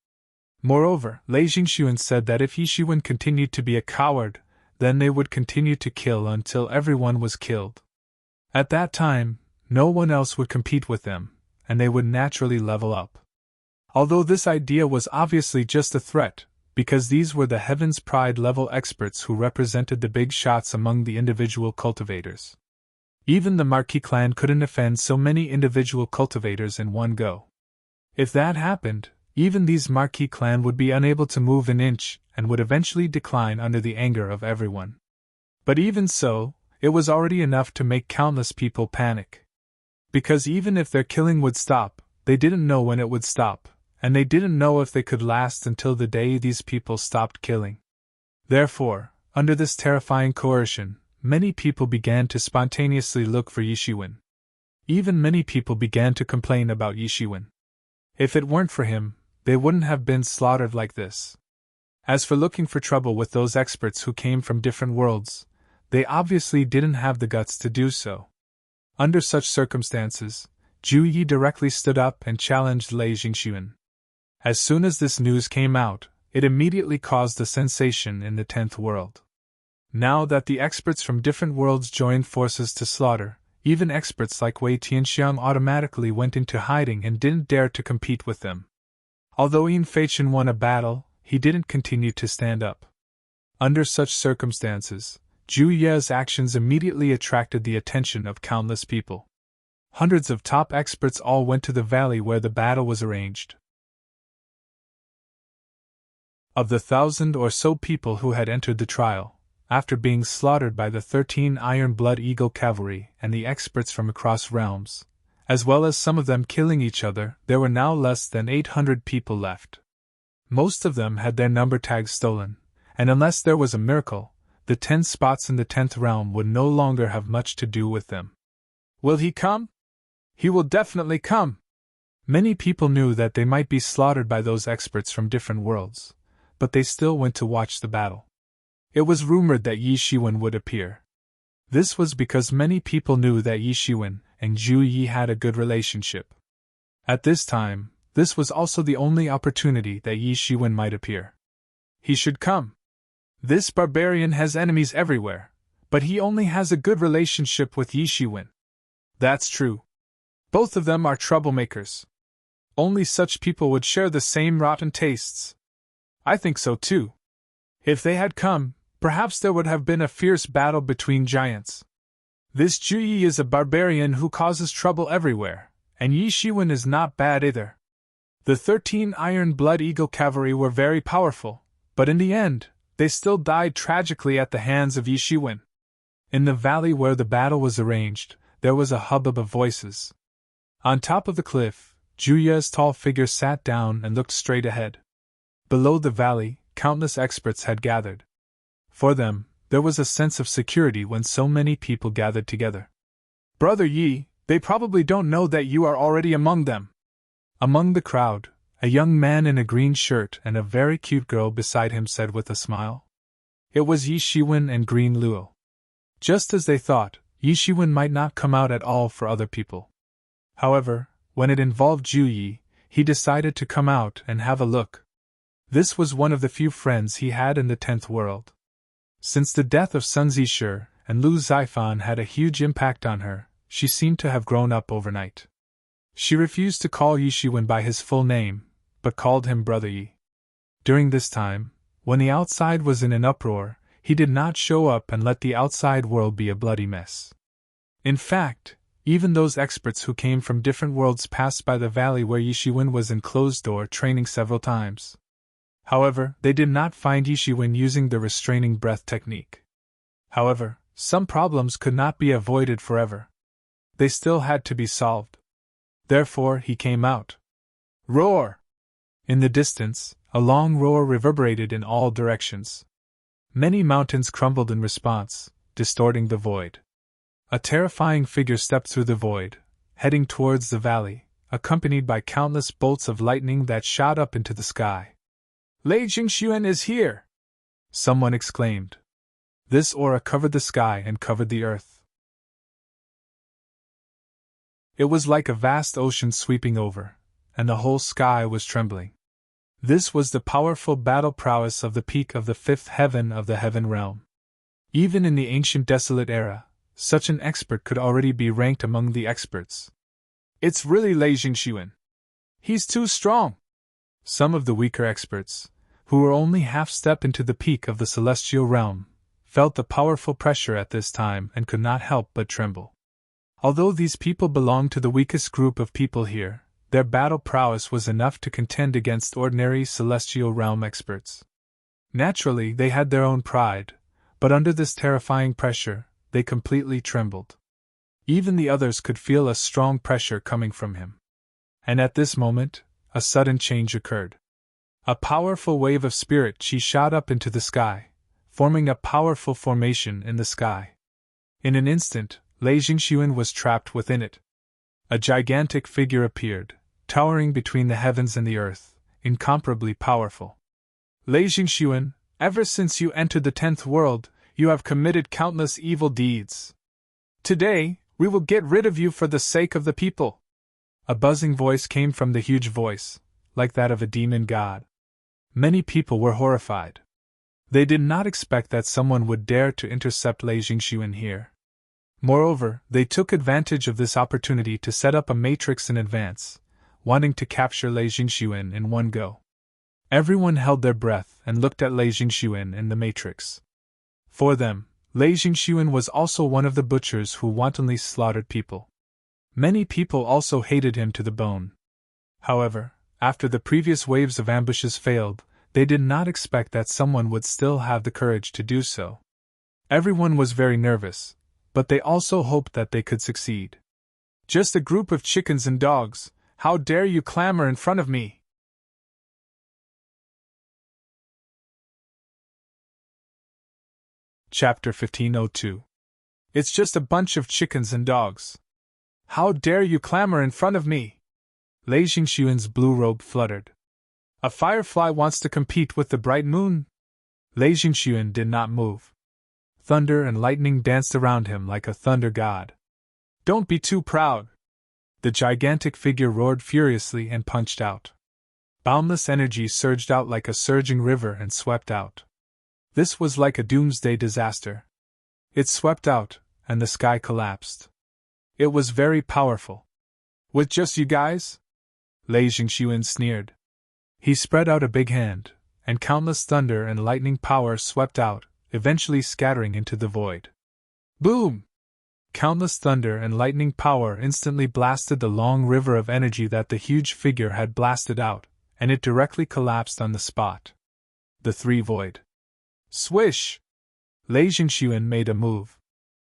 Moreover, Lei Jingxuan said that if Yishiwen continued to be a coward, then they would continue to kill until everyone was killed. At that time, no one else would compete with them, and they would naturally level up. Although this idea was obviously just a threat, because these were the Heaven's Pride level experts who represented the big shots among the individual cultivators. Even the Marquis clan couldn't offend so many individual cultivators in one go. If that happened, even these Marquis clan would be unable to move an inch and would eventually decline under the anger of everyone. But even so, it was already enough to make countless people panic. Because even if their killing would stop, they didn't know when it would stop, and they didn't know if they could last until the day these people stopped killing. Therefore, under this terrifying coercion, many people began to spontaneously look for Yishiwen. Even many people began to complain about Yishiwen. If it weren't for him, they wouldn't have been slaughtered like this. As for looking for trouble with those experts who came from different worlds, they obviously didn't have the guts to do so. Under such circumstances, Zhu Yi directly stood up and challenged Lei Jingxuan. As soon as this news came out, it immediately caused a sensation in the 10th world. Now that the experts from different worlds joined forces to slaughter, even experts like Wei Tianxiang automatically went into hiding and didn't dare to compete with them. Although Yin Feichen won a battle, he didn't continue to stand up. Under such circumstances, Zhu Ye's actions immediately attracted the attention of countless people. Hundreds of top experts all went to the valley where the battle was arranged. Of the 1,000 or so people who had entered the trial, after being slaughtered by the 13 Iron Blood Eagle Cavalry and the experts from across realms, as well as some of them killing each other, there were now less than 800 people left. Most of them had their number tags stolen, and unless there was a miracle, the 10 spots in the 10th realm would no longer have much to do with them. Will he come? He will definitely come! Many people knew that they might be slaughtered by those experts from different worlds, but they still went to watch the battle. It was rumored that Yishiwen would appear. This was because many people knew that Yishiwen and Zhu Yi had a good relationship. At this time, this was also the only opportunity that Yishiwen might appear. He should come. This barbarian has enemies everywhere, but he only has a good relationship with Yishiwen. That's true. Both of them are troublemakers. Only such people would share the same rotten tastes. I think so too. If they had come, perhaps there would have been a fierce battle between giants. This Zhu Yi is a barbarian who causes trouble everywhere, and Yishiwen is not bad either. The 13 Iron Blood Eagle Cavalry were very powerful, but in the end, they still died tragically at the hands of Yishiwen. In the valley where the battle was arranged, there was a hubbub of voices. On top of the cliff, Zhu Ye's tall figure sat down and looked straight ahead. Below the valley, countless experts had gathered. For them, there was a sense of security when so many people gathered together. Brother Yi, they probably don't know that you are already among them. Among the crowd, a young man in a green shirt and a very cute girl beside him said with a smile. It was Yishiwen and Green Luo. Just as they thought, Yishiwen might not come out at all for other people. However, when it involved Zhu Yi, he decided to come out and have a look. This was one of the few friends he had in the 10th world. Since the death of Sun Zixi and Lu Zifan had a huge impact on her, she seemed to have grown up overnight. She refused to call Yishiwen by his full name, but called him Brother Yi. During this time, when the outside was in an uproar, he did not show up and let the outside world be a bloody mess. In fact, even those experts who came from different worlds passed by the valley where Yishiwen was in closed-door training several times. However, they did not find Yishiwen using the restraining breath technique. However, some problems could not be avoided forever. they still had to be solved. Therefore, he came out. Roar! In the distance, a long roar reverberated in all directions. Many mountains crumbled in response, distorting the void. A terrifying figure stepped through the void, heading towards the valley, accompanied by countless bolts of lightning that shot up into the sky. Lei Jingxuan is here! Someone exclaimed. This aura covered the sky and covered the earth. It was like a vast ocean sweeping over, and the whole sky was trembling. This was the powerful battle prowess of the peak of the fifth heaven of the heaven realm. Even in the ancient desolate era, such an expert could already be ranked among the experts. It's really Lei Jingxuan. He's too strong. Some of the weaker experts, who were only half-step into the peak of the celestial realm, felt the powerful pressure at this time and could not help but tremble. Although these people belonged to the weakest group of people here, their battle prowess was enough to contend against ordinary celestial realm experts. Naturally, they had their own pride, but under this terrifying pressure, they completely trembled. Even the others could feel a strong pressure coming from him. And at this moment, a sudden change occurred. A powerful wave of spirit chi shot up into the sky, forming a powerful formation in the sky. In an instant, Lei Jingxuan was trapped within it. A gigantic figure appeared, towering between the heavens and the earth, incomparably powerful. Lei Jingxuan, ever since you entered the 10th world, you have committed countless evil deeds. Today, we will get rid of you for the sake of the people. A buzzing voice came from the huge voice, like that of a demon god. Many people were horrified. They did not expect that someone would dare to intercept Lei Jingxuan here. Moreover, they took advantage of this opportunity to set up a matrix in advance, wanting to capture Lei Jingxuan in one go. Everyone held their breath and looked at Lei Jingxuan in the matrix. For them, Lei Jingxuan was also one of the butchers who wantonly slaughtered people. Many people also hated him to the bone. However, after the previous waves of ambushes failed, they did not expect that someone would still have the courage to do so. Everyone was very nervous, but they also hoped that they could succeed. Just a group of chickens and dogs, how dare you clamor in front of me? Chapter 1502. It's just a bunch of chickens and dogs. How dare you clamor in front of me? Lei Jingxuan's blue robe fluttered. A firefly wants to compete with the bright moon? Lei Jingxuan did not move. Thunder and lightning danced around him like a thunder god. Don't be too proud. The gigantic figure roared furiously and punched out. Boundless energy surged out like a surging river and swept out. This was like a doomsday disaster. It swept out, and the sky collapsed. It was very powerful. With just you guys? Lei Jingxuan sneered. He spread out a big hand, and countless thunder and lightning power swept out, eventually scattering into the void. Boom! Countless thunder and lightning power instantly blasted the long river of energy that the huge figure had blasted out, and it directly collapsed on the spot. The three void. Swish! Lei Jingxuan made a move.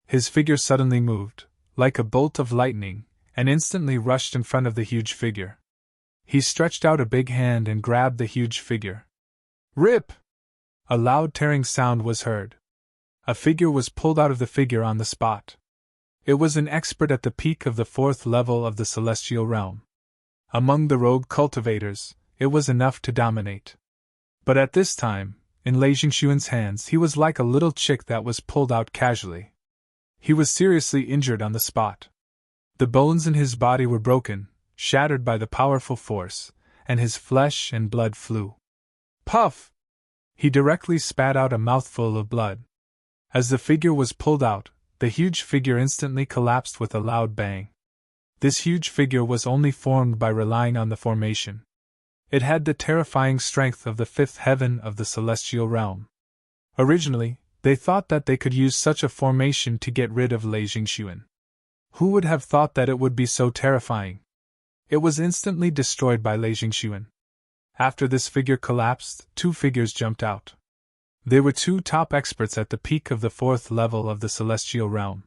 His figure suddenly moved, like a bolt of lightning, and instantly rushed in front of the huge figure. He stretched out a big hand and grabbed the huge figure. Rip! A loud tearing sound was heard. A figure was pulled out of the figure on the spot. It was an expert at the peak of the 4th level of the celestial realm. Among the rogue cultivators, it was enough to dominate. But at this time, in Lei Jingxuan's hands, he was like a little chick that was pulled out casually. He was seriously injured on the spot. The bones in his body were broken, shattered by the powerful force, and his flesh and blood flew. Puff! He directly spat out a mouthful of blood. As the figure was pulled out, the huge figure instantly collapsed with a loud bang. This huge figure was only formed by relying on the formation. It had the terrifying strength of the 5th heaven of the celestial realm. Originally, they thought that they could use such a formation to get rid of Lei Jingxuan. Who would have thought that it would be so terrifying? It was instantly destroyed by Lei Jingxuan. After this figure collapsed, 2 figures jumped out. They were 2 top experts at the peak of the 4th level of the celestial realm.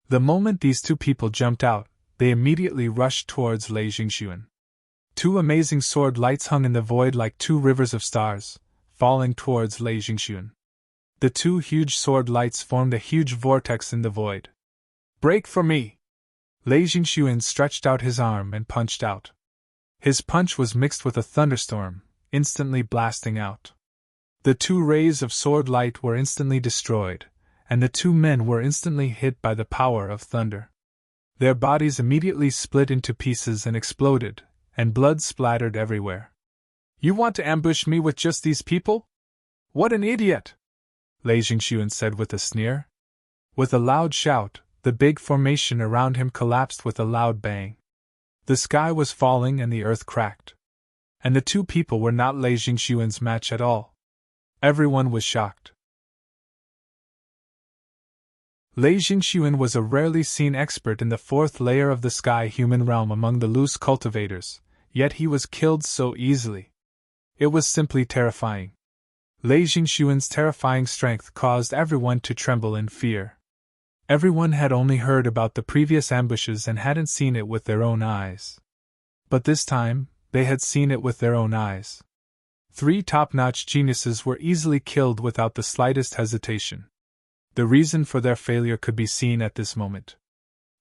The moment these two people jumped out, they immediately rushed towards Lei Jingxuan. Two amazing sword lights hung in the void like two rivers of stars, falling towards Lei Jingxuan. The two huge sword lights formed a huge vortex in the void. "Break for me!" Lei Jingxuan stretched out his arm and punched out. His punch was mixed with a thunderstorm, instantly blasting out. The two rays of sword light were instantly destroyed, and the two men were instantly hit by the power of thunder. Their bodies immediately split into pieces and exploded, and blood splattered everywhere. "You want to ambush me with just these people? What an idiot!" Lei Jingxuan said with a sneer. With a loud shout, the big formation around him collapsed with a loud bang. The sky was falling and the earth cracked. And the two people were not Lei Jingxuan's match at all. Everyone was shocked. Lei Jingxuan was a rarely seen expert in the fourth layer of the sky-human realm among the loose cultivators, yet he was killed so easily. It was simply terrifying. Lei Jingxuan's terrifying strength caused everyone to tremble in fear. Everyone had only heard about the previous ambushes and hadn't seen it with their own eyes. But this time, they had seen it with their own eyes. 3 top-notch geniuses were easily killed without the slightest hesitation. The reason for their failure could be seen at this moment.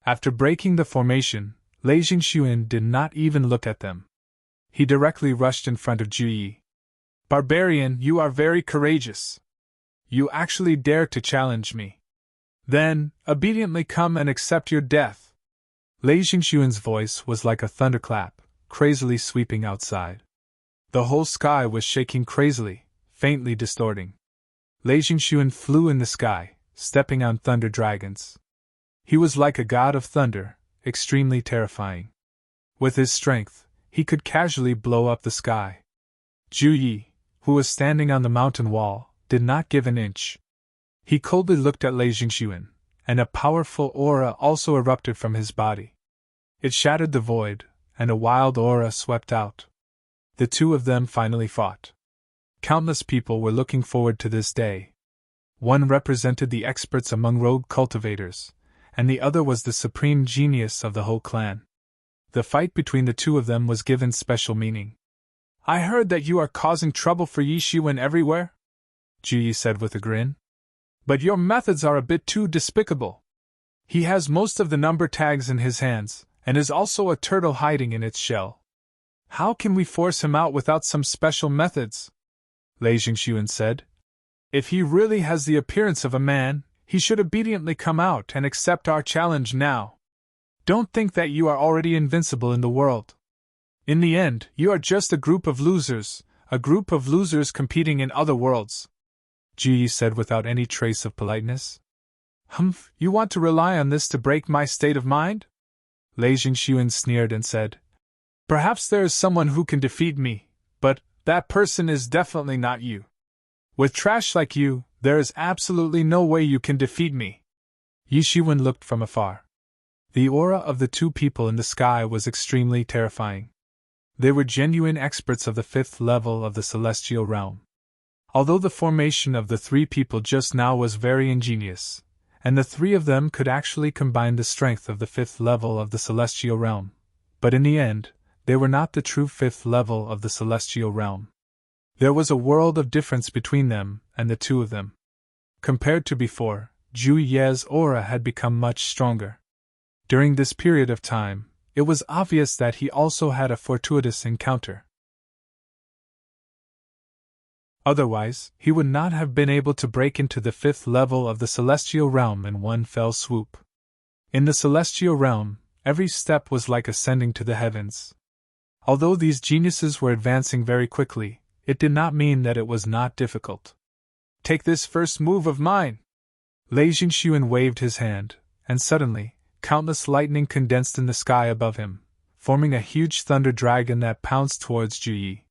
After breaking the formation, Lei Jingxuan did not even look at them. He directly rushed in front of Zhu Yi. "Barbarian, you are very courageous. You actually dare to challenge me. Then, obediently come and accept your death." Lei Jingxuan's voice was like a thunderclap, crazily sweeping outside. The whole sky was shaking crazily, faintly distorting. Lei Jingxuan flew in the sky, stepping on thunder dragons. He was like a god of thunder, extremely terrifying. With his strength, he could casually blow up the sky. Zhu Yi, who was standing on the mountain wall, did not give an inch. He coldly looked at Lei Jingxuan, and a powerful aura also erupted from his body. It shattered the void, and a wild aura swept out. The two of them finally fought. Countless people were looking forward to this day. One represented the experts among rogue cultivators, and the other was the supreme genius of the whole clan. The fight between the two of them was given special meaning. "I heard that you are causing trouble for Yi Shiwen everywhere," Zhu Yi said with a grin. "But your methods are a bit too despicable. He has most of the number tags in his hands, and is also a turtle hiding in its shell. How can we force him out without some special methods?" Lei Jingxuan said. "If he really has the appearance of a man, he should obediently come out and accept our challenge now. Don't think that you are already invincible in the world. In the end, you are just a group of losers competing in other worlds," Zhu Yi said without any trace of politeness. "Humph, you want to rely on this to break my state of mind?" Lei Jingxuan sneered and said. "Perhaps there is someone who can defeat me, but that person is definitely not you. With trash like you, there is absolutely no way you can defeat me." Yi Shiwen looked from afar. The aura of the two people in the sky was extremely terrifying. They were genuine experts of the 5th level of the celestial realm. Although the formation of the 3 people just now was very ingenious, and the 3 of them could actually combine the strength of the 5th level of the celestial realm, but in the end, they were not the true 5th level of the celestial realm. There was a world of difference between them and the two of them. Compared to before, Zhu Ye's aura had become much stronger. During this period of time, it was obvious that he also had a fortuitous encounter. Otherwise, he would not have been able to break into the 5th level of the celestial realm in one fell swoop. In the celestial realm, every step was like ascending to the heavens. Although these geniuses were advancing very quickly, it did not mean that it was not difficult. "Take this first move of mine!" Lei Jingxuan waved his hand, and suddenly, countless lightning condensed in the sky above him, forming a huge thunder dragon that pounced towards Zhu Yi.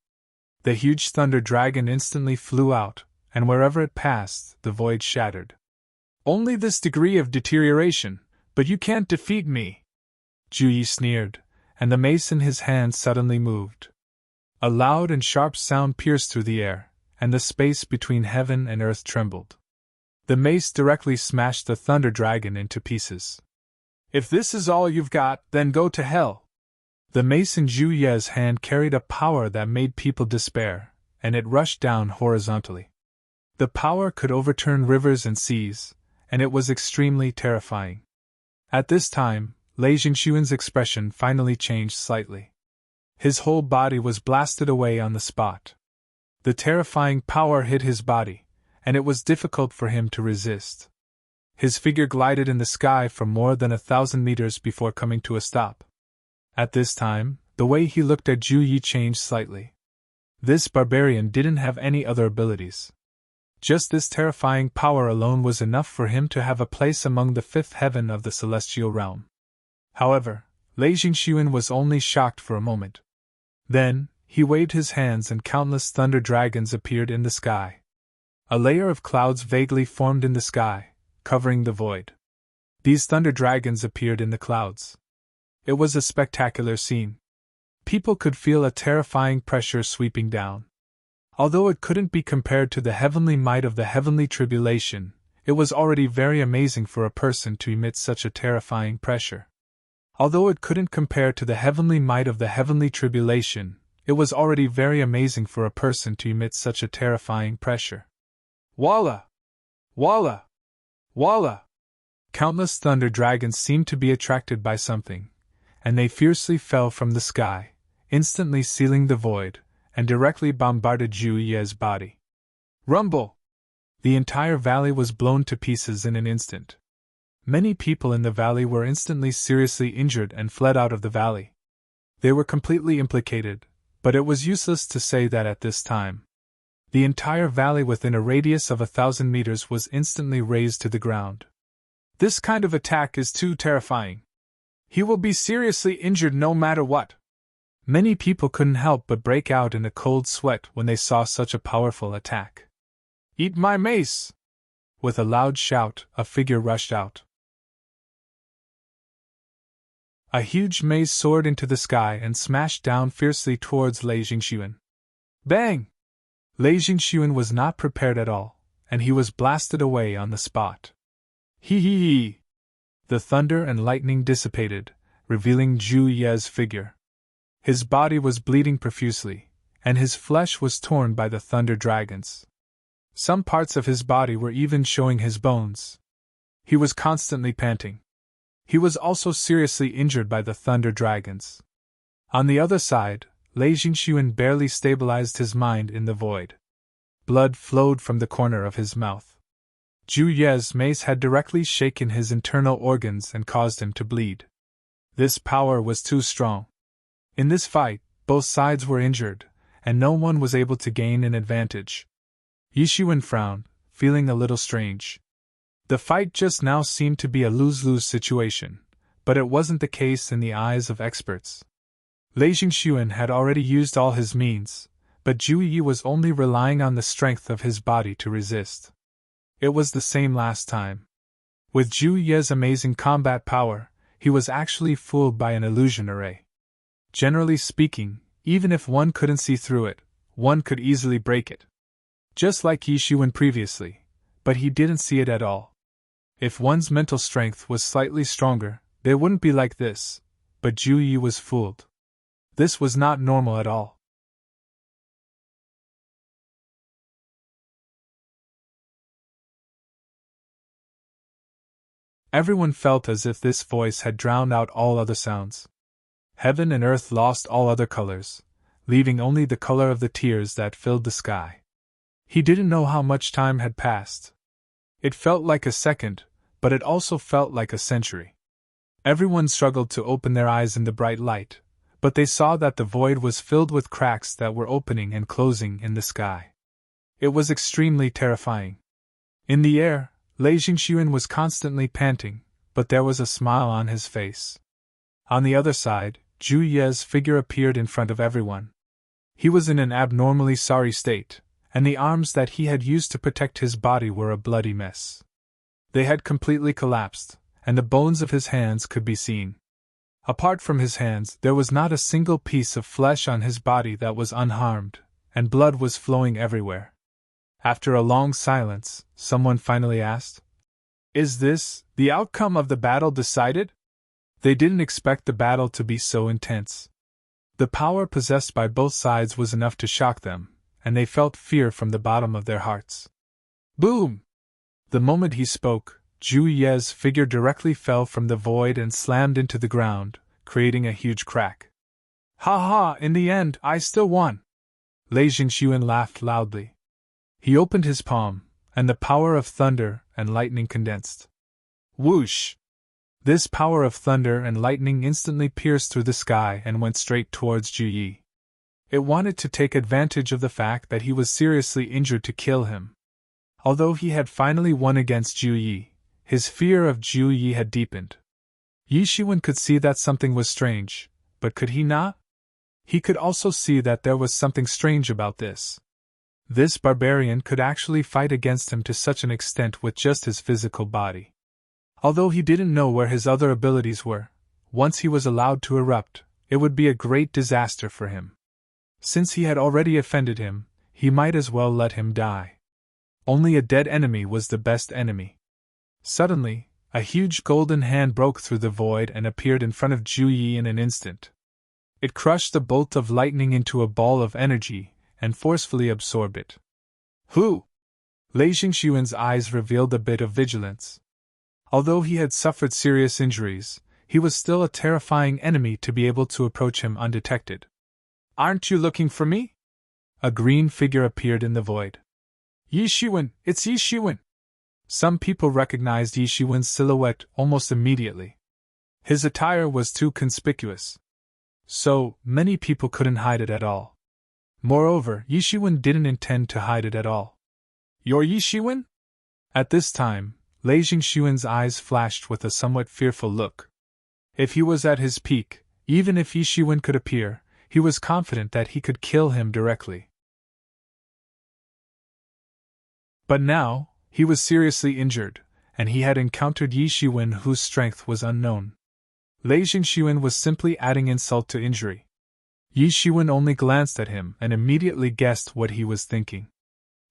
The huge thunder dragon instantly flew out, and wherever it passed, the void shattered. "Only this degree of deterioration, but you can't defeat me!" Zhu Yi sneered, and the mace in his hand suddenly moved. A loud and sharp sound pierced through the air, and the space between heaven and earth trembled. The mace directly smashed the thunder dragon into pieces. If this is all you've got, then go to hell. The mace in Zhu Ye's hand carried a power that made people despair, and it rushed down horizontally. The power could overturn rivers and seas, and it was extremely terrifying. At this time, Lei Jingxuan's expression finally changed slightly. His whole body was blasted away on the spot. The terrifying power hit his body, and it was difficult for him to resist. His figure glided in the sky for more than 1,000 meters before coming to a stop. At this time, the way he looked at Zhu Yi changed slightly. This barbarian didn't have any other abilities. Just this terrifying power alone was enough for him to have a place among the fifth heaven of the celestial realm. However, Lei Jingxuan was only shocked for a moment. Then, he waved his hands and countless thunder dragons appeared in the sky. A layer of clouds vaguely formed in the sky, covering the void. These thunder dragons appeared in the clouds. It was a spectacular scene. People could feel a terrifying pressure sweeping down. Although it couldn't be compared to the heavenly might of the heavenly tribulation, it was already very amazing for a person to emit such a terrifying pressure. Although it couldn't compare to the heavenly might of the heavenly tribulation, it was already very amazing for a person to emit such a terrifying pressure. Walla! Walla! Walla! Countless thunder dragons seemed to be attracted by something, and they fiercely fell from the sky, instantly sealing the void, and directly bombarded Zhu Ye's body. Rumble! The entire valley was blown to pieces in an instant. Many people in the valley were instantly seriously injured and fled out of the valley. They were completely implicated, but it was useless to say that at this time. The entire valley within a radius of 1,000 meters was instantly razed to the ground. This kind of attack is too terrifying. He will be seriously injured no matter what. Many people couldn't help but break out in a cold sweat when they saw such a powerful attack. Eat my mace! With a loud shout, a figure rushed out. A huge mace soared into the sky and smashed down fiercely towards Lei Jingxuan. Bang! Lei Jingxuan was not prepared at all, and he was blasted away on the spot. Hee hee hee! The thunder and lightning dissipated, revealing Zhu Ye's figure. His body was bleeding profusely, and his flesh was torn by the thunder dragons. Some parts of his body were even showing his bones. He was constantly panting. He was also seriously injured by the thunder dragons. On the other side, Lei Jingxuan barely stabilized his mind in the void. Blood flowed from the corner of his mouth. Zhu Ye's mace had directly shaken his internal organs and caused him to bleed. This power was too strong. In this fight, both sides were injured, and no one was able to gain an advantage. Yixuan frowned, feeling a little strange. The fight just now seemed to be a lose-lose situation, but it wasn't the case in the eyes of experts. Lei Jingxuan had already used all his means, but Zhu Yi was only relying on the strength of his body to resist. It was the same last time. With Zhu Ye's amazing combat power, he was actually fooled by an illusion array. Generally speaking, even if one couldn't see through it, one could easily break it. Just like Yixuan previously, but he didn't see it at all. If one's mental strength was slightly stronger, they wouldn't be like this, but Zhu Yi was fooled. This was not normal at all. Everyone felt as if this voice had drowned out all other sounds. Heaven and earth lost all other colors, leaving only the color of the tears that filled the sky. He didn't know how much time had passed. It felt like a second, but it also felt like a century. Everyone struggled to open their eyes in the bright light, but they saw that the void was filled with cracks that were opening and closing in the sky. It was extremely terrifying. In the air, Lei Jingxuan was constantly panting, but there was a smile on his face. On the other side, Zhu Ye's figure appeared in front of everyone. He was in an abnormally sorry state, and the arms that he had used to protect his body were a bloody mess. They had completely collapsed, and the bones of his hands could be seen. Apart from his hands, there was not a single piece of flesh on his body that was unharmed, and blood was flowing everywhere. After a long silence, someone finally asked, "Is this, the outcome of the battle decided?" They didn't expect the battle to be so intense. The power possessed by both sides was enough to shock them, and they felt fear from the bottom of their hearts. Boom! The moment he spoke, Zhu Ye's figure directly fell from the void and slammed into the ground, creating a huge crack. Ha ha, in the end, I still won! Lei Jingxuan laughed loudly. He opened his palm, and the power of thunder and lightning condensed. Whoosh! This power of thunder and lightning instantly pierced through the sky and went straight towards Zhu Yi. It wanted to take advantage of the fact that he was seriously injured to kill him. Although he had finally won against Zhu Yi, his fear of Zhu Yi had deepened. Yi Shiwen could see that something was strange, but could he not? He could also see that there was something strange about this. This barbarian could actually fight against him to such an extent with just his physical body. Although he didn't know where his other abilities were, once he was allowed to erupt, it would be a great disaster for him. Since he had already offended him, he might as well let him die. Only a dead enemy was the best enemy. Suddenly, a huge golden hand broke through the void and appeared in front of Zhu Yi in an instant. It crushed the bolt of lightning into a ball of energy and forcefully absorbed it. Who? Lei Jingxuan's eyes revealed a bit of vigilance. Although he had suffered serious injuries, he was still a terrifying enemy to be able to approach him undetected. Aren't you looking for me? A green figure appeared in the void. Yi Shiwen, it's Yi Shiwen! Some people recognized Yi Shiwen's silhouette almost immediately. His attire was too conspicuous. So, many people couldn't hide it at all. Moreover, Yi Shiwen didn't intend to hide it at all. You're Yi Shiwen? At this time, Lei Jingxuan's eyes flashed with a somewhat fearful look. If he was at his peak, even if Yi Shiwen could appear, he was confident that he could kill him directly. But now, he was seriously injured, and he had encountered Yi Shiwen whose strength was unknown. Lei Jingxuan was simply adding insult to injury. Yi Shiwen only glanced at him and immediately guessed what he was thinking.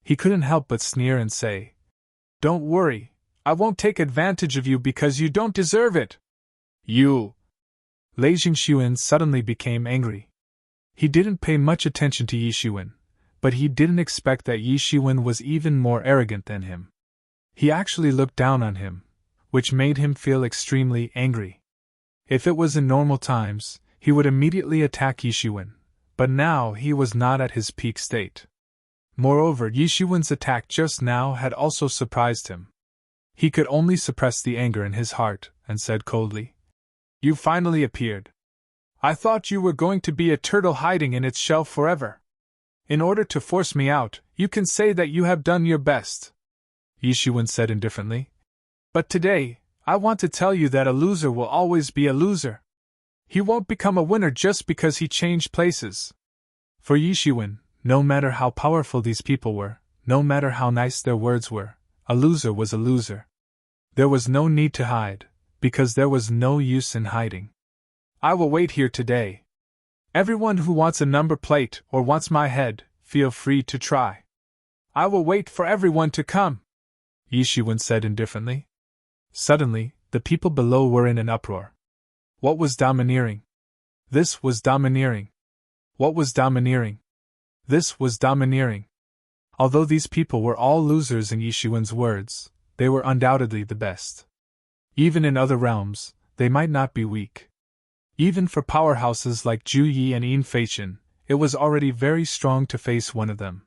He couldn't help but sneer and say, "Don't worry, I won't take advantage of you because you don't deserve it." You! Lei Jingxuan suddenly became angry. He didn't pay much attention to Yi Shiwen, but he didn't expect that Yi Shiwen was even more arrogant than him. He actually looked down on him, which made him feel extremely angry. If it was in normal times, he would immediately attack Yi Shiwen, but now he was not at his peak state. Moreover, Yi Shiwen's attack just now had also surprised him. He could only suppress the anger in his heart, and said coldly, "You finally appeared. I thought you were going to be a turtle hiding in its shell forever. In order to force me out, you can say that you have done your best," Yi Shiwen said indifferently. "But today, I want to tell you that a loser will always be a loser. He won't become a winner just because he changed places." For Yi Shiwen, no matter how powerful these people were, no matter how nice their words were, a loser was a loser. There was no need to hide, because there was no use in hiding. "I will wait here today. Everyone who wants a number plate or wants my head, feel free to try. I will wait for everyone to come," Yi Shiwen said indifferently. Suddenly, the people below were in an uproar. What was domineering? This was domineering. What was domineering? This was domineering. Although these people were all losers in Yi Shiwen's words, they were undoubtedly the best. Even in other realms, they might not be weak. Even for powerhouses like Zhu Yi and Yin Feishan, it was already very strong to face one of them.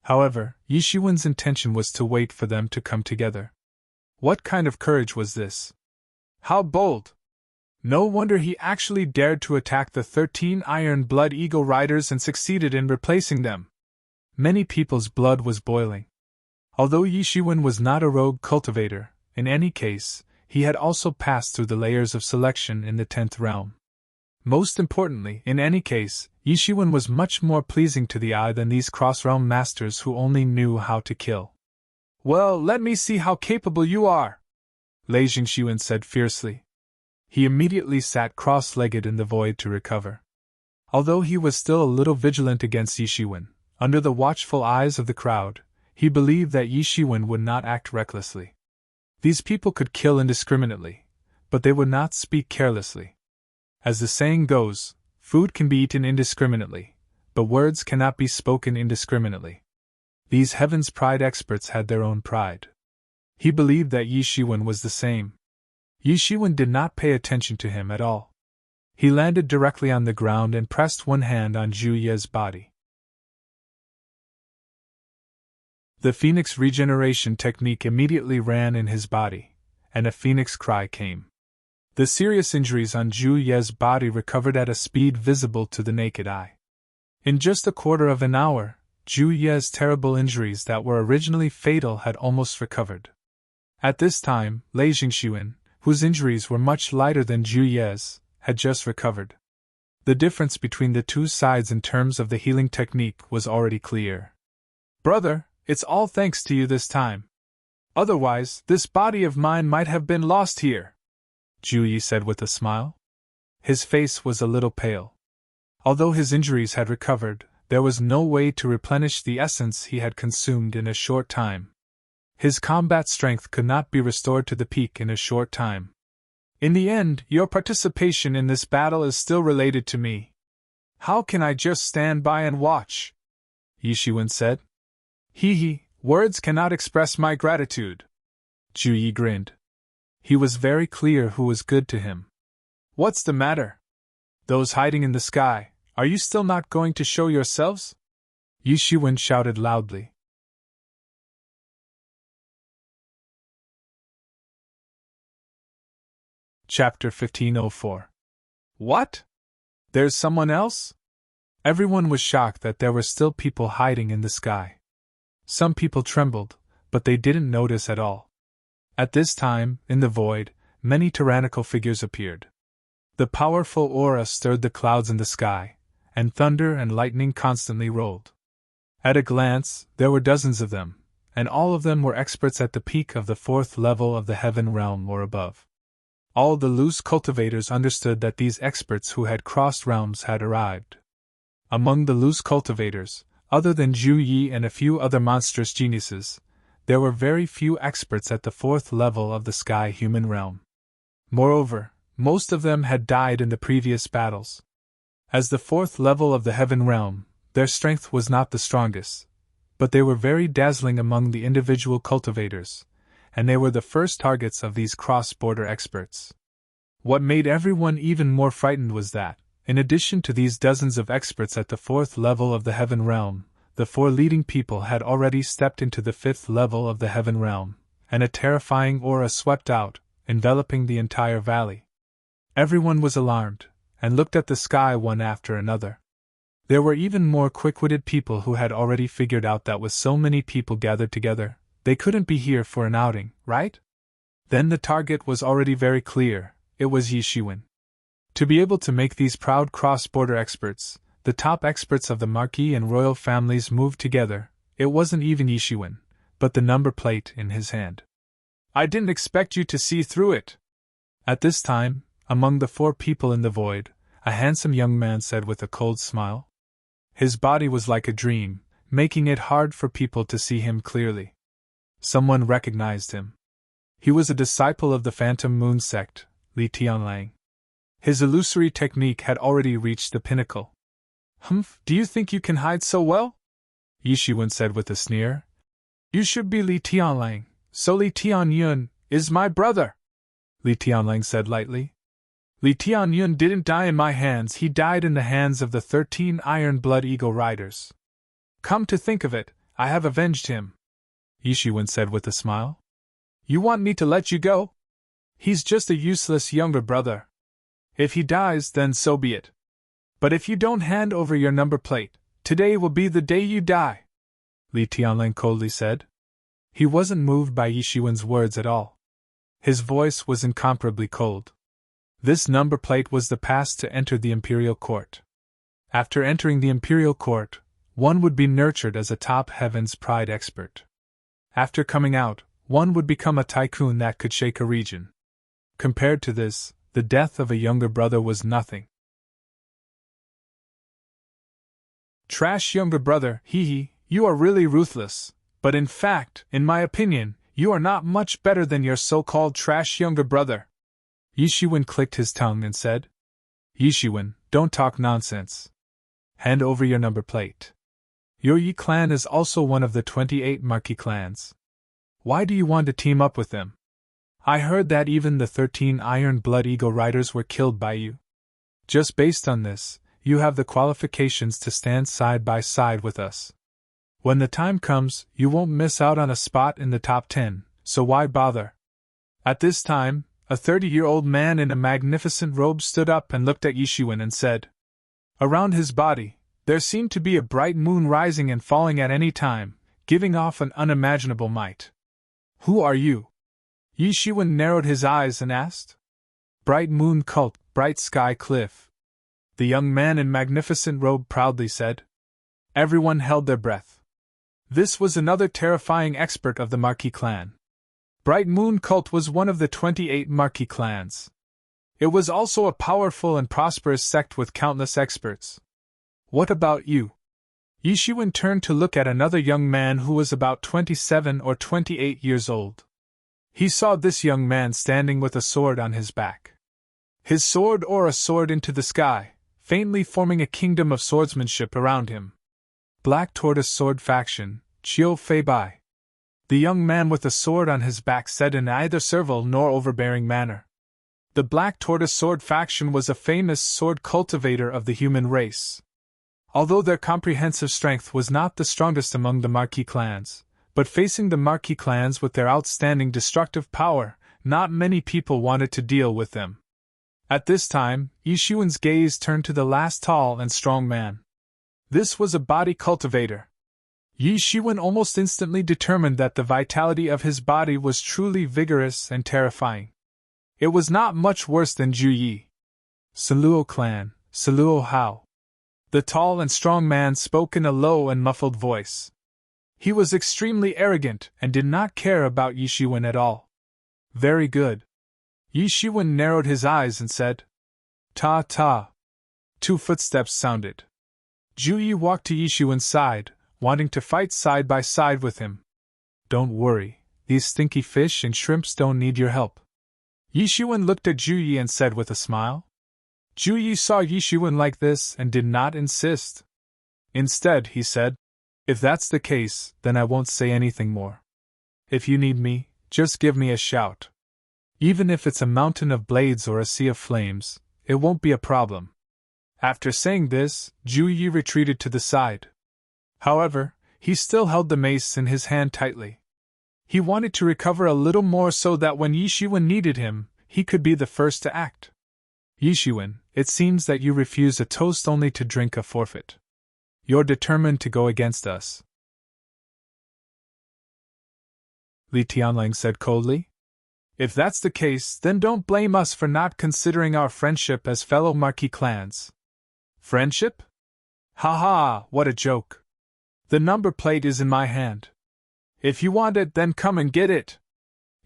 However, Yi Shiwen's intention was to wait for them to come together. What kind of courage was this? How bold! No wonder he actually dared to attack the 13 Iron Blood Eagle Riders and succeeded in replacing them. Many people's blood was boiling. Although Yi Shiwen was not a rogue cultivator, in any case, he had also passed through the layers of selection in the 10th realm. Most importantly, in any case, Yi Shiwen was much more pleasing to the eye than these cross-realm masters who only knew how to kill. "Well, let me see how capable you are," Lei Jingxuan said fiercely. He immediately sat cross-legged in the void to recover. Although he was still a little vigilant against Yi Shiwen, under the watchful eyes of the crowd, he believed that Yi Shiwen would not act recklessly. These people could kill indiscriminately, but they would not speak carelessly. As the saying goes, food can be eaten indiscriminately, but words cannot be spoken indiscriminately. These Heaven's Pride experts had their own pride. He believed that Yi Shiwen was the same. Yi Shiwen did not pay attention to him at all. He landed directly on the ground and pressed one hand on Zhu Ye's body. The phoenix regeneration technique immediately ran in his body, and a phoenix cry came. The serious injuries on Zhu Ye's body recovered at a speed visible to the naked eye. In just a quarter of an hour, Zhu Ye's terrible injuries that were originally fatal had almost recovered. At this time, Lei Jingxuan, whose injuries were much lighter than Zhu Ye's, had just recovered. The difference between the two sides in terms of the healing technique was already clear. "Brother, it's all thanks to you this time. Otherwise, this body of mine might have been lost here," Zhu Yi said with a smile. His face was a little pale. Although his injuries had recovered, there was no way to replenish the essence he had consumed in a short time. His combat strength could not be restored to the peak in a short time. "In the end, your participation in this battle is still related to me. How can I just stand by and watch?" Yi Shiwen said. Words cannot express my gratitude." Zhu Yi grinned. He was very clear who was good to him. "What's the matter? Those hiding in the sky, are you still not going to show yourselves?" Yi Shiwen shouted loudly. Chapter 1504. What? There's someone else? Everyone was shocked that there were still people hiding in the sky. Some people trembled, but they didn't notice at all. At this time, in the void, many tyrannical figures appeared. The powerful aura stirred the clouds in the sky, and thunder and lightning constantly rolled. At a glance, there were dozens of them, and all of them were experts at the peak of the 4th level of the heaven realm or above. All the loose cultivators understood that these experts who had crossed realms had arrived. Among the loose cultivators, other than Zhu Yi and a few other monstrous geniuses, there were very few experts at the 4th level of the sky human realm. Moreover, most of them had died in the previous battles. As the 4th level of the heaven realm, their strength was not the strongest, but they were very dazzling among the individual cultivators, and they were the first targets of these cross-border experts. What made everyone even more frightened was that, in addition to these dozens of experts at the 4th level of the heaven realm, the 4 leading people had already stepped into the 5th level of the heaven realm, and a terrifying aura swept out, enveloping the entire valley. Everyone was alarmed, and looked at the sky one after another. There were even more quick-witted people who had already figured out that with so many people gathered together, they couldn't be here for an outing, right? Then the target was already very clear. It was Yi Shiwen. To be able to make these proud cross-border experts, the top experts of the marquis and royal families moved together, it wasn't even Yi Shiwen, but the number plate in his hand. "I didn't expect you to see through it." At this time, among the 4 people in the void, a handsome young man said with a cold smile. His body was like a dream, making it hard for people to see him clearly. Someone recognized him. He was a disciple of the Phantom Moon sect, Li Tianlang. His illusory technique had already reached the pinnacle. "Humph, do you think you can hide so well?" Yi Shiwen said with a sneer. "You should be Li Tianlang, so Li Tianyun is my brother," Li Tianlang said lightly. "Li Tianyun didn't die in my hands, he died in the hands of the 13 Iron Blood Eagle Riders. Come to think of it, I have avenged him," Yi Shiwen said with a smile. "You want me to let you go? He's just a useless younger brother. If he dies, then so be it. But if you don't hand over your number plate, today will be the day you die," Li Tianlang coldly said. He wasn't moved by Yi Shiwen's words at all. His voice was incomparably cold. This number plate was the pass to enter the imperial court. After entering the imperial court, one would be nurtured as a top Heaven's Pride expert. After coming out, one would become a tycoon that could shake a region. Compared to this, the death of a younger brother was nothing. "Trash younger brother, you are really ruthless, but in fact, in my opinion, you are not much better than your so-called trash younger brother," Yishiwen clicked his tongue and said, Yishiwen, don't talk nonsense. Hand over your number plate. Your Yi clan is also one of the 28 marquee clans. Why do you want to team up with them? I heard that even the 13 Iron Blood Eagle Riders were killed by you. Just based on this, you have the qualifications to stand side by side with us. When the time comes, you won't miss out on a spot in the top 10, so why bother? At this time, a 30-year-old man in a magnificent robe stood up and looked at Yishiwen and said, Around his body, there seemed to be a bright moon rising and falling at any time, giving off an unimaginable might. Who are you? Yishiwen narrowed his eyes and asked. Bright Moon Cult, Bright Sky Cliff. The young man in magnificent robe proudly said. Everyone held their breath. This was another terrifying expert of the Marquee clan. Bright Moon Cult was one of the 28 Marquee clans. It was also a powerful and prosperous sect with countless experts. What about you? Yishiwen turned to look at another young man who was about 27 or 28 years old. He saw this young man standing with a sword on his back. His sword or a sword into the sky, faintly forming a kingdom of swordsmanship around him. Black Tortoise Sword Faction, Chiu Fei Bai. The young man with a sword on his back said in neither servile nor overbearing manner. The Black Tortoise Sword Faction was a famous sword cultivator of the human race. Although their comprehensive strength was not the strongest among the Marquee clans, but facing the Marquee clans with their outstanding destructive power, not many people wanted to deal with them. At this time, Yishiwen's gaze turned to the last tall and strong man. This was a body cultivator. Yishiwen almost instantly determined that the vitality of his body was truly vigorous and terrifying. It was not much worse than Ju Yi. Saluo clan, Saluo Hao. The tall and strong man spoke in a low and muffled voice. He was extremely arrogant and did not care about Yishiwen at all. Very good. Yishiwen narrowed his eyes and said, Ta ta. 2 footsteps sounded. Ju Yi walked to Yishiwen's side, wanting to fight side by side with him. Don't worry, these stinky fish and shrimps don't need your help. Yishiwen looked at Ju Yi and said with a smile. Ju Yi saw Yishiwen like this and did not insist. Instead, he said, If that's the case, then I won't say anything more. If you need me, just give me a shout. Even if it's a mountain of blades or a sea of flames, it won't be a problem. After saying this, Ju Yi retreated to the side. However, he still held the mace in his hand tightly. He wanted to recover a little more so that when Yishiwen needed him, he could be the first to act. Yishiwen, it seems that you refuse a toast only to drink a forfeit. You're determined to go against us. Li Tianlang said coldly. If that's the case, then don't blame us for not considering our friendship as fellow Marquee clans. Friendship? Ha ha, what a joke. The number plate is in my hand. If you want it, then come and get it,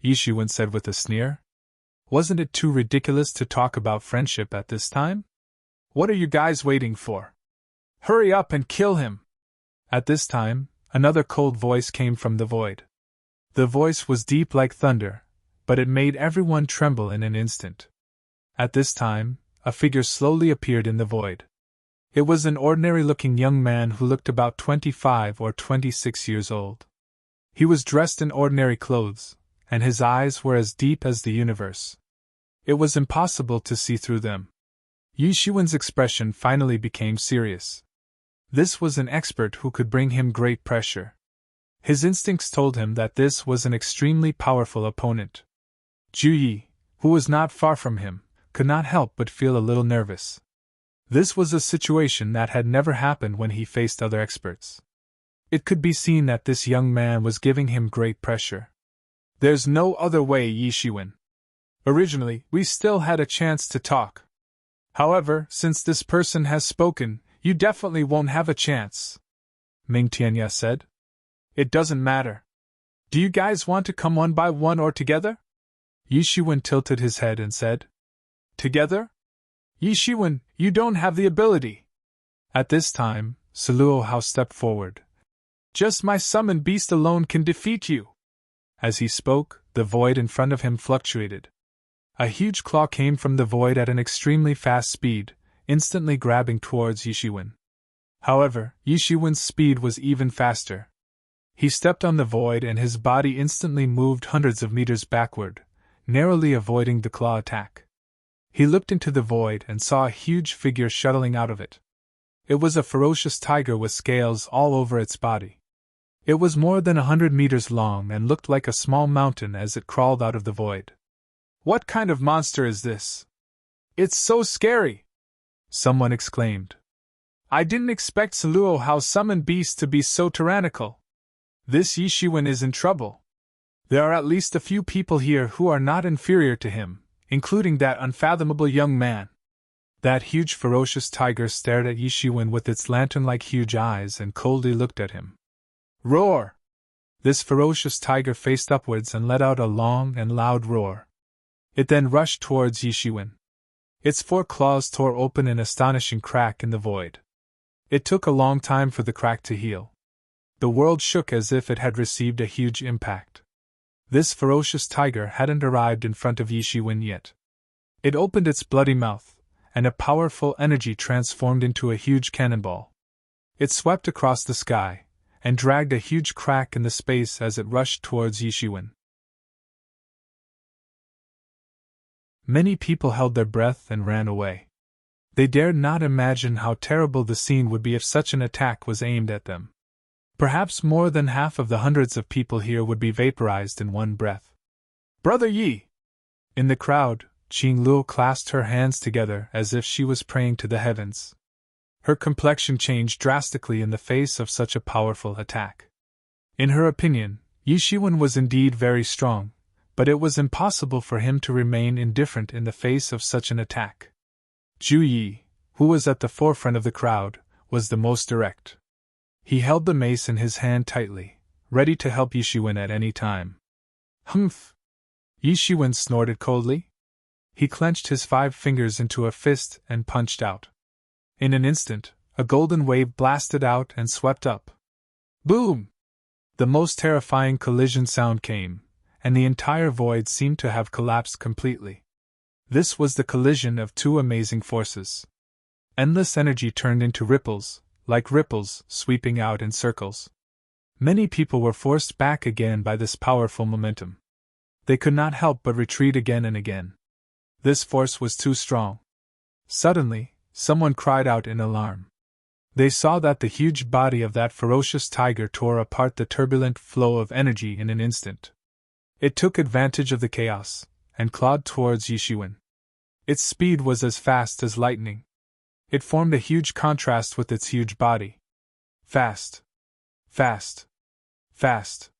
Yishiwen said with a sneer. Wasn't it too ridiculous to talk about friendship at this time? What are you guys waiting for? Hurry up and kill him! At this time, another cold voice came from the void. The voice was deep like thunder, but it made everyone tremble in an instant. At this time, a figure slowly appeared in the void. It was an ordinary-looking young man who looked about 25 or 26 years old. He was dressed in ordinary clothes, and his eyes were as deep as the universe. It was impossible to see through them. Yishiwen's expression finally became serious. This was an expert who could bring him great pressure. His instincts told him that this was an extremely powerful opponent. Ju Yi, who was not far from him, could not help but feel a little nervous. This was a situation that had never happened when he faced other experts. It could be seen that this young man was giving him great pressure. There's no other way, Yishiwen. Originally, we still had a chance to talk. However, since this person has spoken, you definitely won't have a chance, Ming Tianya said. It doesn't matter. Do you guys want to come one by one or together? Yishiwen tilted his head and said. Together? Yishiwen, you don't have the ability. At this time, Saluo Hao stepped forward. Just my summoned beast alone can defeat you. As he spoke, the void in front of him fluctuated. A huge claw came from the void at an extremely fast speed, instantly grabbing towards Yishiwen. However, Yishiwen's speed was even faster. He stepped on the void and his body instantly moved hundreds of meters backward, narrowly avoiding the claw attack. He looked into the void and saw a huge figure shuttling out of it. It was a ferocious tiger with scales all over its body. It was more than 100 meters long and looked like a small mountain as it crawled out of the void. "What kind of monster is this? It's so scary!" someone exclaimed. "I didn't expect Saluo House summoned beast to be so tyrannical. This Yishiwen is in trouble. There are at least a few people here who are not inferior to him, including that unfathomable young man." That huge ferocious tiger stared at Yishiwen with its lantern-like huge eyes and coldly looked at him. "Roar!" This ferocious tiger faced upwards and let out a long and loud roar. It then rushed towards Yishiwen. Its 4 claws tore open an astonishing crack in the void. It took a long time for the crack to heal. The world shook as if it had received a huge impact. This ferocious tiger hadn't arrived in front of Yishiwen yet. It opened its bloody mouth, and a powerful energy transformed into a huge cannonball. It swept across the sky, and dragged a huge crack in the space as it rushed towards Yishiwen. Many people held their breath and ran away. They dared not imagine how terrible the scene would be if such an attack was aimed at them. Perhaps more than half of the hundreds of people here would be vaporized in one breath. "Brother Yi!" In the crowd, Qing Luo clasped her hands together as if she was praying to the heavens. Her complexion changed drastically in the face of such a powerful attack. In her opinion, Yishiwen was indeed very strong, but it was impossible for him to remain indifferent in the face of such an attack. Zhu Yi, who was at the forefront of the crowd, was the most direct. He held the mace in his hand tightly, ready to help Yishiwen at any time. "Humph!" Yishiwen snorted coldly. He clenched his 5 fingers into a fist and punched out. In an instant, a golden wave blasted out and swept up. Boom! The most terrifying collision sound came, and the entire void seemed to have collapsed completely. This was the collision of 2 amazing forces. Endless energy turned into ripples, like ripples sweeping out in circles. Many people were forced back again by this powerful momentum. They could not help but retreat again and again. This force was too strong. Suddenly, someone cried out in alarm. They saw that the huge body of that ferocious tiger tore apart the turbulent flow of energy in an instant. It took advantage of the chaos, and clawed towards Yishiwen. Its speed was as fast as lightning. It formed a huge contrast with its huge body. Fast. Fast. Fast.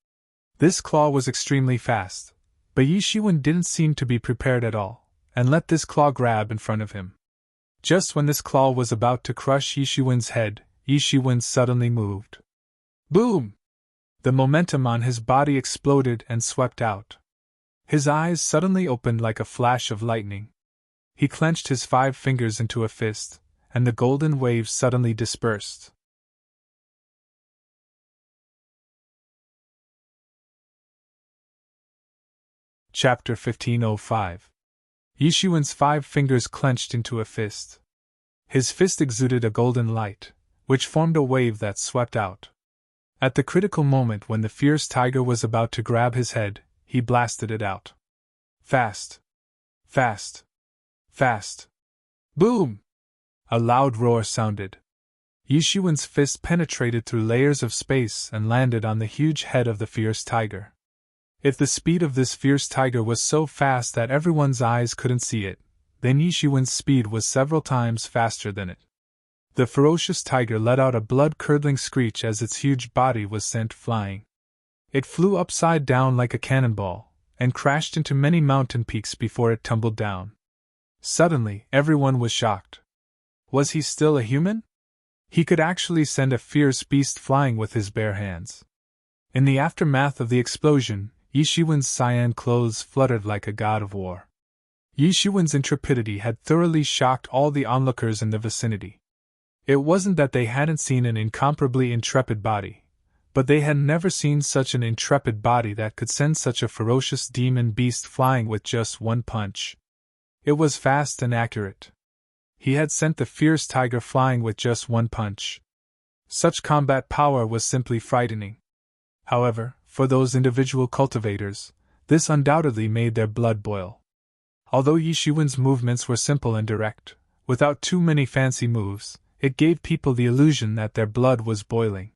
This claw was extremely fast, but Yishiwen didn't seem to be prepared at all, and let this claw grab in front of him. Just when this claw was about to crush Yishiwen's head, Yishiwen suddenly moved. Boom! The momentum on his body exploded and swept out. His eyes suddenly opened like a flash of lightning. He clenched his 5 fingers into a fist, and the golden waves suddenly dispersed. Chapter 1505. Yishiwen's 5 fingers clenched into a fist. His fist exuded a golden light, which formed a wave that swept out. At the critical moment when the fierce tiger was about to grab his head, he blasted it out. Fast. Fast. Fast. Boom! A loud roar sounded. Yishiwen's fist penetrated through layers of space and landed on the huge head of the fierce tiger. If the speed of this fierce tiger was so fast that everyone's eyes couldn't see it, then Yishiwen's speed was several times faster than it. The ferocious tiger let out a blood-curdling screech as its huge body was sent flying. It flew upside down like a cannonball, and crashed into many mountain peaks before it tumbled down. Suddenly, everyone was shocked. Was he still a human? He could actually send a fierce beast flying with his bare hands. In the aftermath of the explosion, Yishiwen's cyan clothes fluttered like a god of war. Yishiwen's intrepidity had thoroughly shocked all the onlookers in the vicinity. It wasn't that they hadn't seen an incomparably intrepid body, but they had never seen such an intrepid body that could send such a ferocious demon beast flying with just one punch. It was fast and accurate. He had sent the fierce tiger flying with just one punch. Such combat power was simply frightening. However, for those individual cultivators, this undoubtedly made their blood boil. Although Yishuwen's movements were simple and direct, without too many fancy moves, it gave people the illusion that their blood was boiling.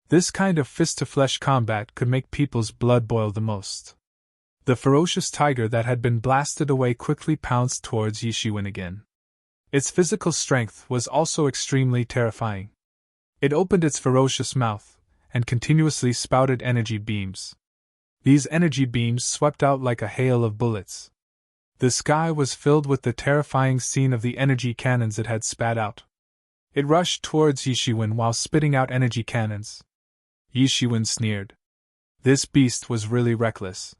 This kind of fist-to-flesh combat could make people's blood boil the most. The ferocious tiger that had been blasted away quickly pounced towards Yishuwen again. Its physical strength was also extremely terrifying. It opened its ferocious mouth, and continuously spouted energy beams. These energy beams swept out like a hail of bullets. The sky was filled with the terrifying scene of the energy cannons it had spat out. It rushed towards Yishuwen while spitting out energy cannons. Yishuwen sneered. This beast was really reckless.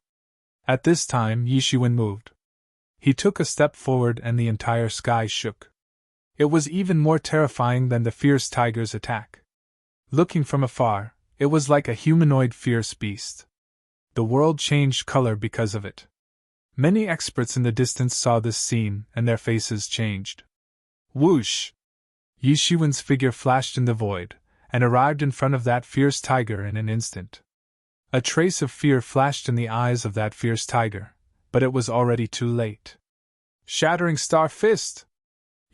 At this time Yishuwen moved. He took a step forward and the entire sky shook. It was even more terrifying than the fierce tiger's attack. Looking from afar, it was like a humanoid fierce beast. The world changed color because of it. Many experts in the distance saw this scene, and their faces changed. Whoosh! Yishuwen's figure flashed in the void, and arrived in front of that fierce tiger in an instant. A trace of fear flashed in the eyes of that fierce tiger, but it was already too late. Shattering Star Fist!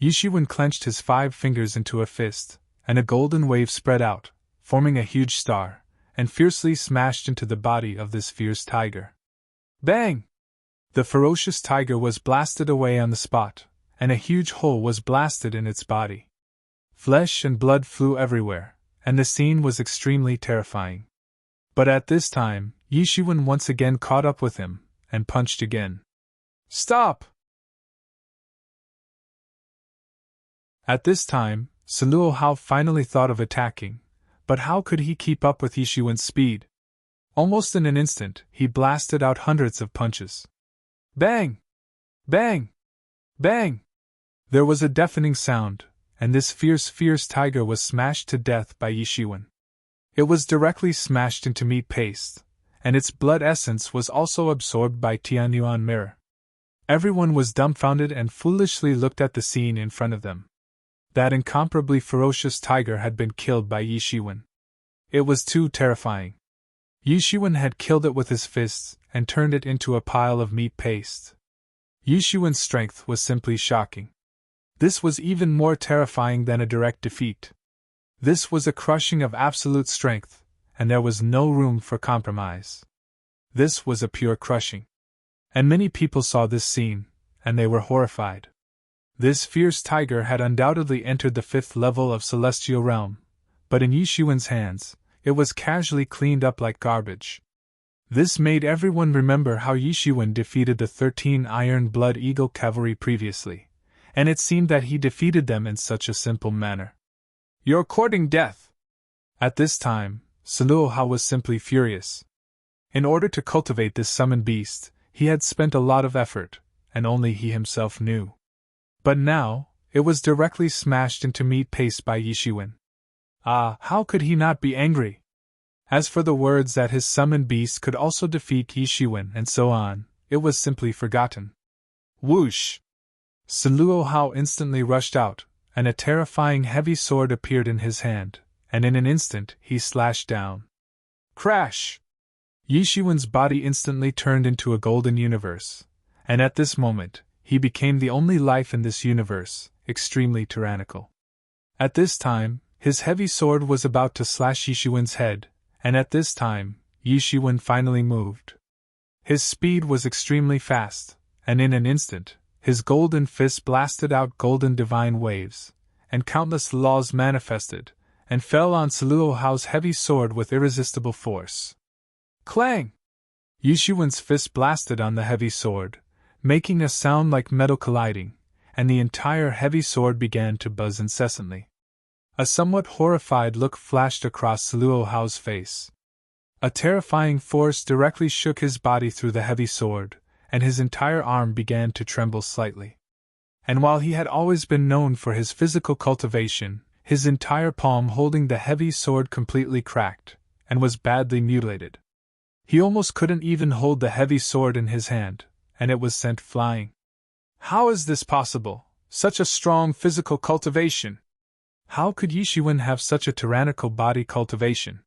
Yishuwen clenched his 5 fingers into a fist, and a golden wave spread out, forming a huge star, and fiercely smashed into the body of this fierce tiger. Bang! The ferocious tiger was blasted away on the spot, and a huge hole was blasted in its body. Flesh and blood flew everywhere, and the scene was extremely terrifying. But at this time, Yishuwen once again caught up with him, and punched again. Stop! At this time, Saluohao finally thought of attacking, but how could he keep up with Yishuwen's speed? Almost in an instant, he blasted out hundreds of punches. Bang! Bang! Bang! There was a deafening sound, and this fierce tiger was smashed to death by Yishuwen. It was directly smashed into meat paste, and its blood essence was also absorbed by Tianyuan mirror. Everyone was dumbfounded and foolishly looked at the scene in front of them. That incomparably ferocious tiger had been killed by Yishuwen. It was too terrifying. Yishuwen had killed it with his fists and turned it into a pile of meat paste. Yishuwen's strength was simply shocking. This was even more terrifying than a direct defeat. This was a crushing of absolute strength, and there was no room for compromise. This was a pure crushing. And many people saw this scene, and they were horrified. This fierce tiger had undoubtedly entered the 5th level of Celestial Realm, but in Yishuwen's hands, it was casually cleaned up like garbage. This made everyone remember how Yishuwen defeated the 13 Iron Blood Eagle Cavalry previously, and it seemed that he defeated them in such a simple manner. You're courting death! At this time, Saluohao was simply furious. In order to cultivate this summoned beast, he had spent a lot of effort, and only he himself knew. But now, it was directly smashed into meat paste by Yishuwen. Ah, how could he not be angry? As for the words that his summoned beast could also defeat Yishuwen and so on, it was simply forgotten. Whoosh! Saluohao instantly rushed out, and a terrifying heavy sword appeared in his hand, and in an instant he slashed down. Crash! Yishuwen's body instantly turned into a golden universe, and at this moment, he became the only life in this universe, extremely tyrannical. At this time, his heavy sword was about to slash Yishuwen's head, and at this time, Yishuwen finally moved. His speed was extremely fast, and in an instant, his golden fist blasted out golden divine waves, and countless laws manifested, and fell on Saluohao's heavy sword with irresistible force. Clang! Yishuwen's fist blasted on the heavy sword, making a sound like metal colliding, and the entire heavy sword began to buzz incessantly. A somewhat horrified look flashed across Saluohao's face. A terrifying force directly shook his body through the heavy sword, and his entire arm began to tremble slightly. And while he had always been known for his physical cultivation, his entire palm holding the heavy sword completely cracked, and was badly mutilated. He almost couldn't even hold the heavy sword in his hand, and it was sent flying. How is this possible? Such a strong physical cultivation! How could Yishiwen have such a tyrannical body cultivation?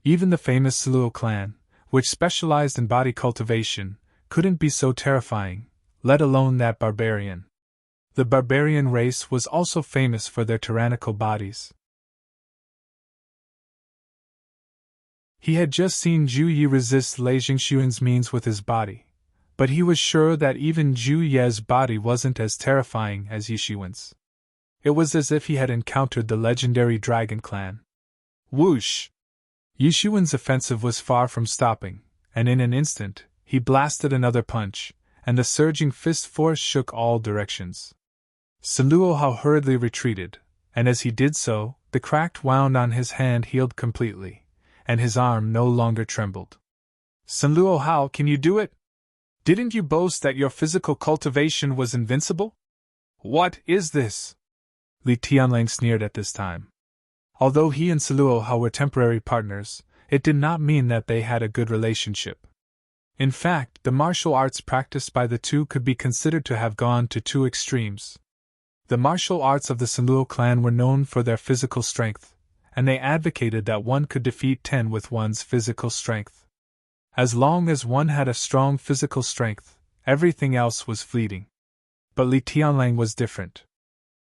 Even the famous Saluo clan, which specialized in body cultivation, couldn't be so terrifying, let alone that barbarian. The barbarian race was also famous for their tyrannical bodies. He had just seen Zhu Yi resist Lei Jingxuan's means with his body, but he was sure that even Zhu Ye's body wasn't as terrifying as Yishiwen's. It was as if he had encountered the legendary Dragon Clan. Whoosh! Yishiwen's offensive was far from stopping, and in an instant, he blasted another punch, and the surging fist force shook all directions. Saluo Hao hurriedly retreated, and as he did so, the cracked wound on his hand healed completely, and his arm no longer trembled. Saluo Hao, can you do it? Didn't you boast that your physical cultivation was invincible? What is this? Li Tianlang sneered at this time. Although he and Saluo Hao were temporary partners, it did not mean that they had a good relationship. In fact, the martial arts practiced by the two could be considered to have gone to two extremes. The martial arts of the Saluo clan were known for their physical strength, and they advocated that one could defeat 10 with one's physical strength. As long as one had a strong physical strength, everything else was fleeting. But Li Tianlang was different.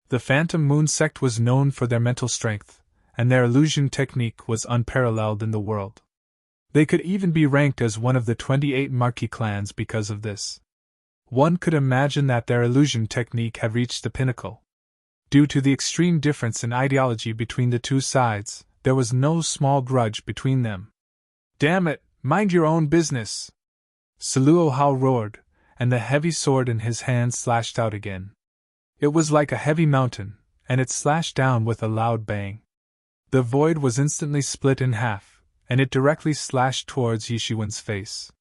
The Phantom Moon sect was known for their mental strength, and their illusion technique was unparalleled in the world. They could even be ranked as one of the 28 marquee clans because of this. One could imagine that their illusion technique had reached the pinnacle. Due to the extreme difference in ideology between the two sides, there was no small grudge between them. Damn it, mind your own business! Saluo Hao roared, and the heavy sword in his hand slashed out again. It was like a heavy mountain, and it slashed down with a loud bang. The void was instantly split in half, and it directly slashed towards Yishiwen's face.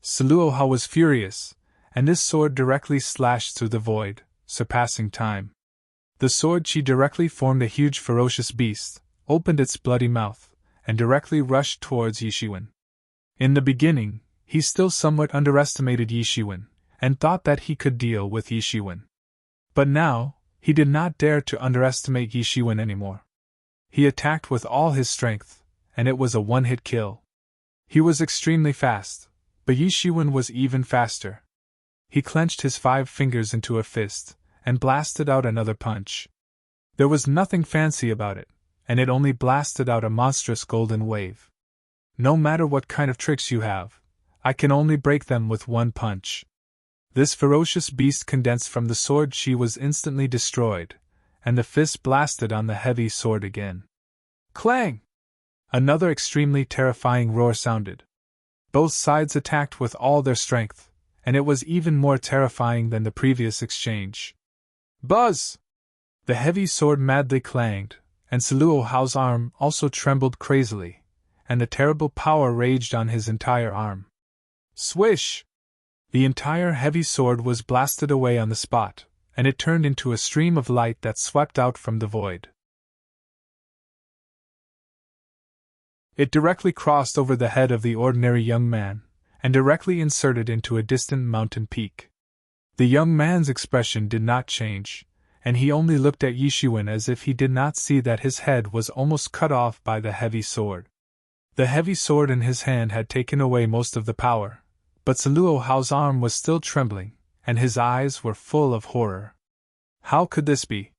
Saluo Hao was furious, and this sword directly slashed through the void, surpassing time. The sword chi directly formed a huge ferocious beast, opened its bloody mouth, and directly rushed towards Yishiwen. In the beginning, he still somewhat underestimated Yishiwen, and thought that he could deal with Yishiwen. But now, he did not dare to underestimate Yishiwen anymore. He attacked with all his strength, and it was a one-hit kill. He was extremely fast, but Yishiwen was even faster. He clenched his 5 fingers into a fist, and blasted out another punch. There was nothing fancy about it, and it only blasted out a monstrous golden wave. No matter what kind of tricks you have, I can only break them with one punch. This ferocious beast condensed from the sword chi was instantly destroyed, and the fist blasted on the heavy sword again. Clang! Another extremely terrifying roar sounded. Both sides attacked with all their strength, and it was even more terrifying than the previous exchange. Buzz! The heavy sword madly clanged, and Saluo Hao's arm also trembled crazily, and the terrible power raged on his entire arm. Swish! The entire heavy sword was blasted away on the spot, and it turned into a stream of light that swept out from the void. It directly crossed over the head of the ordinary young man, and directly inserted into a distant mountain peak. The young man's expression did not change, and he only looked at Yishiwen as if he did not see that his head was almost cut off by the heavy sword. The heavy sword in his hand had taken away most of the power, but Saluo Hao's arm was still trembling, and his eyes were full of horror. How could this be?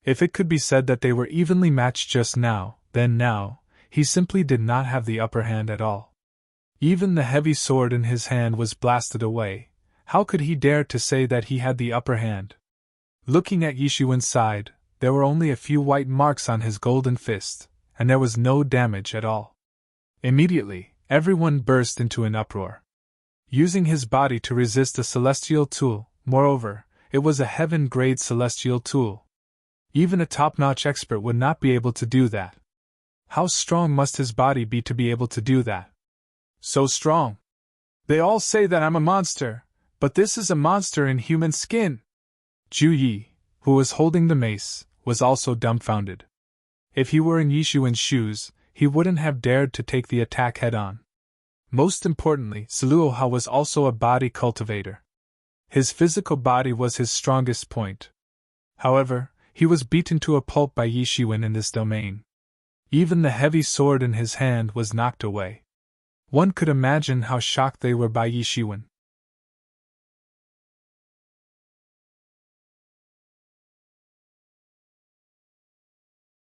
If it could be said that they were evenly matched just now, then now, he simply did not have the upper hand at all. Even the heavy sword in his hand was blasted away. How could he dare to say that he had the upper hand? Looking at Yishiwen's side, there were only a few white marks on his golden fist, and there was no damage at all. Immediately, everyone burst into an uproar. Using his body to resist a celestial tool, moreover, it was a heaven-grade celestial tool. Even a top-notch expert would not be able to do that. How strong must his body be to be able to do that? So strong. They all say that I'm a monster, but this is a monster in human skin. Zhu Yi, who was holding the mace, was also dumbfounded. If he were in Yishiwen's shoes, he wouldn't have dared to take the attack head-on. Most importantly, Saluo Hao was also a body cultivator. His physical body was his strongest point. However, he was beaten to a pulp by Yi Shiwen in this domain. Even the heavy sword in his hand was knocked away. One could imagine how shocked they were by Yi Shiwen.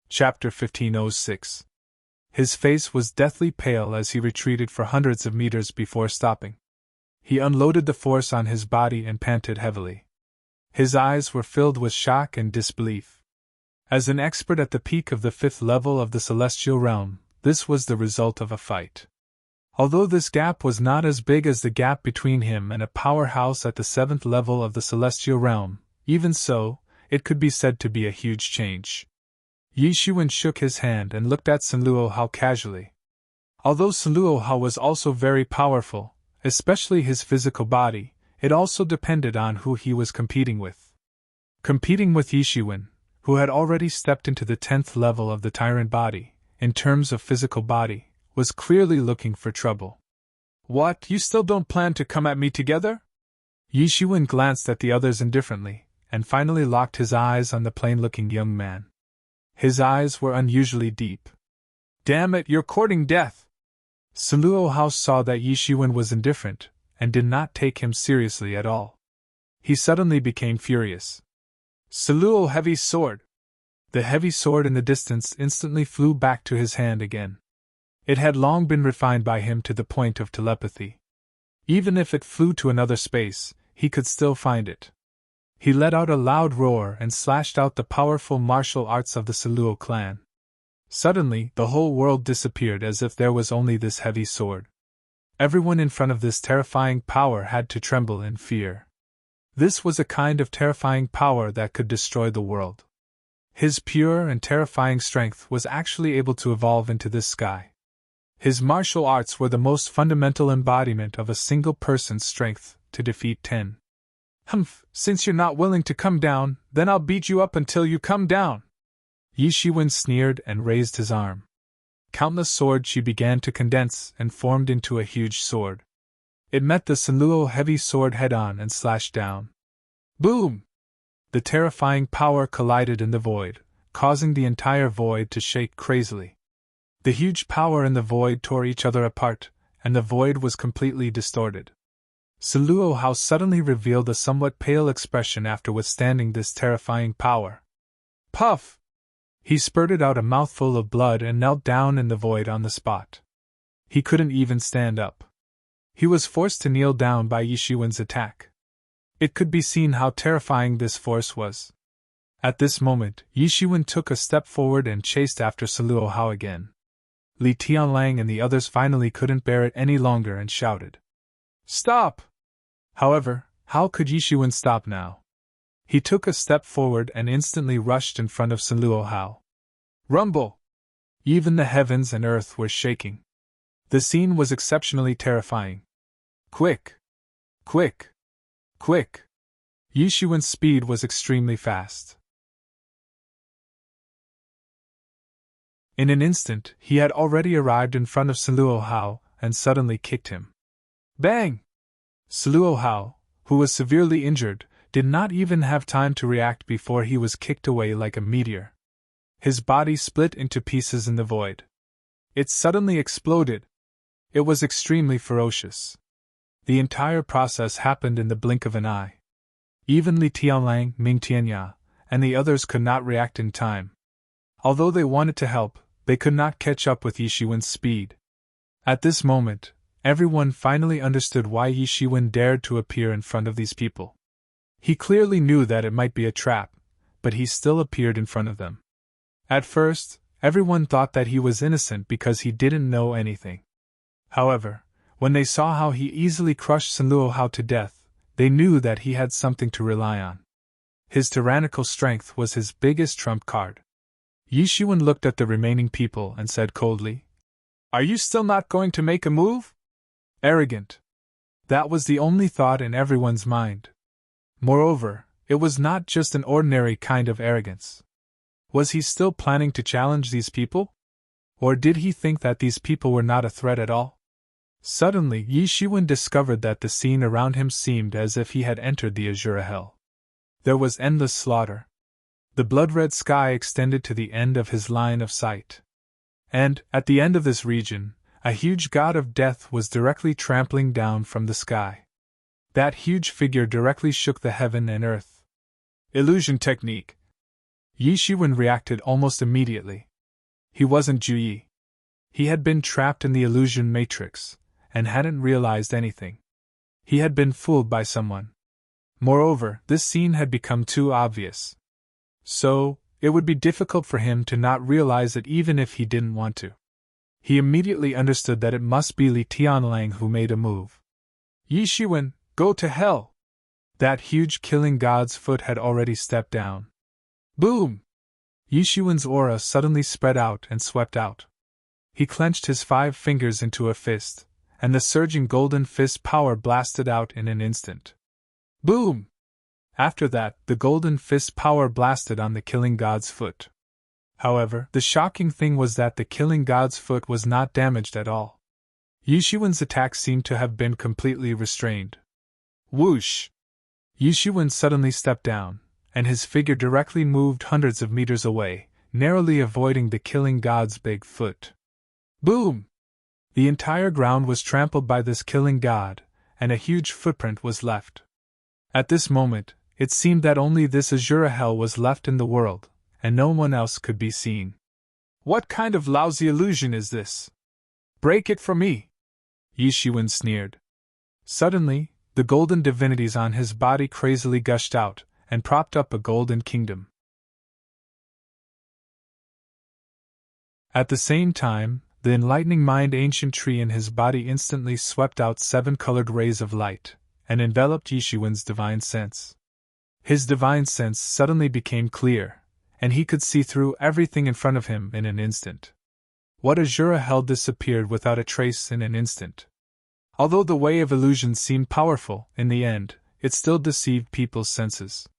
Chapter 1506. His face was deathly pale as he retreated for hundreds of meters before stopping. He unloaded the force on his body and panted heavily. His eyes were filled with shock and disbelief. As an expert at the peak of the 5th level of the celestial realm, this was the result of a fight. Although this gap was not as big as the gap between him and a powerhouse at the 7th level of the celestial realm, even so, it could be said to be a huge change. Yi Shiwen shook his hand and looked at Sun Luohao casually. Although Sun Luohao was also very powerful, especially his physical body, it also depended on who he was competing with. Competing with Yi Shiwen, who had already stepped into the 10th level of the tyrant body, in terms of physical body, was clearly looking for trouble. What, you still don't plan to come at me together? Yi Shiwen glanced at the others indifferently, and finally locked his eyes on the plain-looking young man. His eyes were unusually deep. Damn it, you're courting death! Sun Luohao saw that Yi Shiwen was indifferent, and did not take him seriously at all. He suddenly became furious. Sun Luo heavy sword! The heavy sword in the distance instantly flew back to his hand again. It had long been refined by him to the point of telepathy. Even if it flew to another space, he could still find it. He let out a loud roar and slashed out the powerful martial arts of the Sun Luo clan. Suddenly, the whole world disappeared as if there was only this heavy sword. Everyone in front of this terrifying power had to tremble in fear. This was a kind of terrifying power that could destroy the world. His pure and terrifying strength was actually able to evolve into this sky. His martial arts were the most fundamental embodiment of a single person's strength to defeat 10. Humph, since you're not willing to come down, then I'll beat you up until you come down. Yi Shiwen sneered and raised his arm. Countless sword chi began to condense and formed into a huge sword. It met the Sun Luo heavy sword head-on and slashed down. Boom! The terrifying power collided in the void, causing the entire void to shake crazily. The huge power and the void tore each other apart, and the void was completely distorted. Sun Luohao suddenly revealed a somewhat pale expression after withstanding this terrifying power. Puff! He spurted out a mouthful of blood and knelt down in the void on the spot. He couldn't even stand up. He was forced to kneel down by Yi Shiwen's attack. It could be seen how terrifying this force was. At this moment, Yi Shiwen took a step forward and chased after Sun Luohao again. Li Tianlang and the others finally couldn't bear it any longer and shouted, "Stop!" However, how could Yi Shiwen stop now? He took a step forward and instantly rushed in front of Sun Luohao. Rumble! Even the heavens and earth were shaking. The scene was exceptionally terrifying. Quick! Quick! Quick! Yi Shiwen's speed was extremely fast. In an instant, he had already arrived in front of Sun Luohao and suddenly kicked him. Bang! Sun Luohao, who was severely injured, did not even have time to react before he was kicked away like a meteor. His body split into pieces in the void. It suddenly exploded. It was extremely ferocious. The entire process happened in the blink of an eye. Even Li Tianlang, Ming Tianya, and the others could not react in time. Although they wanted to help, they could not catch up with Yi Shiwen's speed. At this moment, everyone finally understood why Yi Shiwen dared to appear in front of these people. He clearly knew that it might be a trap, but he still appeared in front of them. At first, everyone thought that he was innocent because he didn't know anything. However, when they saw how he easily crushed Sun Luohao to death, they knew that he had something to rely on. His tyrannical strength was his biggest trump card. Yi Shiwen looked at the remaining people and said coldly, "Are you still not going to make a move?" Arrogant. That was the only thought in everyone's mind. Moreover, it was not just an ordinary kind of arrogance. Was he still planning to challenge these people? Or did he think that these people were not a threat at all? Suddenly, Yi Shiwen discovered that the scene around him seemed as if he had entered the azure hell. There was endless slaughter. The blood-red sky extended to the end of his line of sight. And, at the end of this region, a huge god of death was directly trampling down from the sky. That huge figure directly shook the heaven and earth. Illusion technique. Yi Shiwen reacted almost immediately. He wasn't Ju Yi. He had been trapped in the illusion matrix, and hadn't realized anything. He had been fooled by someone. Moreover, this scene had become too obvious. So, it would be difficult for him to not realize it even if he didn't want to. He immediately understood that it must be Li Tianlang who made a move. Yi Shiwen, go to hell! That huge killing god's foot had already stepped down. Boom! Yi Shiwen's aura suddenly spread out and swept out. He clenched his 5 fingers into a fist, and the surging golden fist power blasted out in an instant. Boom! After that, the golden fist power blasted on the killing god's foot. However, the shocking thing was that the killing god's foot was not damaged at all. Yi Shiwen's attack seemed to have been completely restrained. Whoosh! Yi Shiwen suddenly stepped down, and his figure directly moved hundreds of meters away, narrowly avoiding the killing god's big foot. Boom! The entire ground was trampled by this killing god, and a huge footprint was left. At this moment, it seemed that only this azure hell was left in the world, and no one else could be seen. What kind of lousy illusion is this? Break it for me! Yi Shiwen sneered. Suddenly, the golden divinities on his body crazily gushed out, and propped up a golden kingdom. At the same time, the enlightening mind ancient tree in his body instantly swept out 7 colored rays of light, and enveloped Yi Shiwen's divine sense. His divine sense suddenly became clear, and he could see through everything in front of him in an instant. What azure hell disappeared without a trace in an instant. Although the way of illusion seemed powerful, in the end, it still deceived people's senses.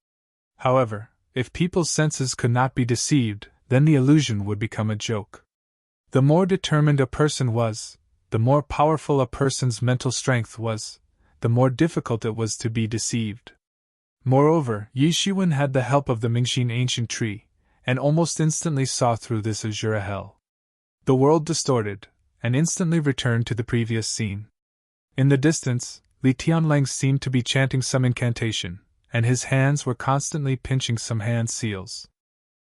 However, if people's senses could not be deceived, then the illusion would become a joke. The more determined a person was, the more powerful a person's mental strength was, the more difficult it was to be deceived. Moreover, Yi Shiwen had the help of the Mingxin ancient tree, and almost instantly saw through this azure hell. The world distorted, and instantly returned to the previous scene. In the distance, Li Tianlang seemed to be chanting some incantation, and his hands were constantly pinching some hand seals.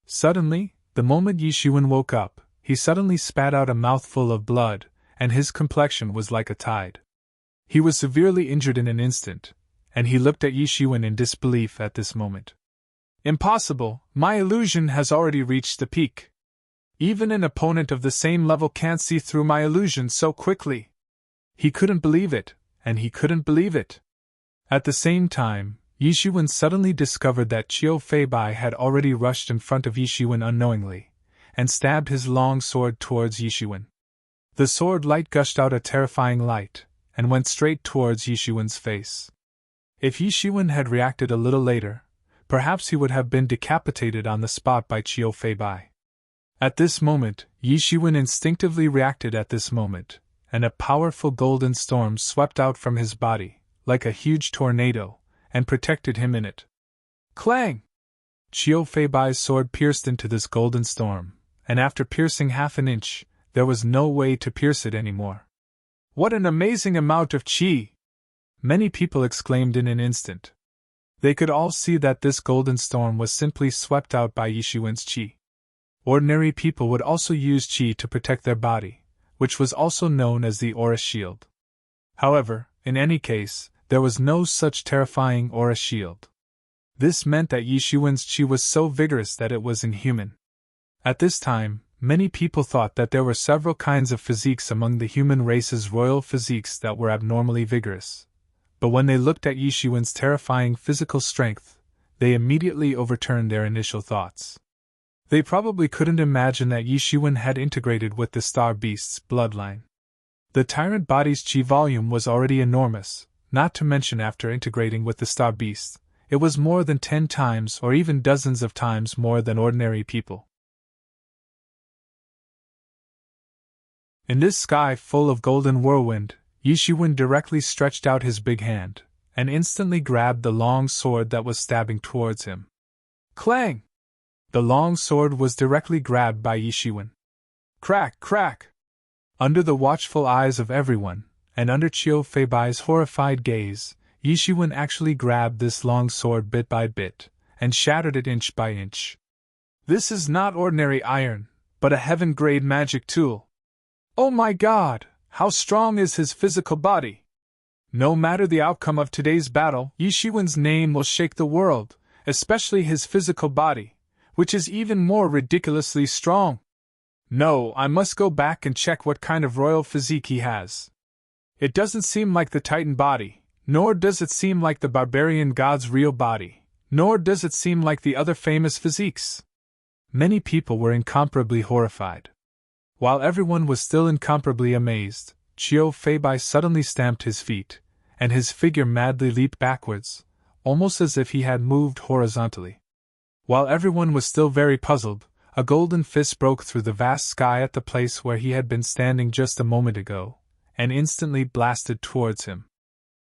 Suddenly, the moment Yi Shiwen woke up, he suddenly spat out a mouthful of blood, and his complexion was like a tide. He was severely injured in an instant, and he looked at Yi Shiwen in disbelief at this moment. Impossible, my illusion has already reached the peak. Even an opponent of the same level can't see through my illusion so quickly. He couldn't believe it, and he couldn't believe it. At the same time, Yi Shiwen suddenly discovered that Qiu Feibai had already rushed in front of Yi Shiwen unknowingly, and stabbed his long sword towards Yi Shiwen. The sword light gushed out a terrifying light, and went straight towards Yi Shiwen's face. If Yi Shiwen had reacted a little later, perhaps he would have been decapitated on the spot by Qiu Feibai. At this moment, Yi Shiwen instinctively reacted at this moment, and a powerful golden storm swept out from his body, like a huge tornado, and protected him in it. Clang! Qiu Feibai's sword pierced into this golden storm, and after piercing half an inch, there was no way to pierce it anymore. What an amazing amount of qi! Many people exclaimed in an instant. They could all see that this golden storm was simply swept out by Yi Shiwen's qi. Ordinary people would also use qi to protect their body, which was also known as the aura shield. However, in any case, there was no such terrifying aura shield. This meant that Yi Shiwen's qi was so vigorous that it was inhuman. At this time, many people thought that there were several kinds of physiques among the human race's royal physiques that were abnormally vigorous. But when they looked at Yi Shiwen's terrifying physical strength, they immediately overturned their initial thoughts. They probably couldn't imagine that Yi Shiwen had integrated with the Star Beast's bloodline. The tyrant body's qi volume was already enormous, not to mention after integrating with the Star Beast, it was more than 10 times or even dozens of times more than ordinary people. In this sky full of golden whirlwind, Yishiwen directly stretched out his big hand, and instantly grabbed the long sword that was stabbing towards him. Clang! The long sword was directly grabbed by Yishiwen. Crack, crack! Under the watchful eyes of everyone, and under Qiu Feibai's horrified gaze, Yishiwen actually grabbed this long sword bit by bit, and shattered it inch by inch. This is not ordinary iron, but a heaven-grade magic tool. Oh my God, how strong is his physical body! No matter the outcome of today's battle, Yishiwen's name will shake the world, especially his physical body, which is even more ridiculously strong. No, I must go back and check what kind of royal physique he has. It doesn't seem like the Titan body, nor does it seem like the barbarian god's real body, nor does it seem like the other famous physiques. Many people were incomparably horrified. While everyone was still incomparably amazed, Qiu Feibai suddenly stamped his feet, and his figure madly leaped backwards, almost as if he had moved horizontally. While everyone was still very puzzled, a golden fist broke through the vast sky at the place where he had been standing just a moment ago, and instantly blasted towards him.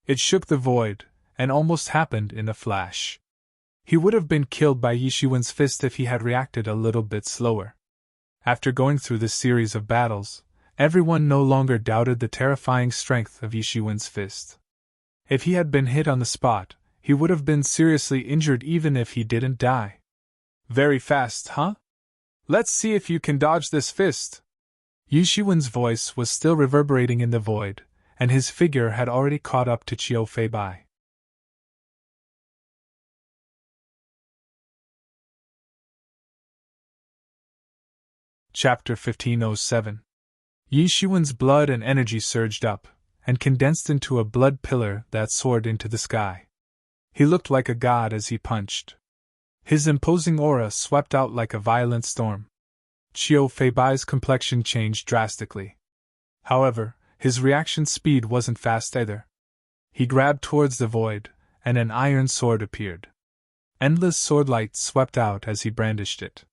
It shook the void, and almost happened in a flash. He would have been killed by Yishiwen's fist if he had reacted a little bit slower. After going through this series of battles, everyone no longer doubted the terrifying strength of Yishiwen's fist. If he had been hit on the spot, he would have been seriously injured even if he didn't die. Very fast, huh? Let's see if you can dodge this fist. Yishiwen's voice was still reverberating in the void, and his figure had already caught up to Qiu Feibai. Chapter 1507. Yishiwen's blood and energy surged up, and condensed into a blood pillar that soared into the sky. He looked like a god as he punched. His imposing aura swept out like a violent storm. Qiu Feibai's complexion changed drastically. However, his reaction speed wasn't fast either. He grabbed towards the void, and an iron sword appeared. Endless swordlight swept out as he brandished it.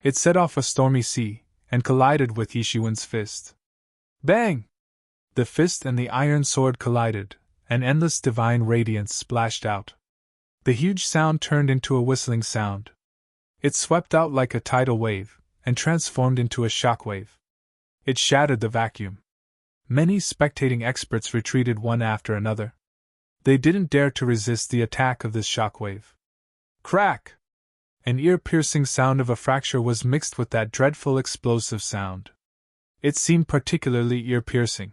It set off a stormy sea, and collided with Yishiwen's fist. Bang! The fist and the iron sword collided, and endless divine radiance splashed out. The huge sound turned into a whistling sound. It swept out like a tidal wave, and transformed into a shockwave. It shattered the vacuum. Many spectating experts retreated one after another. They didn't dare to resist the attack of this shockwave. Crack! An ear-piercing sound of a fracture was mixed with that dreadful explosive sound. It seemed particularly ear-piercing.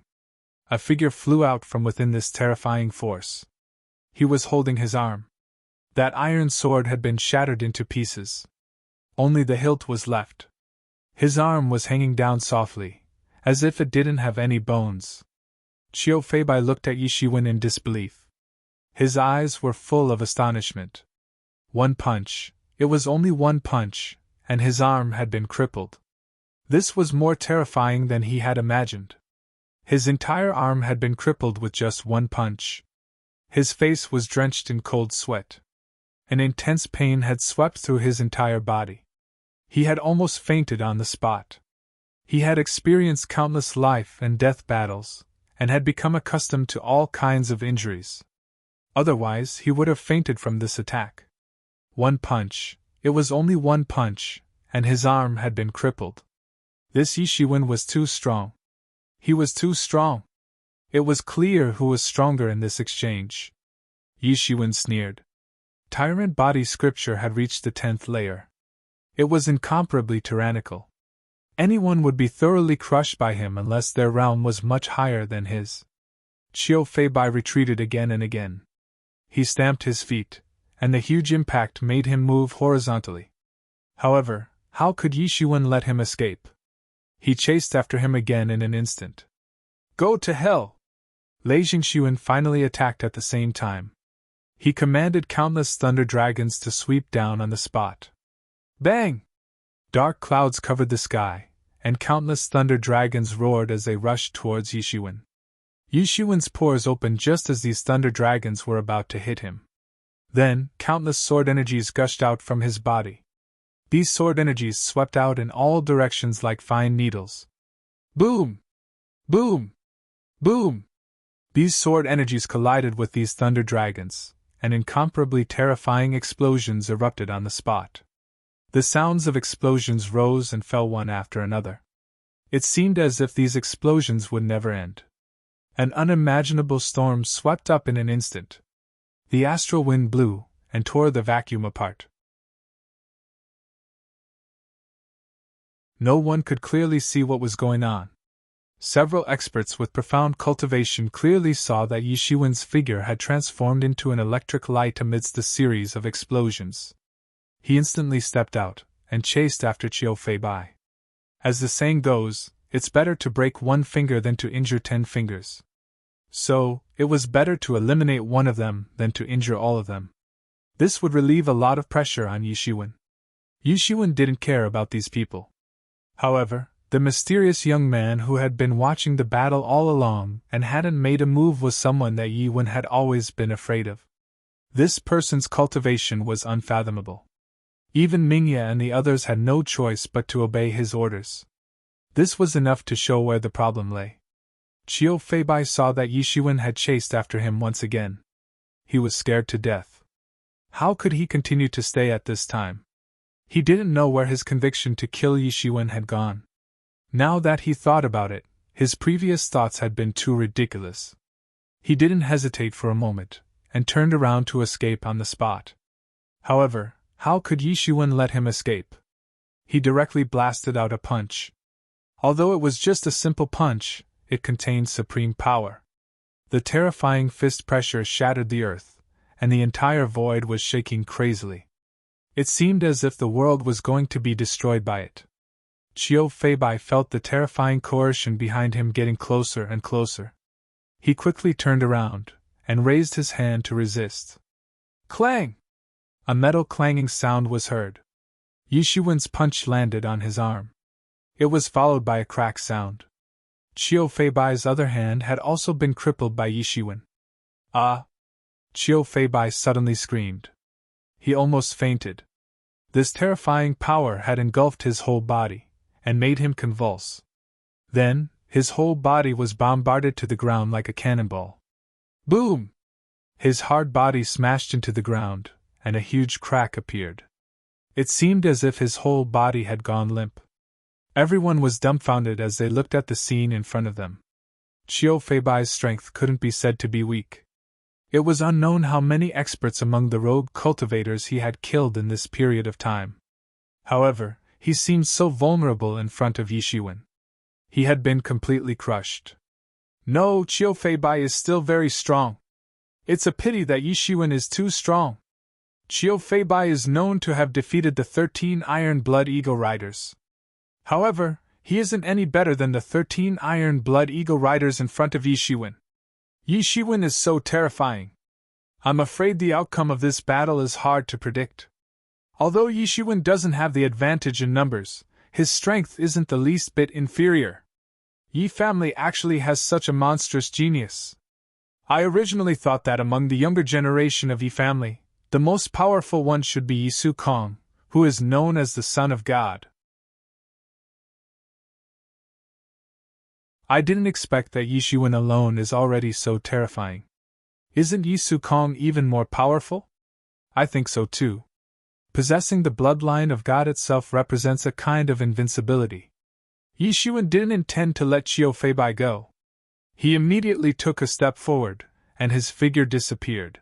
A figure flew out from within this terrifying force. He was holding his arm. That iron sword had been shattered into pieces. Only the hilt was left. His arm was hanging down softly, as if it didn't have any bones. Qiu Feibai looked at Yishiwen in disbelief. His eyes were full of astonishment. One punch. It was only one punch, and his arm had been crippled. This was more terrifying than he had imagined. His entire arm had been crippled with just one punch. His face was drenched in cold sweat. An intense pain had swept through his entire body. He had almost fainted on the spot. He had experienced countless life and death battles, and had become accustomed to all kinds of injuries. Otherwise, he would have fainted from this attack. One punch, it was only one punch, and his arm had been crippled. This Yishiwen was too strong. He was too strong. It was clear who was stronger in this exchange. Yishiwen sneered. Tyrant body scripture had reached the 10th layer. It was incomparably tyrannical. Anyone would be thoroughly crushed by him unless their realm was much higher than his. Qiu Feibai retreated again and again. He stamped his feet, and the huge impact made him move horizontally. However, how could Yishiwen let him escape? He chased after him again in an instant. Go to hell! Lei Jingxuan finally attacked at the same time. He commanded countless thunder dragons to sweep down on the spot. Bang! Dark clouds covered the sky, and countless thunder dragons roared as they rushed towards Yishiwen. Yishiwen's pores opened just as these thunder dragons were about to hit him. Then, countless sword energies gushed out from his body. These sword energies swept out in all directions like fine needles. Boom! Boom! Boom! These sword energies collided with these thunder dragons, and incomparably terrifying explosions erupted on the spot. The sounds of explosions rose and fell one after another. It seemed as if these explosions would never end. An unimaginable storm swept up in an instant. The astral wind blew and tore the vacuum apart. No one could clearly see what was going on. Several experts with profound cultivation clearly saw that Yi Shiwen's figure had transformed into an electric light amidst the series of explosions. He instantly stepped out and chased after Qiu Feibai. As the saying goes, it's better to break one finger than to injure 10 fingers. So, it was better to eliminate one of them than to injure all of them. This would relieve a lot of pressure on Yi Shiwen. Yi Shiwen didn't care about these people. However, the mysterious young man who had been watching the battle all along and hadn't made a move was someone that Yi Wen had always been afraid of. This person's cultivation was unfathomable. Even Mingya and the others had no choice but to obey his orders. This was enough to show where the problem lay. Qiu Feibai saw that Yi Shiwen had chased after him once again. He was scared to death. How could he continue to stay at this time? He didn't know where his conviction to kill Yi Shiwen had gone. Now that he thought about it, his previous thoughts had been too ridiculous. He didn't hesitate for a moment, and turned around to escape on the spot. However, how could Yi Shiwen let him escape? He directly blasted out a punch. Although it was just a simple punch, it contained supreme power. The terrifying fist pressure shattered the earth, and the entire void was shaking crazily. It seemed as if the world was going to be destroyed by it. Qiu Feibai felt the terrifying coercion behind him getting closer and closer. He quickly turned around, and raised his hand to resist. Clang! A metal clanging sound was heard. Yi Shiwen's punch landed on his arm. It was followed by a crack sound. Qiu Feibai's other hand had also been crippled by Yi Shiwen. Ah! Qiu Feibai suddenly screamed. He almost fainted. This terrifying power had engulfed his whole body, and made him convulse. Then, his whole body was bombarded to the ground like a cannonball. Boom! His hard body smashed into the ground, and a huge crack appeared. It seemed as if his whole body had gone limp. Everyone was dumbfounded as they looked at the scene in front of them. Qiu Feibai's strength couldn't be said to be weak. It was unknown how many experts among the rogue cultivators he had killed in this period of time. However, he seemed so vulnerable in front of Yi Shiwen. He had been completely crushed. No, Qiu Feibai is still very strong. It's a pity that Yi Shiwen is too strong. Qiu Feibai is known to have defeated the 13 Iron Blood Eagle Riders. However, he isn't any better than the 13 Iron Blood Eagle Riders in front of Yi Shiwen. Yi Shiwen is so terrifying. I'm afraid the outcome of this battle is hard to predict. Although Yi Shiwen doesn't have the advantage in numbers, his strength isn't the least bit inferior. Yi family actually has such a monstrous genius. I originally thought that among the younger generation of Yi family, the most powerful one should be Yi Su Kong, who is known as the Son of God. I didn't expect that Yi Shiwen alone is already so terrifying. Isn't Yi Su Kong even more powerful? I think so too. Possessing the bloodline of God itself represents a kind of invincibility. Yi Shiwen didn't intend to let Qiu Feibai go. He immediately took a step forward, and his figure disappeared.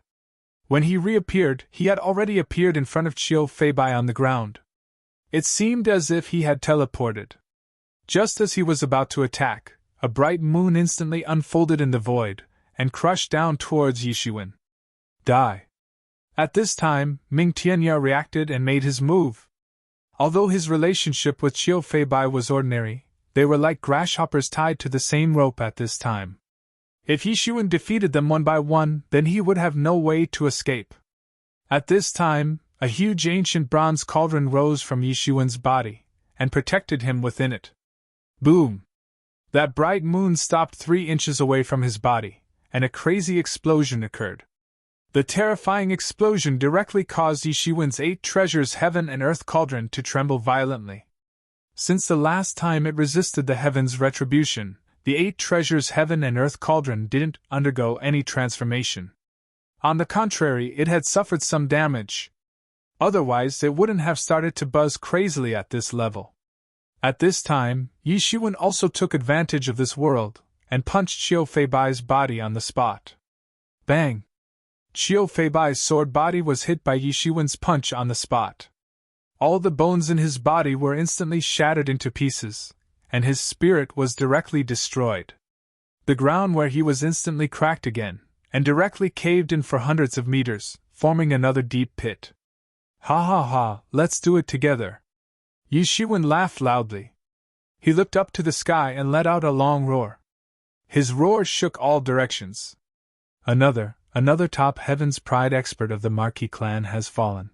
When he reappeared, he had already appeared in front of Qiu Feibai on the ground. It seemed as if he had teleported. Just as he was about to attack, a bright moon instantly unfolded in the void, and crushed down towards Yi Shiwen. Die! At this time, Ming Tianya reacted and made his move. Although his relationship with Qiu Feibai was ordinary, they were like grasshoppers tied to the same rope at this time. If Yi Shiwen defeated them one by one, then he would have no way to escape. At this time, a huge ancient bronze cauldron rose from Yi Shiwen's body, and protected him within it. Boom! That bright moon stopped 3 inches away from his body, and a crazy explosion occurred. The terrifying explosion directly caused Yi Shiwen's 8 treasures heaven and earth cauldron to tremble violently. Since the last time it resisted the heavens' retribution, The 8 treasures heaven and earth cauldron didn't undergo any transformation. On the contrary, it had suffered some damage. Otherwise, it wouldn't have started to buzz crazily at this level. At this time, Yi Shiwen also took advantage of this world, and punched Qiu Feibai's body on the spot. Bang! Qiu Feibai's sword body was hit by Yi Shiwen's punch on the spot. All the bones in his body were instantly shattered into pieces, and his spirit was directly destroyed. The ground where he was instantly cracked again, and directly caved in for hundreds of meters, forming another deep pit. Ha ha ha, let's do it together. Yi Shiwen laughed loudly. He looked up to the sky and let out a long roar. His roar shook all directions. Another top Heaven's Pride expert of the Marquis clan has fallen.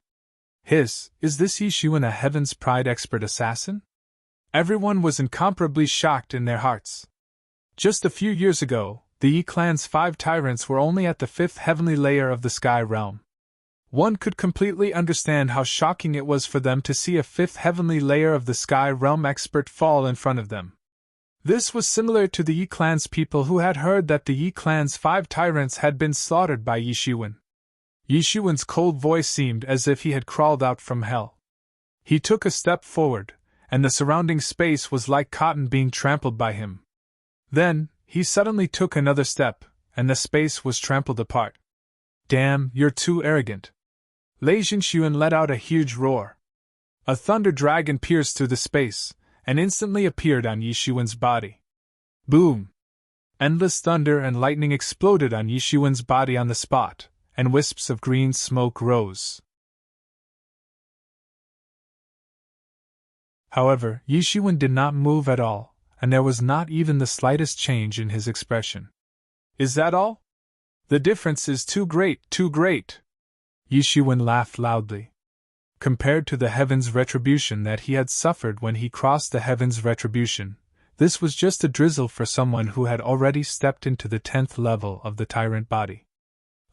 Is this Yi Shiwen a Heaven's Pride expert assassin? Everyone was incomparably shocked in their hearts. Just a few years ago, the Yi clan's 5 tyrants were only at the 5th heavenly layer of the sky realm. One could completely understand how shocking it was for them to see a 5th heavenly layer of the sky realm expert fall in front of them. This was similar to the Yi clan's people who had heard that the Yi clan's 5 tyrants had been slaughtered by Yi Shiwen. Yi Shiwen's cold voice seemed as if he had crawled out from hell. He took a step forward, and the surrounding space was like cotton being trampled by him. Then, he suddenly took another step, and the space was trampled apart. Damn, you're too arrogant. Lei Jingxuan let out a huge roar. A thunder dragon pierced through the space, and instantly appeared on Yi Shiwen's body. Boom! Endless thunder and lightning exploded on Yi Shiwen's body on the spot, and wisps of green smoke rose. However, Yi Shiwen did not move at all, and there was not even the slightest change in his expression. Is that all? The difference is too great, too great! Yi Shiwen laughed loudly. Compared to the heaven's retribution that he had suffered when he crossed the heaven's retribution, this was just a drizzle for someone who had already stepped into the 10th level of the tyrant body.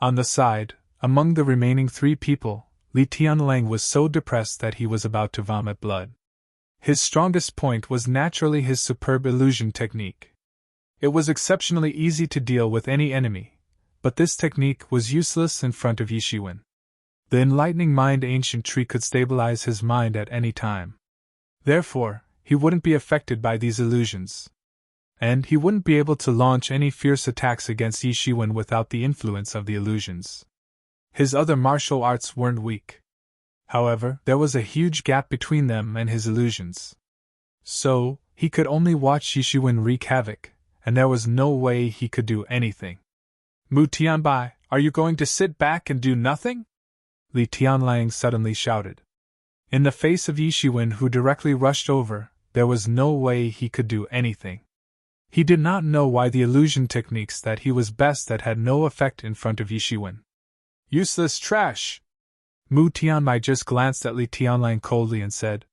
On the side, among the remaining 3 people, Li Tianlang was so depressed that he was about to vomit blood. His strongest point was naturally his superb illusion technique. It was exceptionally easy to deal with any enemy, but this technique was useless in front of Yi Shiwen. The enlightening mind ancient tree could stabilize his mind at any time. Therefore, he wouldn't be affected by these illusions. And he wouldn't be able to launch any fierce attacks against Yi Shiwen without the influence of the illusions. His other martial arts weren't weak. However, there was a huge gap between them and his illusions. So, he could only watch Yi Shiwen wreak havoc, and there was no way he could do anything. Mu Tianbai, are you going to sit back and do nothing? Li Tianlang suddenly shouted. In the face of Yi Shiwen, who directly rushed over, there was no way he could do anything. He did not know why the illusion techniques that he was best at had no effect in front of Yi Shiwen. Useless trash! Mu Tianbai just glanced at Li Tianlang coldly and said.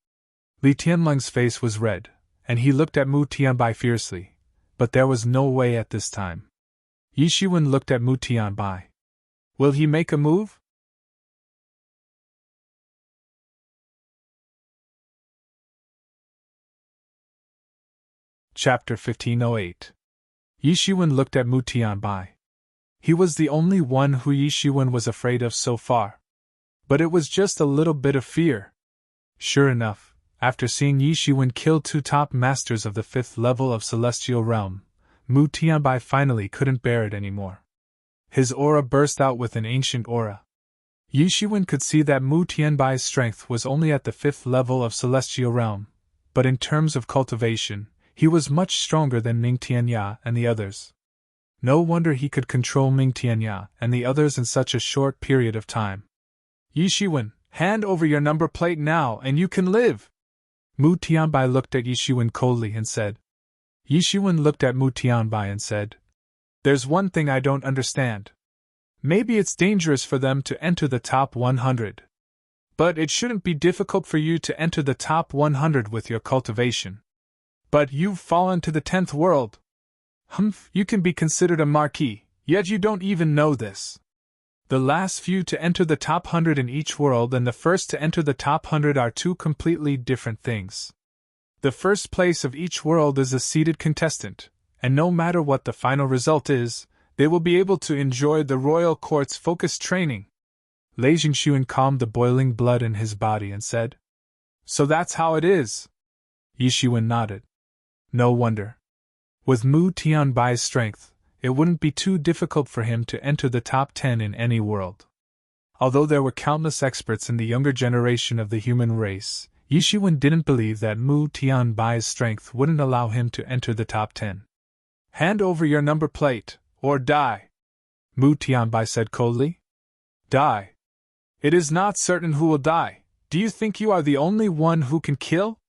Li Tianlang's face was red, and he looked at Mu Tianbai fiercely, but there was no way at this time. Yi Shiwen looked at Mu Tianbai. Will he make a move? Chapter 1508. Yi Shiwen looked at Mu Tianbai. He was the only one who Yi Shiwen was afraid of so far. But it was just a little bit of fear. Sure enough, after seeing Yi Shiwen kill 2 top masters of the 5th level of Celestial Realm, Mu Tianbai finally couldn't bear it anymore. His aura burst out with an ancient aura. Yi Shiwen could see that Mu Tianbai's strength was only at the 5th level of Celestial Realm, but in terms of cultivation, he was much stronger than Ming Tianya and the others. No wonder he could control Ming Tianya and the others in such a short period of time. Yi Shiwen, hand over your number plate now and you can live! Mu Tianbai looked at Yi Shiwen coldly and said. Yi Shiwen looked at Mu Tianbai and said, There's one thing I don't understand. Maybe it's dangerous for them to enter the top 100. But it shouldn't be difficult for you to enter the top 100 with your cultivation. But you've fallen to the 10th world. Humph, you can be considered a marquis, yet you don't even know this. The last few to enter the top 100 in each world and the first to enter the top 100 are 2 completely different things. The first place of each world is a seeded contestant, And no matter what the final result is, they will be able to enjoy the royal court's focused training. Lei Jingxuan calmed the boiling blood in his body and said, "So that's how it is." Yi Shiwen nodded. No wonder. With Mu Tianbai's strength, it wouldn't be too difficult for him to enter the top 10 in any world. Although there were countless experts in the younger generation of the human race, Yi Shiwen didn't believe that Mu Tianbai's strength wouldn't allow him to enter the top 10. "Hand over your number plate, or die," Mu Tianbai said coldly. "Die? It is not certain who will die. Do you think you are the only one who can kill?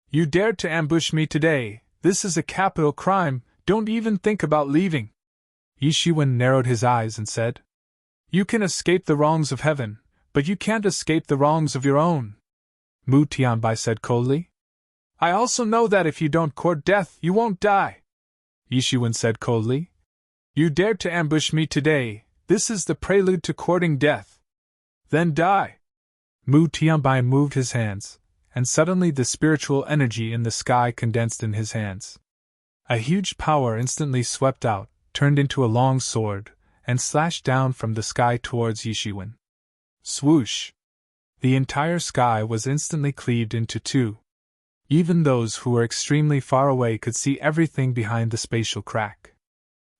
You dared to ambush me today. This is a capital crime. Don't even think about leaving." Yi Shiwen narrowed his eyes and said, "You can escape the wrongs of heaven, but you can't escape the wrongs of your own," Mu Tianbai said coldly. "I also know that if you don't court death, you won't die," Yi Shiwen said coldly. "You dared to ambush me today. This is the prelude to courting death. Then die." Mu Tianbai moved his hands, and suddenly the spiritual energy in the sky condensed in his hands. A huge power instantly swept out, turned into a long sword, and slashed down from the sky towards Yi Shiwen. Swoosh! The entire sky was instantly cleaved into two. Even those who were extremely far away could see everything behind the spatial crack.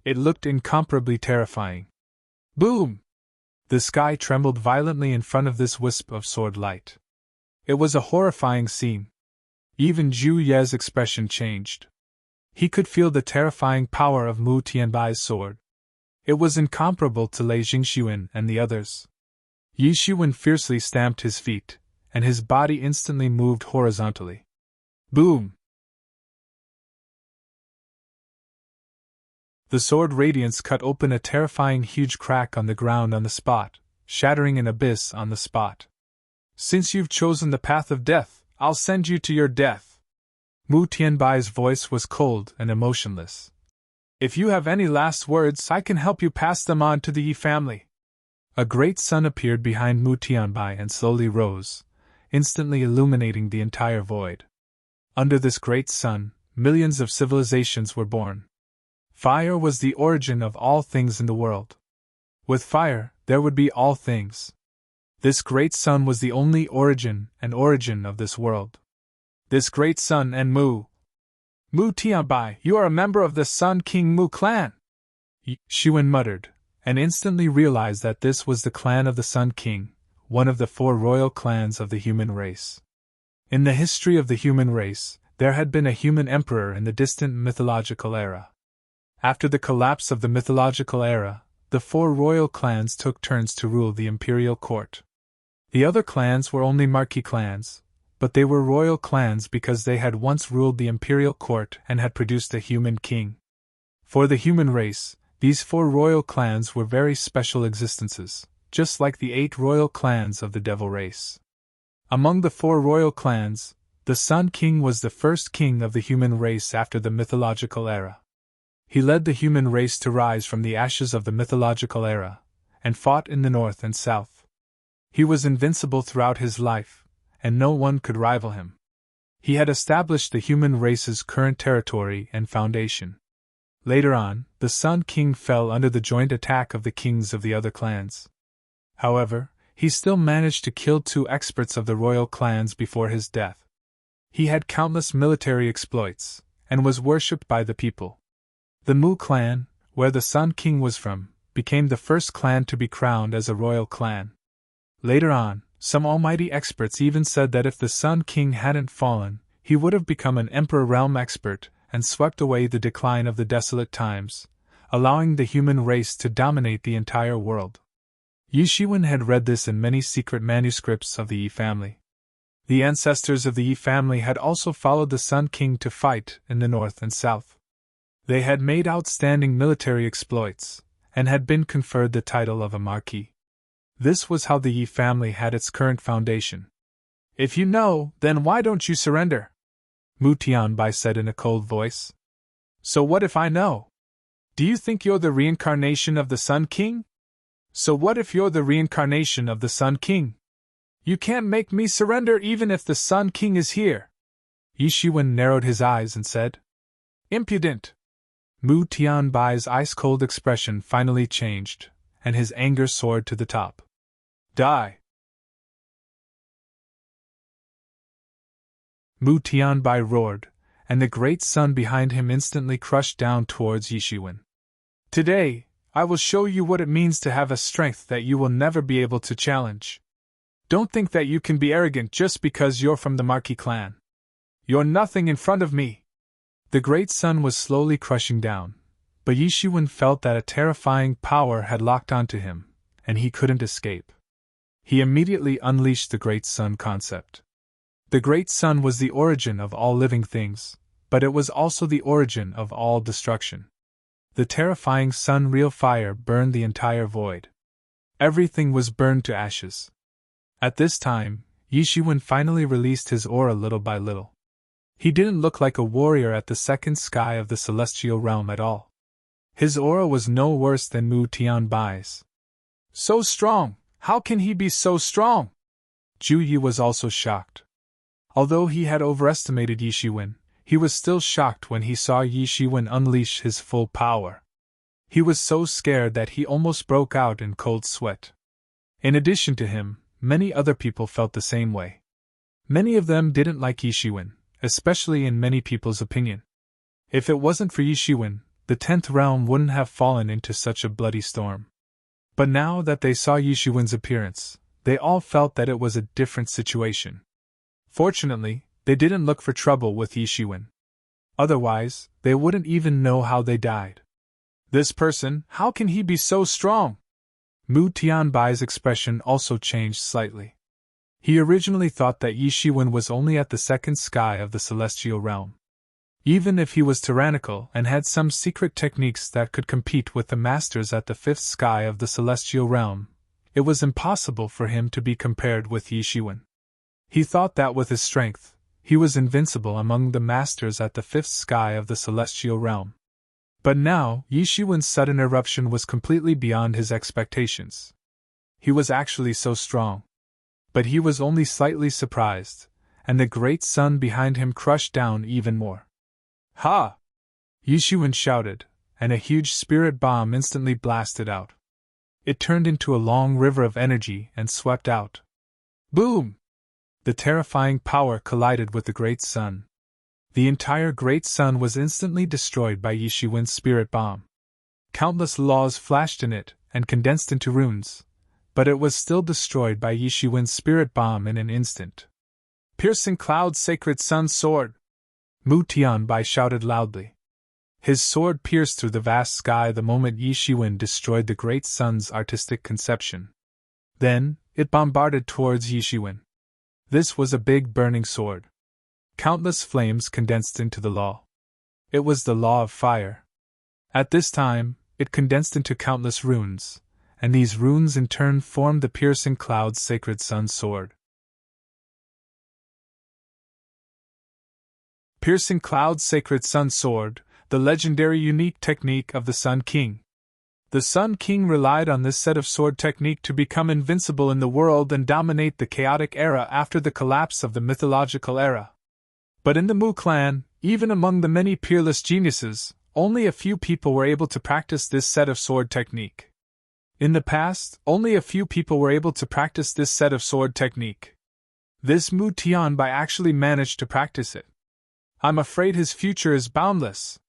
It looked incomparably terrifying. Boom! The sky trembled violently in front of this wisp of sword light. It was a horrifying scene. Even Zhu Ye's expression changed. He could feel the terrifying power of Mu Tianbai's sword. It was incomparable to Lei Jingxuan and the others. Yi Shiwen fiercely stamped his feet, and his body instantly moved horizontally. Boom! The sword radiance cut open a terrifying huge crack on the ground on the spot, shattering an abyss on the spot. "Since you've chosen the path of death, I'll send you to your death." Mu Tianbai's voice was cold and emotionless. "If you have any last words, I can help you pass them on to the Yi family." A great sun appeared behind Mu Tianbai and slowly rose, instantly illuminating the entire void. Under this great sun, millions of civilizations were born. Fire was the origin of all things in the world. With fire, there would be all things. This great sun was the only origin of this world. This great sun and Mu Tianbai, you are a member of the Sun King Mu clan! Yi Shiwen muttered, and instantly realized that this was the clan of the Sun King, one of the 4 royal clans of the human race. In the history of the human race, there had been a human emperor in the distant mythological era. After the collapse of the mythological era, the 4 royal clans took turns to rule the imperial court. The other clans were only marquee clans, but they were royal clans because they had once ruled the imperial court and had produced a human king. For the human race, these 4 royal clans were very special existences, just like the 8 royal clans of the devil race. Among the 4 royal clans, the Sun King was the first king of the human race after the mythological era. He led the human race to rise from the ashes of the mythological era, and fought in the north and south. He was invincible throughout his life, and no one could rival him. He had established the human race's current territory and foundation. Later on, the Sun King fell under the joint attack of the kings of the other clans. However, he still managed to kill 2 experts of the royal clans before his death. He had countless military exploits, and was worshipped by the people. The Mu clan, where the Sun King was from, became the first clan to be crowned as a royal clan. Later on, some almighty experts even said that if the Sun King hadn't fallen, he would have become an emperor realm expert and swept away the decline of the desolate times, allowing the human race to dominate the entire world. Yi Shiwen had read this in many secret manuscripts of the Yi family. The ancestors of the Yi family had also followed the Sun King to fight in the north and south. They had made outstanding military exploits, and had been conferred the title of a marquis. This was how the Yi family had its current foundation. "If you know, then why don't you surrender?" Mu Tianbai said in a cold voice. "So what if I know? Do you think you're the reincarnation of the Sun King? So what if you're the reincarnation of the Sun King? You can't make me surrender even if the Sun King is here." Yi Shiwen narrowed his eyes and said, "Impudent! Mu Tianbai's ice-cold expression finally changed, and his anger soared to the top. Die! Mu Tianbai roared, and the great sun behind him instantly crushed down towards Yishiwen. Today, I will show you what it means to have a strength that you will never be able to challenge. Don't think that you can be arrogant just because you're from the Marquis clan. You're nothing in front of me. The great sun was slowly crushing down, but Yishiwen felt that a terrifying power had locked onto him, and he couldn't escape. He immediately unleashed the great sun concept. The great sun was the origin of all living things, but it was also the origin of all destruction. The terrifying sun real fire burned the entire void. Everything was burned to ashes. At this time, Yishiwen finally released his aura little by little. He didn't look like a warrior at the second sky of the celestial realm at all. His aura was no worse than Mu Tianbai's. So strong! How can he be so strong? Ju Yi was also shocked. Although he had overestimated Yishiwen, he was still shocked when he saw Yishiwen unleash his full power. He was so scared that he almost broke out in cold sweat. In addition to him, many other people felt the same way. Many of them didn't like Yishiwen, especially in many people's opinion. If it wasn't for Yishiwen, the 10th realm wouldn't have fallen into such a bloody storm. But now that they saw Yishiwen's appearance, they all felt that it was a different situation. Fortunately, they didn't look for trouble with Yishiwen. Otherwise, they wouldn't even know how they died. This person, how can he be so strong? Mu Tianbai's expression also changed slightly. He originally thought that Yishiwen was only at the second sky of the celestial realm. Even if he was tyrannical and had some secret techniques that could compete with the masters at the fifth sky of the celestial realm, it was impossible for him to be compared with Yishiwen. He thought that with his strength, he was invincible among the masters at the fifth sky of the celestial realm. But now, Yishiwen's sudden eruption was completely beyond his expectations. He was actually so strong. But he was only slightly surprised, and the great sun behind him crushed down even more. Ha! Yishiwen shouted, and a huge spirit bomb instantly blasted out. It turned into a long river of energy and swept out. Boom! The terrifying power collided with the great sun. The entire great sun was instantly destroyed by Yishiwen's spirit bomb. Countless laws flashed in it and condensed into runes, but it was still destroyed by Yishiwen's spirit bomb in an instant. Piercing cloud sacred sun sword! Mu Tianbai shouted loudly. His sword pierced through the vast sky the moment Yishiwen destroyed the great sun's artistic conception. Then, it bombarded towards Yishiwen. This was a big burning sword. Countless flames condensed into the law. It was the law of fire. At this time, it condensed into countless runes, and these runes in turn formed the piercing cloud's sacred sun sword. Piercing cloud's sacred sun sword, the legendary unique technique of the Sun King. The Sun King relied on this set of sword technique to become invincible in the world and dominate the chaotic era after the collapse of the mythological era. But in the Mu clan, even among the many peerless geniuses, only a few people were able to practice this set of sword technique. In the past, only a few people were able to practice this set of sword technique. This Mu Tianbai actually managed to practice it. I'm afraid his future is boundless.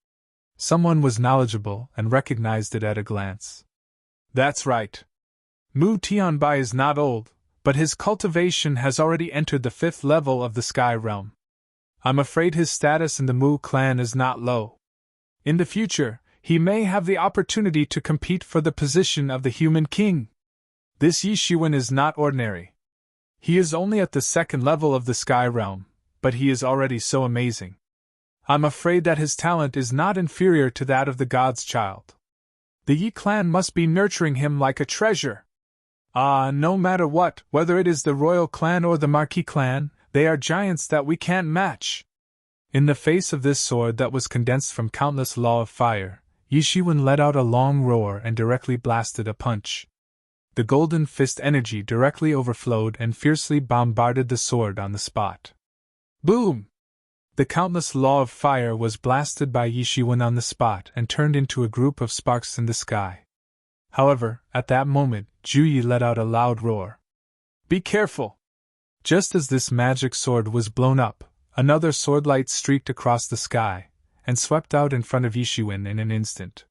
Someone was knowledgeable and recognized it at a glance. That's right. Mu Tianbai is not old, but his cultivation has already entered the 5th level of the Sky Realm. I'm afraid his status in the Mu clan is not low. In the future, he may have the opportunity to compete for the position of the Human King. This Yishiwen is not ordinary. He is only at the 2nd level of the Sky Realm, but he is already so amazing. I'm afraid that his talent is not inferior to that of the God's child. The Yi clan must be nurturing him like a treasure. No matter what, whether it is the royal clan or the Marquis clan, they are giants that we can't match. In the face of this sword that was condensed from countless law of fire, Yishiwen let out a long roar and directly blasted a punch. The golden fist energy directly overflowed and fiercely bombarded the sword on the spot. Boom! The countless law of fire was blasted by Yishiwen on the spot and turned into a group of sparks in the sky. However, at that moment, Juyi let out a loud roar. "Be careful!" Just as this magic sword was blown up, another swordlight streaked across the sky and swept out in front of Yishiwen in an instant.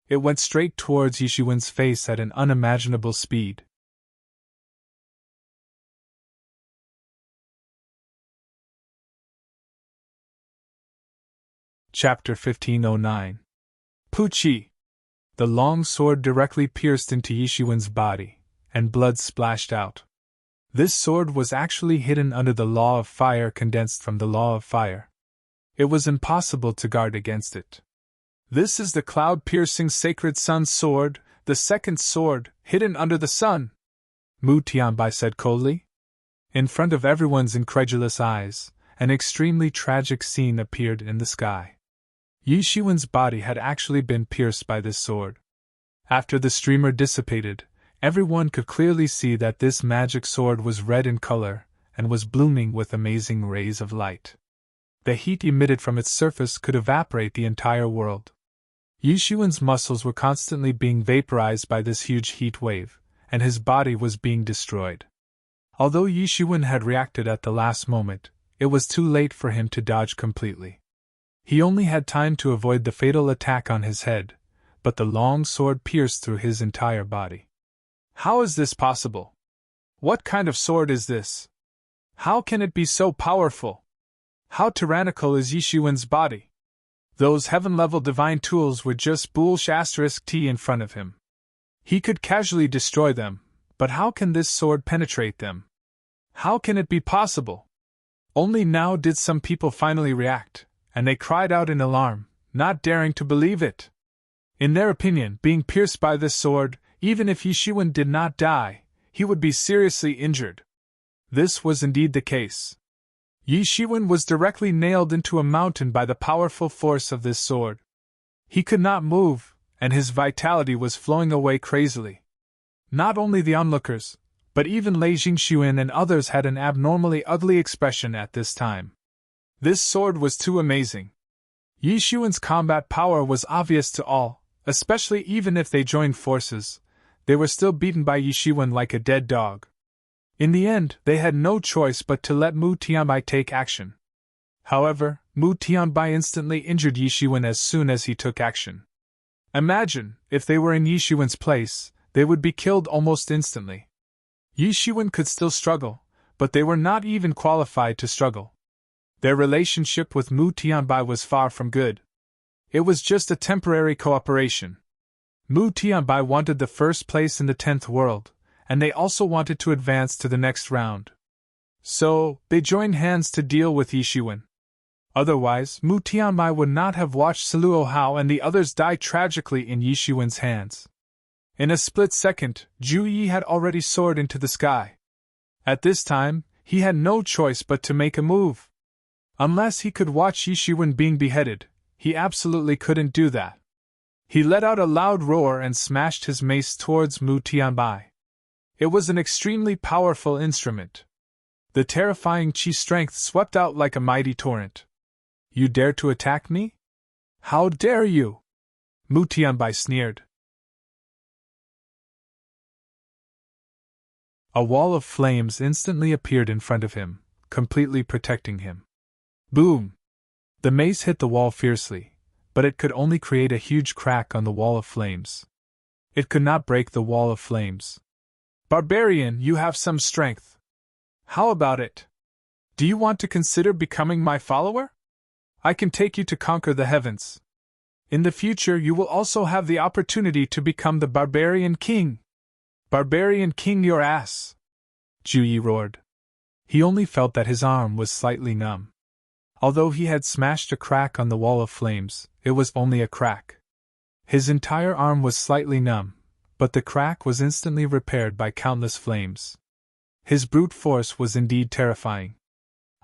It went straight towards Yishiwen's face at an unimaginable speed. Chapter 1509. Puchi! The long sword directly pierced into Yishiwen's body, and blood splashed out. This sword was actually hidden under the law of fire condensed from the law of fire. It was impossible to guard against it. "This is the cloud-piercing sacred sun sword, the second sword, hidden under the sun," Mu Tianbai said coldly. In front of everyone's incredulous eyes, an extremely tragic scene appeared in the sky. Yishiwen's body had actually been pierced by this sword. After the streamer dissipated, everyone could clearly see that this magic sword was red in color and was blooming with amazing rays of light. The heat emitted from its surface could evaporate the entire world. Yishiwen's muscles were constantly being vaporized by this huge heat wave, and his body was being destroyed. Although Yishiwen had reacted at the last moment, it was too late for him to dodge completely. He only had time to avoid the fatal attack on his head, but the long sword pierced through his entire body. "How is this possible? What kind of sword is this? How can it be so powerful? How tyrannical is Yishiwen's body?" Those heaven-level divine tools were just **T in front of him. He could casually destroy them, but how can this sword penetrate them? How can it be possible? Only now did some people finally react, and they cried out in alarm, not daring to believe it. In their opinion, being pierced by this sword, even if Yishiwen did not die, he would be seriously injured. This was indeed the case. Yishiwen was directly nailed into a mountain by the powerful force of this sword. He could not move, and his vitality was flowing away crazily. Not only the onlookers, but even Lei Jingxuan and others had an abnormally ugly expression at this time. This sword was too amazing. Yishiwen's combat power was obvious to all, especially even if they joined forces. They were still beaten by Yishiwen like a dead dog. In the end, they had no choice but to let Mu Tianbai take action. However, Mu Tianbai instantly injured Yishiwen as soon as he took action. Imagine, if they were in Yishiwen's place, they would be killed almost instantly. Yishiwen could still struggle, but they were not even qualified to struggle. Their relationship with Mu Tianbai was far from good. It was just a temporary cooperation. Mu Tianbai wanted the first place in the 10th world, and they also wanted to advance to the next round. So, they joined hands to deal with Yishiwen. Otherwise, Mu Tianbai would not have watched Siluo Hao and the others die tragically in Yishiwen's hands. In a split second, Zhu Yi had already soared into the sky. At this time, he had no choice but to make a move. Unless he could watch Yishiwen being beheaded, he absolutely couldn't do that. He let out a loud roar and smashed his mace towards Mu Tianbai. It was an extremely powerful instrument. The terrifying chi strength swept out like a mighty torrent. "You dare to attack me? How dare you?" Mu Tianbai sneered. A wall of flames instantly appeared in front of him, completely protecting him. Boom! The mace hit the wall fiercely, but it could only create a huge crack on the wall of flames. It could not break the wall of flames. "Barbarian, you have some strength. How about it? Do you want to consider becoming my follower? I can take you to conquer the heavens. In the future you will also have the opportunity to become the Barbarian King." "Barbarian King your ass!" Zhu Yi roared. He only felt that his arm was slightly numb. Although he had smashed a crack on the wall of flames, it was only a crack. His entire arm was slightly numb, but the crack was instantly repaired by countless flames. His brute force was indeed terrifying.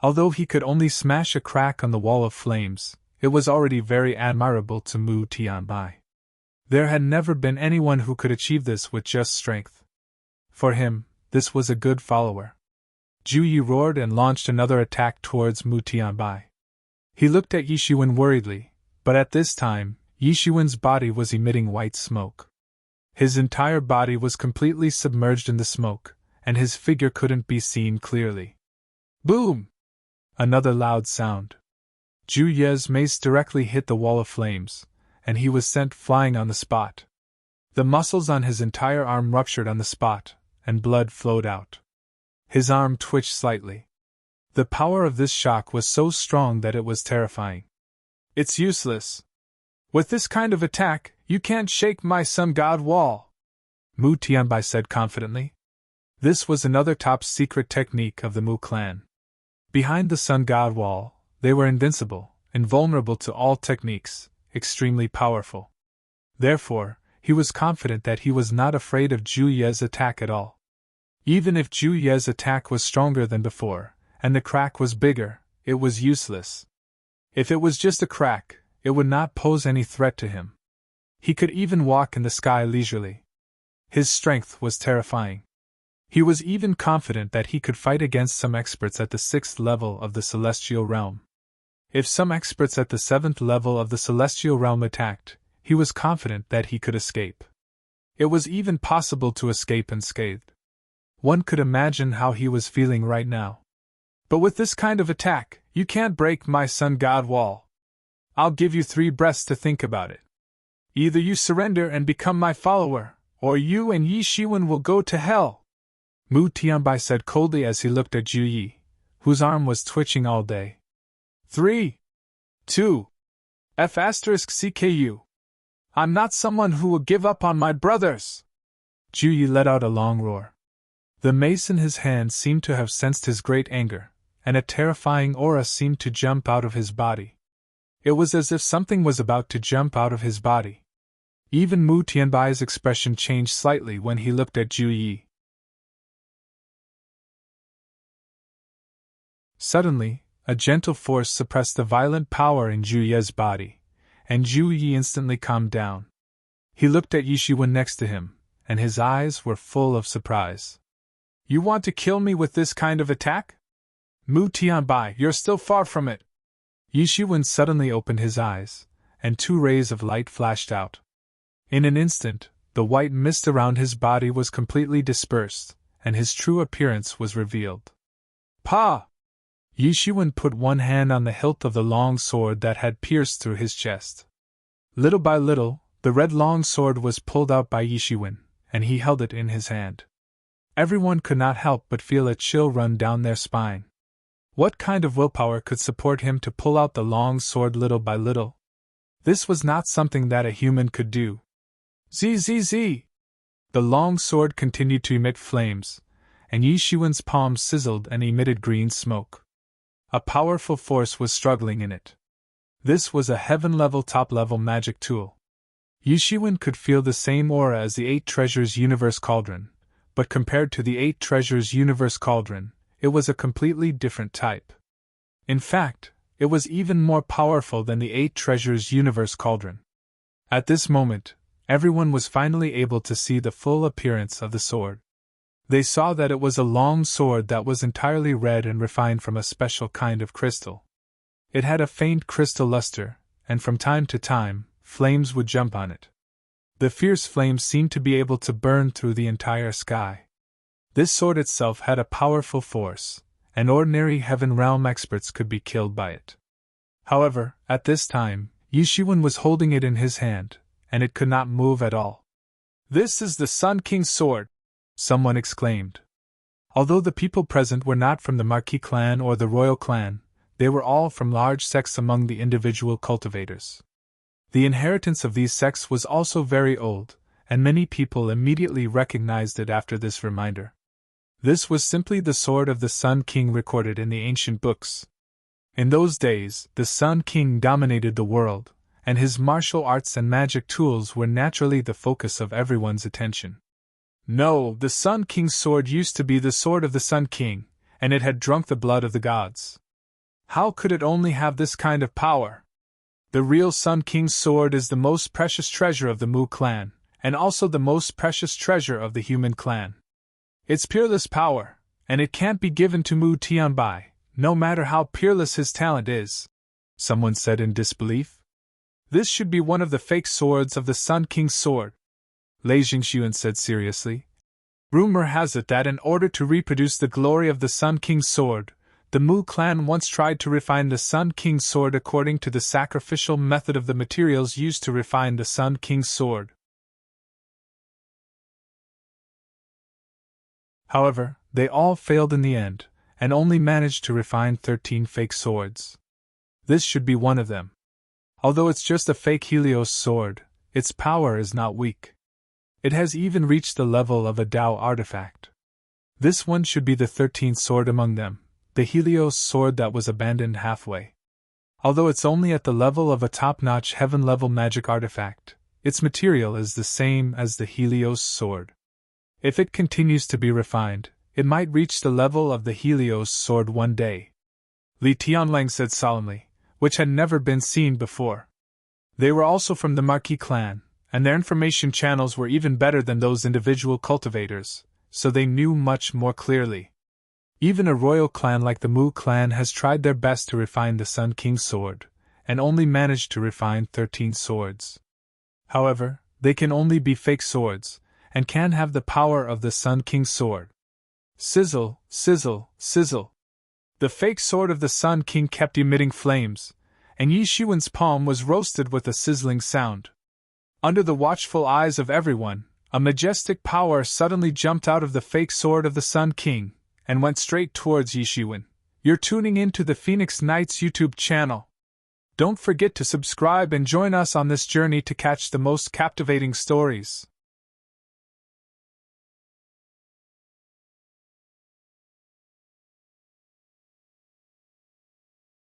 Although he could only smash a crack on the wall of flames, it was already very admirable to Mu Tianbai. There had never been anyone who could achieve this with just strength. For him, this was a good follower. Zhu Yi roared and launched another attack towards Mu Tianbai. He looked at Yishuwen worriedly, but at this time, Yishuwen's body was emitting white smoke. His entire body was completely submerged in the smoke, and his figure couldn't be seen clearly. Boom! Another loud sound. Zhu Ye's mace directly hit the wall of flames, and he was sent flying on the spot. The muscles on his entire arm ruptured on the spot, and blood flowed out. His arm twitched slightly. The power of this shock was so strong that it was terrifying. It's useless. With this kind of attack, you can't shake my sun god wall, Mu Tianbai said confidently. This was another top-secret technique of the Mu clan. Behind the sun god wall, they were invincible, invulnerable to all techniques, extremely powerful. Therefore, he was confident that he was not afraid of Zhu Ye's attack at all. Even if Zhu Ye's attack was stronger than before, and the crack was bigger, it was useless. If it was just a crack, it would not pose any threat to him. He could even walk in the sky leisurely. His strength was terrifying. He was even confident that he could fight against some experts at the 6th level of the celestial realm. If some experts at the 7th level of the celestial realm attacked, he was confident that he could escape. It was even possible to escape unscathed. One could imagine how he was feeling right now. But with this kind of attack, you can't break my sun god wall. I'll give you 3 breaths to think about it. Either you surrender and become my follower, or you and Yishuwen will go to hell, Mu Tianbai said coldly as he looked at Zhu Yi, whose arm was twitching all day. 3, 2, F*CKU. I'm not someone who will give up on my brothers. Zhu Yi let out a long roar. The mace in his hand seemed to have sensed his great anger, and a terrifying aura seemed to jump out of his body. It was as if something was about to jump out of his body. Even Mu Tianbai's expression changed slightly when he looked at Zhu Yi. Suddenly, a gentle force suppressed the violent power in Zhu Ye's body, and Zhu Yi instantly calmed down. He looked at Yishuwen next to him, and his eyes were full of surprise. You want to kill me with this kind of attack? Mu Tianbai, you're still far from it. Yishuwen suddenly opened his eyes, and 2 rays of light flashed out. In an instant, the white mist around his body was completely dispersed, and his true appearance was revealed. Pa! Yishuwen put one hand on the hilt of the long sword that had pierced through his chest. Little by little, the red long sword was pulled out by Yishuwen, and he held it in his hand. Everyone could not help but feel a chill run down their spine. What kind of willpower could support him to pull out the long sword little by little? This was not something that a human could do. Zzz! The long sword continued to emit flames, and Yishuwen's palm sizzled and emitted green smoke. A powerful force was struggling in it. This was a heaven-level top-level magic tool. Yishuwen could feel the same aura as the 8 Treasures Universe Cauldron, but compared to the 8 Treasures Universe Cauldron, it was a completely different type. In fact, it was even more powerful than the 8 Treasures Universe Cauldron. At this moment, everyone was finally able to see the full appearance of the sword. They saw that it was a long sword that was entirely red and refined from a special kind of crystal. It had a faint crystal luster, and from time to time, flames would jump on it. The fierce flames seemed to be able to burn through the entire sky. This sword itself had a powerful force, and ordinary Heaven Realm experts could be killed by it. However, at this time, Yishuwen was holding it in his hand, and it could not move at all. This is the Sun King's sword! Someone exclaimed. Although the people present were not from the Marquis clan or the Royal clan, they were all from large sects among the individual cultivators. The inheritance of these sects was also very old, and many people immediately recognized it after this reminder. This was simply the sword of the Sun King recorded in the ancient books. In those days, the Sun King dominated the world, and his martial arts and magic tools were naturally the focus of everyone's attention. No, the Sun King's sword used to be the sword of the Sun King, and it had drunk the blood of the gods. How could it only have this kind of power? The real Sun King's sword is the most precious treasure of the Mu clan, and also the most precious treasure of the human clan. It's peerless power, and it can't be given to Mu Tianbai, no matter how peerless his talent is. someone said in disbelief. This should be one of the fake swords of the Sun King's sword, Lei Jingxuan said seriously. Rumor has it that in order to reproduce the glory of the Sun King's sword, the Mu clan once tried to refine the Sun King's sword according to the sacrificial method of the materials used to refine the Sun King's sword. However, they all failed in the end, and only managed to refine 13 fake swords. This should be one of them. Although it's just a fake Helios sword, its power is not weak. It has even reached the level of a Tao artifact. This one should be the 13th sword among them, the Helios sword that was abandoned halfway. Although it's only at the level of a top-notch heaven-level magic artifact, its material is the same as the Helios sword. If it continues to be refined, it might reach the level of the Helios sword one day, Li Tianlang said solemnly, which had never been seen before. They were also from the Marquis clan, and their information channels were even better than those individual cultivators, so they knew much more clearly. Even a royal clan like the Mu clan has tried their best to refine the Sun King's sword, and only managed to refine 13 swords. However, they can only be fake swords, and can have the power of the Sun King's sword. Sizzle, sizzle, sizzle. The fake sword of the Sun King kept emitting flames, and Yi Shiwen's palm was roasted with a sizzling sound. Under the watchful eyes of everyone, a majestic power suddenly jumped out of the fake sword of the Sun King, and went straight towards Yi Shiwen. You're tuning in to the Phoenix Knights YouTube channel. Don't forget to subscribe and join us on this journey to catch the most captivating stories.